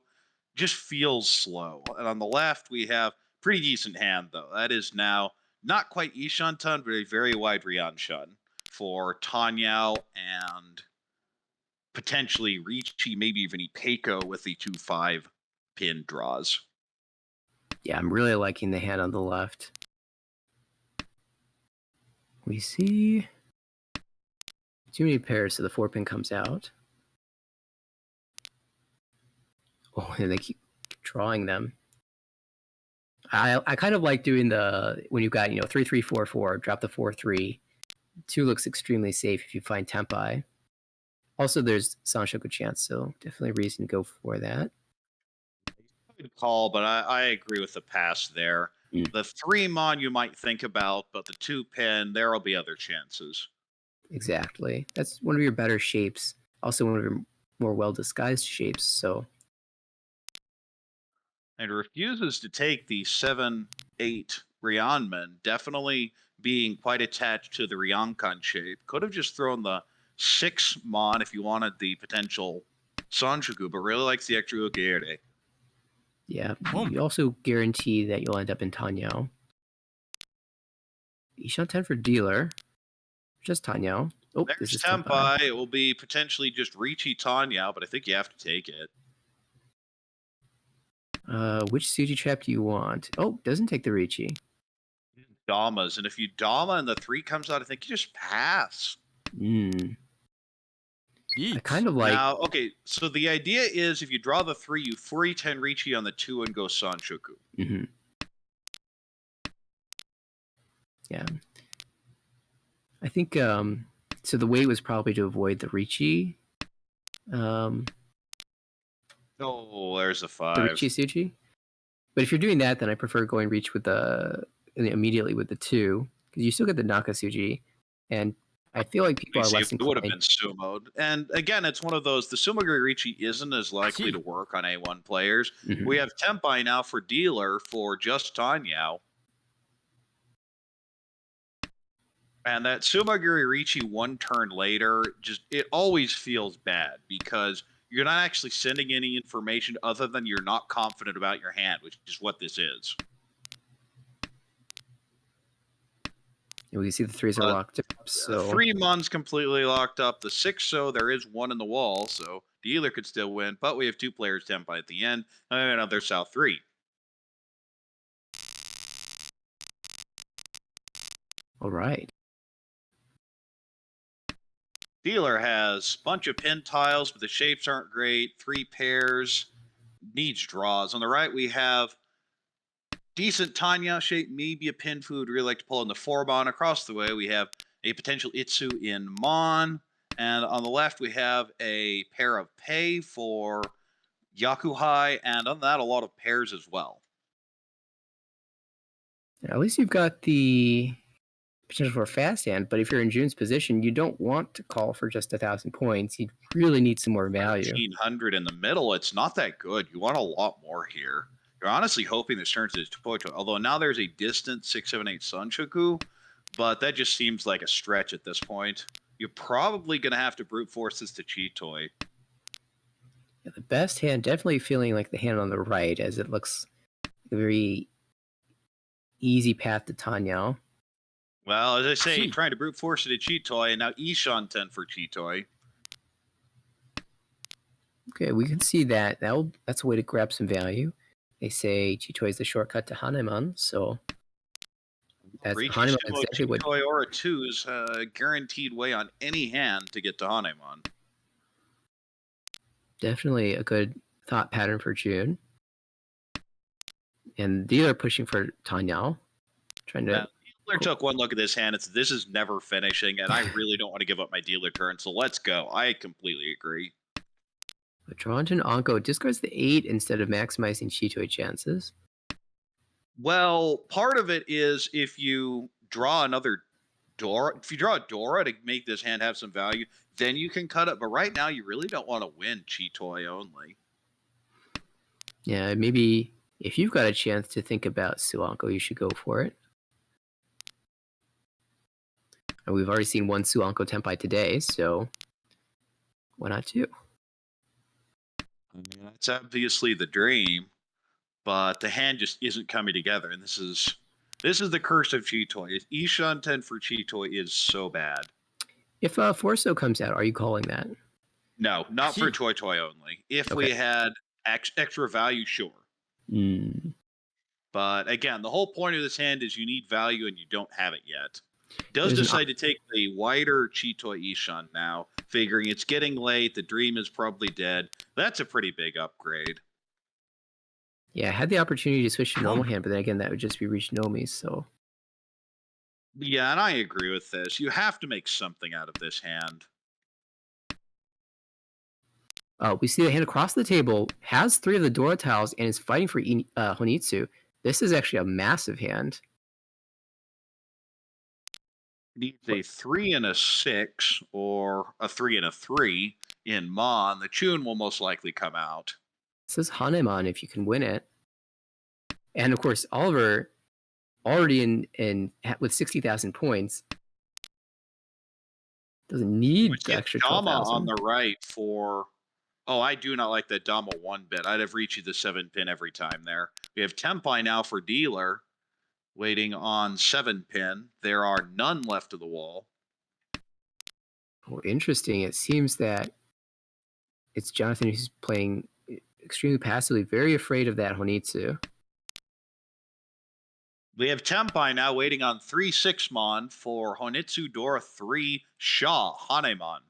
Just feels slow. And on the left, we have pretty decent hand, though. That is now not quite Ishantan, but a very wide Ryanshan for Tanyao and potentially Ricci, maybe even Ipeiko with the 2-5 pin draws. yeah, I'm really liking the hand on the left. We see too many pairs, so the 4 pin comes out. Oh, and they keep drawing them. I kind of like doing the when you've got 3 3 4 4, drop the 4 3. 2 looks extremely safe if you find Tempai. Also, there's Sanshoku chance, so definitely a reason to go for that. Good call, but I agree with the pass there. The 3 Mon you might think about, but the 2 pin, there will be other chances. Exactly. That's one of your better shapes. Also one of your more well-disguised shapes, so. And refuses to take the 7, 8 Ryanman, definitely being quite attached to the Ryoncon shape. Could have just thrown the 6 Mon if you wanted the potential Sanshoku, but really likes the extra Ukiere. Yeah, you also guarantee that you'll end up in Tanyao. Ishan 10 for dealer. Just Tanyao. Oh, There's this is Tempai. It will be potentially just Ricci Tanyao, but I think you have to take it. Which Suji trap do you want? Oh, doesn't take the Ricci. Damas, and if you Dama and the 3 comes out, I think you just pass. I kind of like. Now, okay, so the idea is if you draw the 3, you free Tenrichi on the 2 and go Sanshoku. Yeah. I think so the weight was probably to avoid the Ricci. Oh, there's a 5. The Ricci Suji. But if you're doing that, then I prefer going reach with immediately with the 2, because you still get the Naka Suji, and I feel like people are less It would have inclined. been sumoed. And again, it's one of those, the Sumogiri Ricci isn't as likely to work on A1 players. We have Tempai now for dealer for just Tanyao. And that Sumogiri Ricci 1 turn later, it always feels bad because you're not actually sending any information other than you're not confident about your hand, which is what this is. And we can see the 3s are locked up. So 3 Mon's completely locked up. The 6 so there is 1 in the wall, so dealer could still win. But we have 2 players Tempai at the end, and another South 3. All right. Dealer has a bunch of pin tiles, but the shapes aren't great. 3 pairs, needs draws. On the right, we have decent Tanya shape, maybe a pin who would really like to pull in the 4-Mon. Across the way, we have a potential Itsu in Mon. And on the left, we have a pair of Pei for Yakuhai, and on that, a lot of pairs as well. At least you've got the potential for a fast hand, but if you're in June's position, you don't want to call for just 1,000 points. You really need some more value. 1,300 in the middle, it's not that good. You want a lot more here. You're honestly hoping this turns into Toito, although now there's a distant 678 Sanshoku, but that just seems like a stretch at this point. You're probably going to have to brute force this to Chitoi. Yeah, the best hand, definitely feeling like the hand on the right, as it looks a very easy path to Tanyao. Well, as I say, trying to brute force it to Chitoi, and now Ishan 10 for Chitoi. Okay, we can see that. That's a way to grab some value. They say Chitoi is the shortcut to Hanemon, so that's Hanemon is exactly what Chitoi or a 2 is a guaranteed way on any hand to get to Hanemon. Definitely a good thought pattern for June. And these are pushing for Tanyao, trying to. Dealer took one look at this hand and said, "This is never finishing, and I really don't want to give up my dealer turn, so let's go." I completely agree. But Tronton Onko discards the 8 instead of maximizing Chitoi chances. Well, part of it is if you draw another Dora, if you draw a Dora to make this hand have some value, then you can cut it. But right now, you really don't want to win Chitoi only. Yeah, maybe if you've got a chance to think about Suanko, you should go for it. And we've already seen one Suanko Tenpai today, so why not two? That's obviously the dream, but the hand just isn't coming together. And this is the curse of Chitoi. Ishan 10 for Chitoi is so bad. If Forso comes out, are you calling that? No, not for Toy only. If we had extra value, sure. But again, the whole point of this hand is you need value and you don't have it yet. Does decide to take the wider Chitoi Ishan now, figuring it's getting late, the dream is probably dead. That's a pretty big upgrade. Yeah, I had the opportunity to switch to normal hand, but then again, that would just be reach Nomi, so. Yeah, and I agree with this. You have to make something out of this hand. We see the hand across the table has 3 of the Dora tiles and is fighting for Honitsu. This is actually a massive hand. Needs a 3 and a 6 or a 3 and a 3 in Mon. The Chun will most likely come out. This is Hanemon if you can win it. And of course, Oliver already in with 60,000 points doesn't need the extra 12,000. Dama on the right for. Oh, I do not like that Dama 1 bit. I'd have reached the 7 pin every time there. We have Tempai now for dealer, waiting on 7 pin. There are none left of the wall. Oh, interesting. It seems that it's Jonathan who's playing extremely passively, very afraid of that Honitsu. We have Tempai now waiting on 3/6 Mon for Honitsu Dora 3 Shaw Hanemon.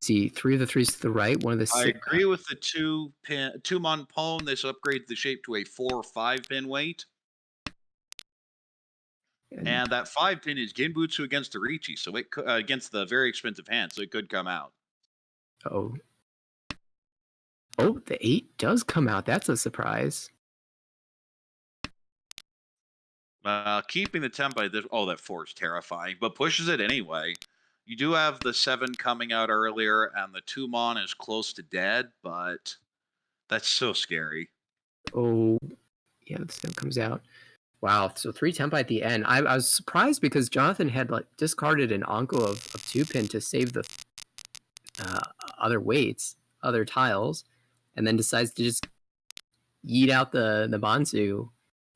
See, 3 of the 3s to the right, one of the I six. agree with the 2 Mon Pone. This upgrades the shape to a 4/5 pin weight. And that 5 pin is Genbutsu against the Richi, so it against the very expensive hand, so it could come out. Oh. Oh, the 8 does come out. That's a surprise. Keeping the Tempai, that 4 is terrifying, but pushes it anyway. You do have the 7 coming out earlier, and the 2 Mon is close to dead, but that's so scary. Oh, yeah, the 7 comes out. Wow, so 3 Tempai at the end. I was surprised because Jonathan had like discarded an Anko of 2 pin to save the other weights, other tiles, and then decides to just yeet out the Banzu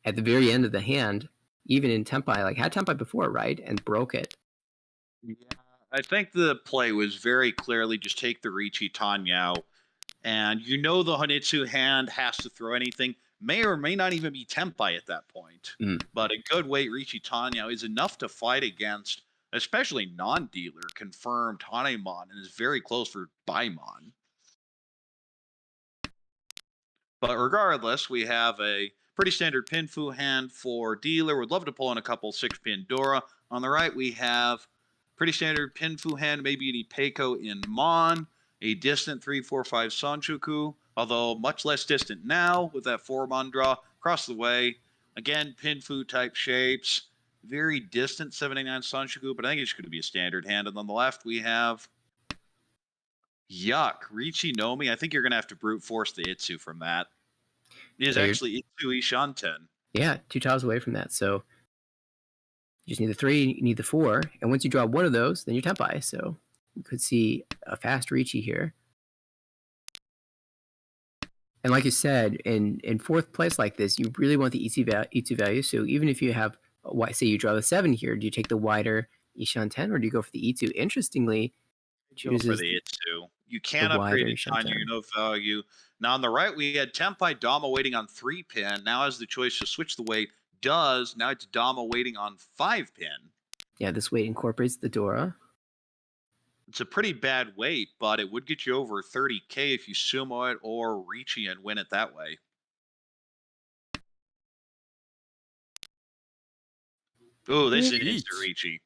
at the very end of the hand, even in Tempai. Like, had Tempai before, right? And broke it. Yeah, I think the play was very clearly just take the Richi Tanyao, and the Honitsu hand has to throw anything. May or may not even be Tempai at that point. But a good weight Richi Tanyao is enough to fight against, especially non-dealer confirmed Hanemon, and is very close for Baimon. But regardless, we have a pretty standard Pinfu hand for dealer. Would love to pull in a couple 6-pin Dora. On the right, we have pretty standard Pinfu hand, maybe an Ipeiko in Mon, a distant 3/4/5 Sanchuku, although much less distant now with that 4 Mon draw across the way. Again, Pinfu type shapes, very distant 79 Sanchuku, but I think it's going to be a standard hand. And on the left, we have Yuck, Richi Nomi. I think you're going to have to brute force the Itsu from that. It is actually Itsu Ishanten. Yeah, 2 tiles away from that. So you just need the 3, you need the 4, and once you draw one of those, then you're Tempai. So you could see a fast Richi here. And like you said, in 4th place like this, you really want the Itsu value. So even if you have, say you draw the 7 here, do you take the wider Ishanten or do you go for the Itsu? Interestingly, Go for the Itsu. You can't upgrade it on your value. Now on the right, we had Tempai Dama waiting on 3 pin. Now has the choice to switch the weight. Now it's Dama waiting on 5 pin. Yeah, this weight incorporates the Dora. It's a pretty bad weight, but it would get you over 30k if you sumo it or Richi and win it that way. Oh, this is the Richi.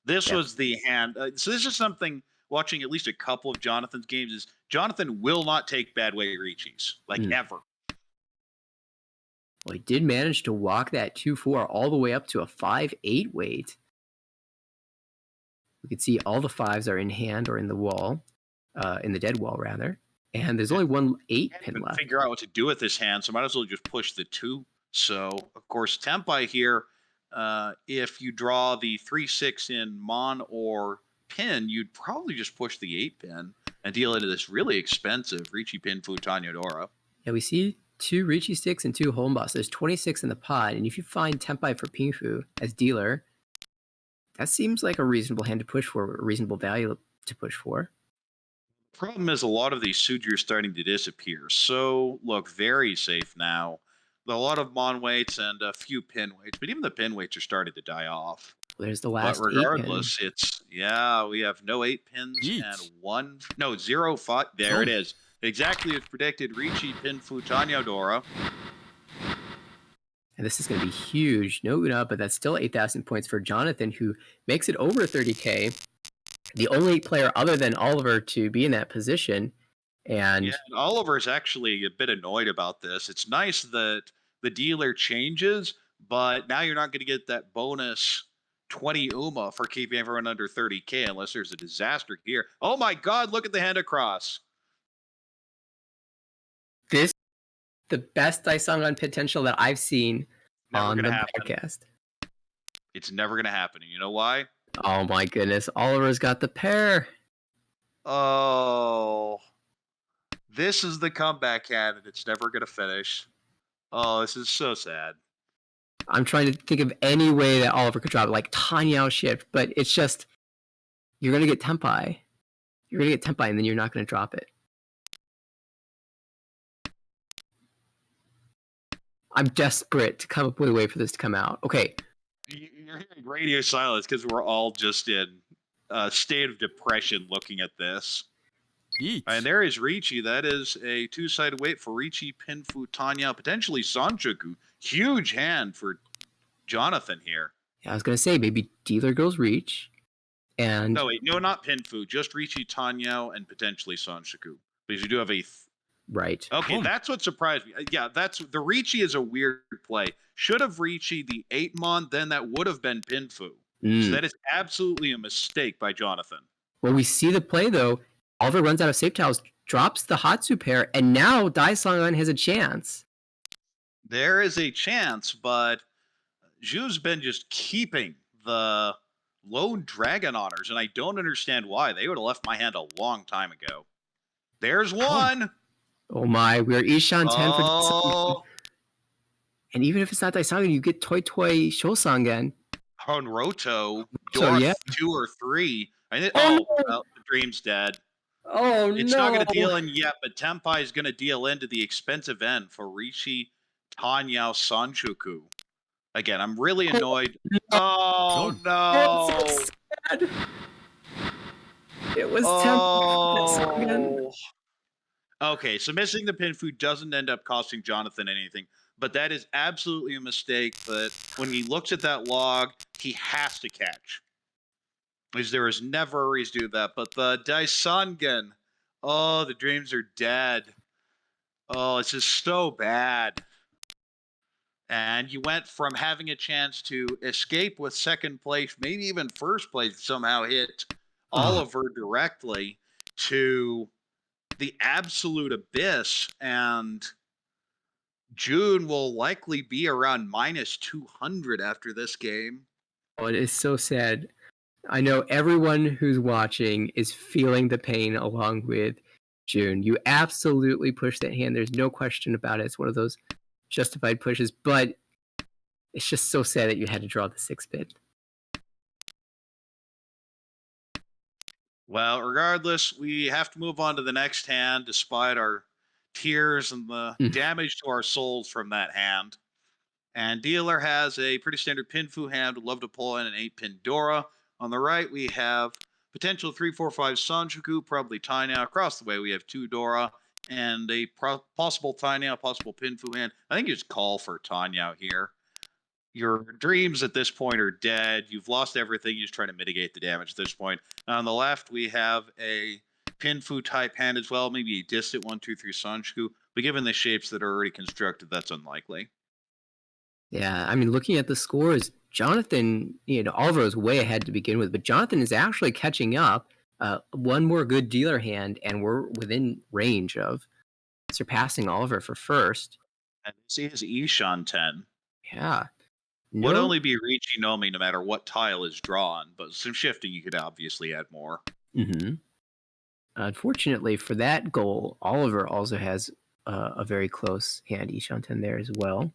This was the hand. So this is something, watching at least a couple of Jonathan's games, is Jonathan will not take bad weight Richis, like ever. Well, he did manage to walk that 2/4 all the way up to a 5/8 weight. We can see all the 5s are in hand or in the wall, in the dead wall rather. And there's only one 8 pin left. Figure out what to do with this hand, so might as well just push the 2. So of course Tempai here, if you draw the 3/6 in Mon or pin, you'd probably just push the 8 pin and deal into this really expensive Richi Pin Futanyo Dora. Yeah, we see 2 Richi sticks and 2 home boss. There's 26 in the pot, and if you find Tempai for Pinfu as dealer, that seems like a reasonable hand to push for, a reasonable value to push for. Problem is, a lot of these Suju are starting to disappear, so look very safe now. A lot of Mon weights and a few pin weights, but even the pin weights are starting to die off. There's the last. But regardless, we have no 8 pins and 0 5. There it is, exactly as predicted. Richi Pin Futanyo Dora. And this is going to be huge. No Una, but that's still 8,000 points for Jonathan, who makes it over 30k. The only player other than Oliver to be in that position. And Oliver is actually a bit annoyed about this. It's nice that the dealer changes, but now you're not going to get that bonus 20 UMA for keeping everyone under 30k unless there's a disaster here. Oh my god, look at the hand across. This the best Daisangan potential that I've seen on the podcast. It's never going to happen. You know why? Oh my goodness. Oliver's got the pair. Oh. This is the comeback hand, and it's never going to finish. Oh, this is so sad. I'm trying to think of any way that Oliver could drop it, like Tanyao shift, but it's just, you're going to get Tempai. You're going to get Tempai, and then you're not going to drop it. I'm desperate to come up with a way for this to come out. Okay. You're hearing radio silence because we're all just in a state of depression looking at this. And there is Ricci. That is a two-sided weight for Ricci, Pinfu, Tanya, potentially Sanchoku. Huge hand for Jonathan here. Yeah, I was going to say maybe dealer goes reach. And No, wait, no, not Pinfu. Just Ricci, Tanya, and potentially Sanchoku. Because you do have a... right. Okay, that's what surprised me. Yeah, the Ricci is a weird play. Should have Ricci the 8-mon, then that would have been Pinfu. So that is absolutely a mistake by Jonathan. Well, we see the play, though. Oliver runs out of safe tiles, drops the Hatsu pair, and now Daisongan has a chance. There is a chance, but Zhu's been just keeping the Lone Dragon honors, and I don't understand why. They would have left my hand a long time ago. There's one! Oh my, we're Ishan 10 for Oh, and even if it's not Daisongan, you get Toi Toi Shosangan. Honroto, So, Dora yeah. 2 or 3. No. Well, the dream's dead. Oh, It's no. not going to deal in yet, but Tenpai is going to deal into the expensive end for Ricci, Tanyao, Sanchoku. Again, I'm really annoyed. Oh, no. That's so sad. It was Oh. Okay, so missing the Pinfu doesn't end up costing Jonathan anything, but that is absolutely a mistake that when he looks at that log, he has to catch. Because there is never a reason to do that. But the Daisongan, oh, the dreams are dead. Oh, it's just so bad. And you went from having a chance to escape with second place, maybe even first place, somehow hit Oliver directly, to the absolute abyss. And June will likely be around minus 200 after this game. Oh, it is so sad. I know everyone who's watching is feeling the pain along with June. You absolutely push that hand. There's no question about it. It's one of those justified pushes, but it's just so sad that you had to draw the 6-bit. Well, regardless, we have to move on to the next hand despite our tears and the damage to our souls from that hand. And dealer has a pretty standard Pinfu hand. Would love to pull in an 8-pin Dora. On the right, we have potential 3-4-5 Sanchoku, probably Tanya. Across the way, we have 2 Dora and a possible Tanya, possible Pinfu hand. I think you just call for Tanya here. Your dreams at this point are dead. You've lost everything. You're just trying to mitigate the damage at this point. On the left, we have a Pinfu type hand as well, maybe a distant 1-2-3 Sanchoku. But given the shapes that are already constructed, that's unlikely. Yeah, I mean, looking at the scores, Jonathan, Oliver was way ahead to begin with, but Jonathan is actually catching up. One more good dealer hand, and we're within range of surpassing Oliver for first. And this is Ishan 10. Yeah. Would only be Ricci Nomi no matter what tile is drawn, but some shifting you could obviously add more. Unfortunately for that goal, Oliver also has a very close hand, Ishan 10 there as well.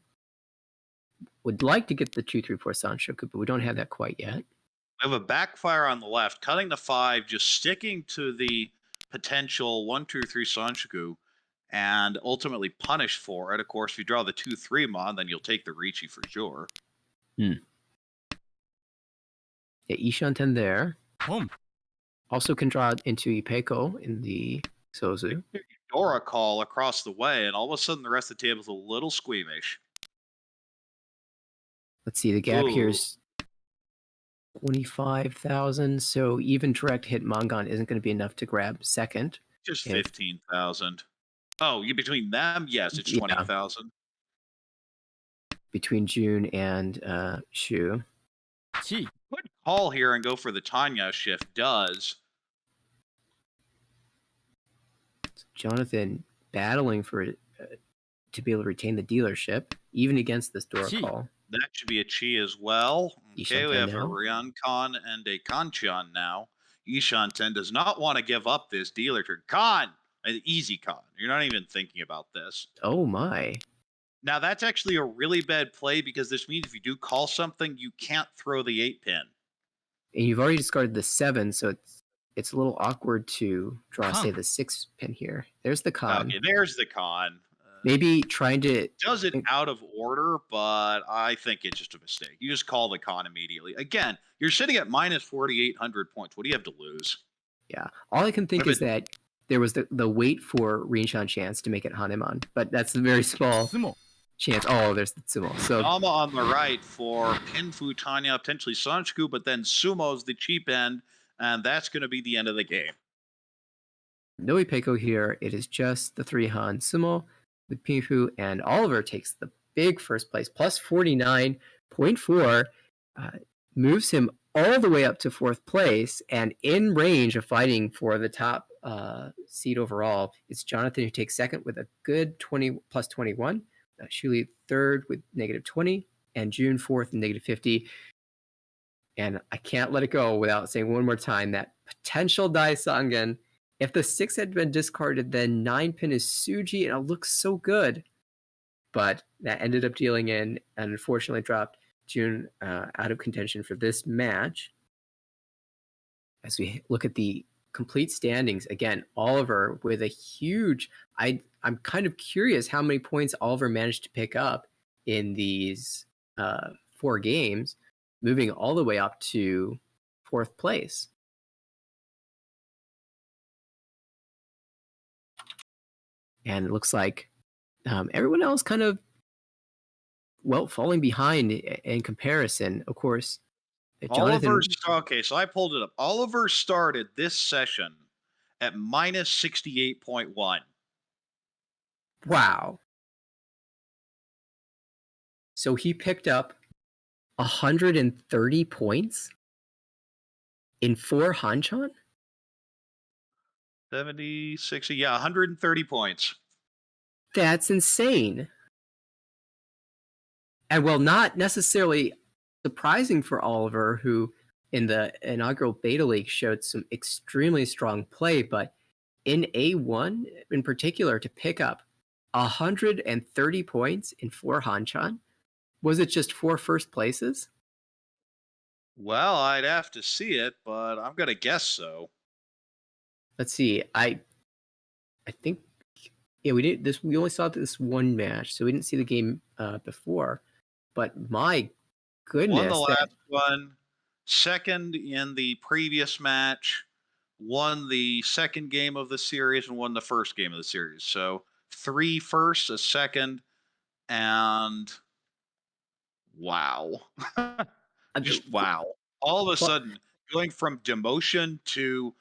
Would like to get the 2-3-4 Sanchoku, but we don't have that quite yet. We have a backfire on the left, cutting the 5, just sticking to the potential 1-2-3 Sanchoku, and ultimately punish for it. Of course, if you draw the 2-3 mon, then you'll take the Ricci for sure. Yeah, Ishan 10 there. Also can draw into Ipeko in the Sozu. Dora call across the way, and all of a sudden the rest of the table is a little squeamish. Let's see, the gap here is 25,000, so even direct hit Mongon isn't going to be enough to grab second. Just 15,000. Oh, you between them? Yes, it's 20,000. Between June and Shu. Could call here and go for the Tanya shift. Does. Jonathan battling for to be able to retain the dealership, even against this Dora call. That should be a Chi as well. Okay, we have a Ryan-Khan and a Kanchan now. Ishan 10 does not want to give up this dealer turn. Khan! Easy Khan. You're not even thinking about this. Oh my. Now, that's actually a really bad play because this means if you do call something, you can't throw the 8-pin. And you've already discarded the 7, so it's a little awkward to draw, say, the 6-pin here. There's the Khan. Okay, there's the Khan. maybe trying to. Does it out of order, but I think it's just a mistake. You just call the con immediately. Again, you're sitting at minus 4,800 points. What do you have to lose? Yeah, all I can think But is that there was the wait for Rinshan chance to make it Hanemon, but that's a very small chance. Oh, there's the Sumo. So Nama on the right for Pinfu, Tanya, potentially Sanchiku, but then Sumo's the cheap end, and that's going to be the end of the game. no Ipeco here. It is just the 3 Han Sumo with Pinfu, and Oliver takes the big first place, plus 49.4, moves him all the way up to 4th place, and in range of fighting for the top seed overall. It's Jonathan who takes 2nd with a good 20 plus 21, Shuli 3rd with negative 20, and June 4th and negative 50. And I can't let it go without saying one more time that potential Dai Sangen. If the 6 had been discarded, then 9 pin is Suji, and it looks so good. But that ended up dealing in, and unfortunately dropped June out of contention for this match. As we look at the complete standings, again, Oliver with a huge. I'm kind of curious how many points Oliver managed to pick up in these 4 games, moving all the way up to 4th place. And it looks like everyone else kind of, falling behind in comparison. Of course, Jonathan. Okay, so I pulled it up. Oliver started this session at minus 68.1. Wow. So he picked up 130 points in 4 Hanchan? 70, 60, yeah, 130 points. That's insane. And not necessarily surprising for Oliver, who in the inaugural Beta League showed some extremely strong play, but in A1 in particular, to pick up 130 points in 4 Hanchan, was it just 4 first places? Well, I'd have to see it, but I'm going to guess so. Let's see. I think, yeah, we did this. We only saw this one match, so we didn't see the game before. But my goodness, won the last one, 2nd in the previous match, won the 2nd game of the series, and won the 1st game of the series. So 3 firsts, a 2nd, and wow. Just wow. All of a sudden, going from demotion to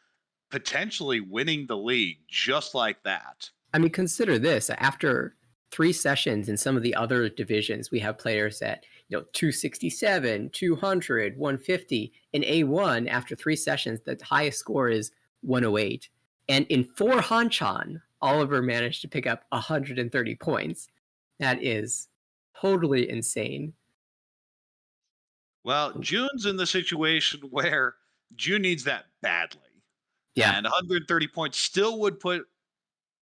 potentially winning the league just like that. I mean, consider this. After 3 sessions in some of the other divisions, we have players at 267, 200, 150. In A1, after 3 sessions, the highest score is 108. And in 4 Hanchan, Oliver managed to pick up 130 points. That is totally insane. Well, June's in the situation where June needs that badly. Yeah. And 130 points still would put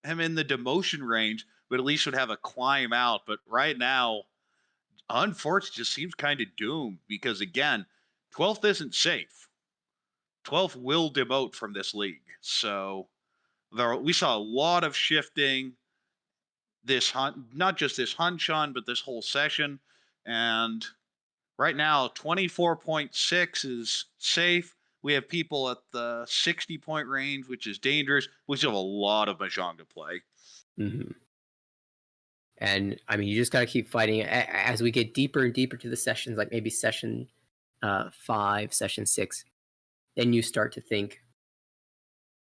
him in the demotion range, but at least would have a climb out. But right now, unfortunately, just seems kind of doomed because, again, 12th isn't safe. 12th will demote from this league. So we saw a lot of shifting not just this Hanchan, but this whole session. And right now, 24.6 is safe. We have people at the 60-point range, which is dangerous. We still have a lot of Mahjong to play. Mm-hmm. And I mean, you just got to keep fighting as we get deeper and deeper to the sessions, like maybe session 5, session 6. Then you start to think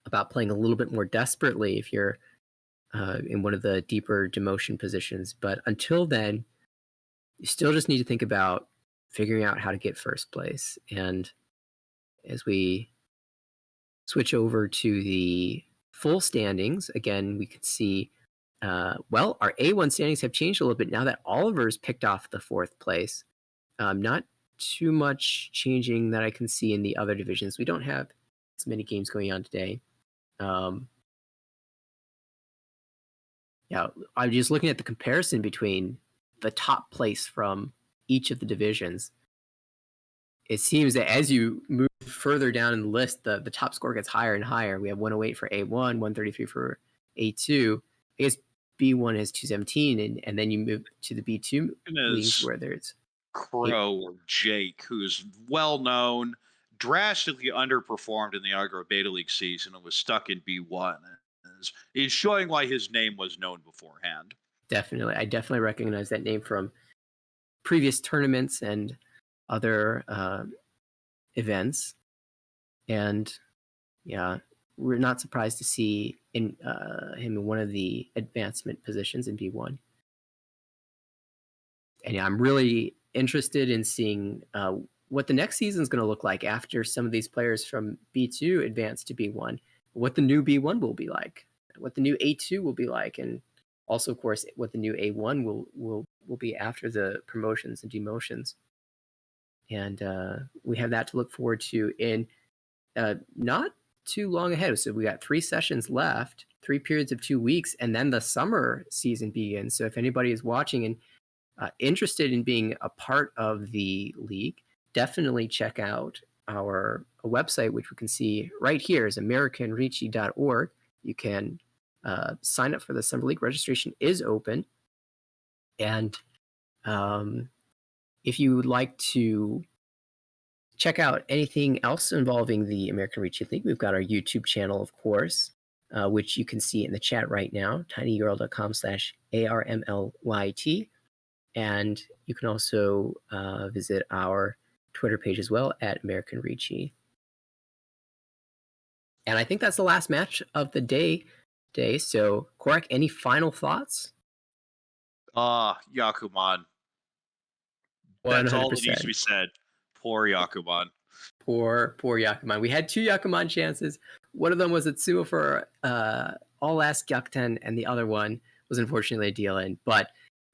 about playing a little bit more desperately if you're in one of the deeper demotion positions. But until then, you still just need to think about figuring out how to get first place. And as we switch over to the full standings, again, we could see, our A1 standings have changed a little bit now that Oliver's picked off the 4th place. Not too much changing that I can see in the other divisions. We don't have as many games going on today. I'm just looking at the comparison between the top place from each of the divisions. It seems that as you move further down in the list, the top score gets higher and higher. We have 108 for A1, 133 for A2. I guess B1 has 217, and then you move to the B2 leagues Is where there's Crow or Jake, who's well known, drastically underperformed in the Agro Beta League season and was stuck in B1. Is showing why his name was known beforehand. definitely, I definitely recognize that name from previous tournaments and other events, and yeah, we're not surprised to see him in one of the advancement positions in B1. And yeah, I'm really interested in seeing what the next season is going to look like after some of these players from B2 advance to B1, what the new B1 will be like, what the new A2 will be like, and also, of course, what the new A1 will be after the promotions and demotions. And we have that to look forward to in not too long ahead. So we got 3 sessions left, 3 periods of 2 weeks, and then the summer season begins. So if anybody is watching and interested in being a part of the league, definitely check out our website, which we can see right here is americanrichi.org. You can sign up for the summer league. Registration is open. And if you would like to check out anything else involving the American Richi League, we've got our YouTube channel, of course, which you can see in the chat right now, tinyurl.com/ARMLYT. And you can also visit our Twitter page as well at American Richi. And I think that's the last match of the day. So, Korak, any final thoughts? Yakuman. That's all that needs to 100%. be said. Poor Yakuman. Poor Yakuman. We had 2 Yakuman chances. One of them was at Sumo for all last Gyakuten, and the other one was unfortunately a deal in. But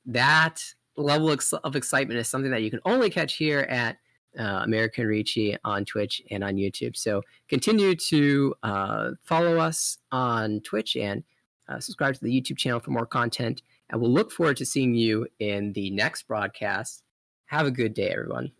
that level of excitement is something that you can only catch here at American Richi on Twitch and on YouTube. So continue to follow us on Twitch and subscribe to the YouTube channel for more content. And we'll look forward to seeing you in the next broadcast. Have a good day, everyone.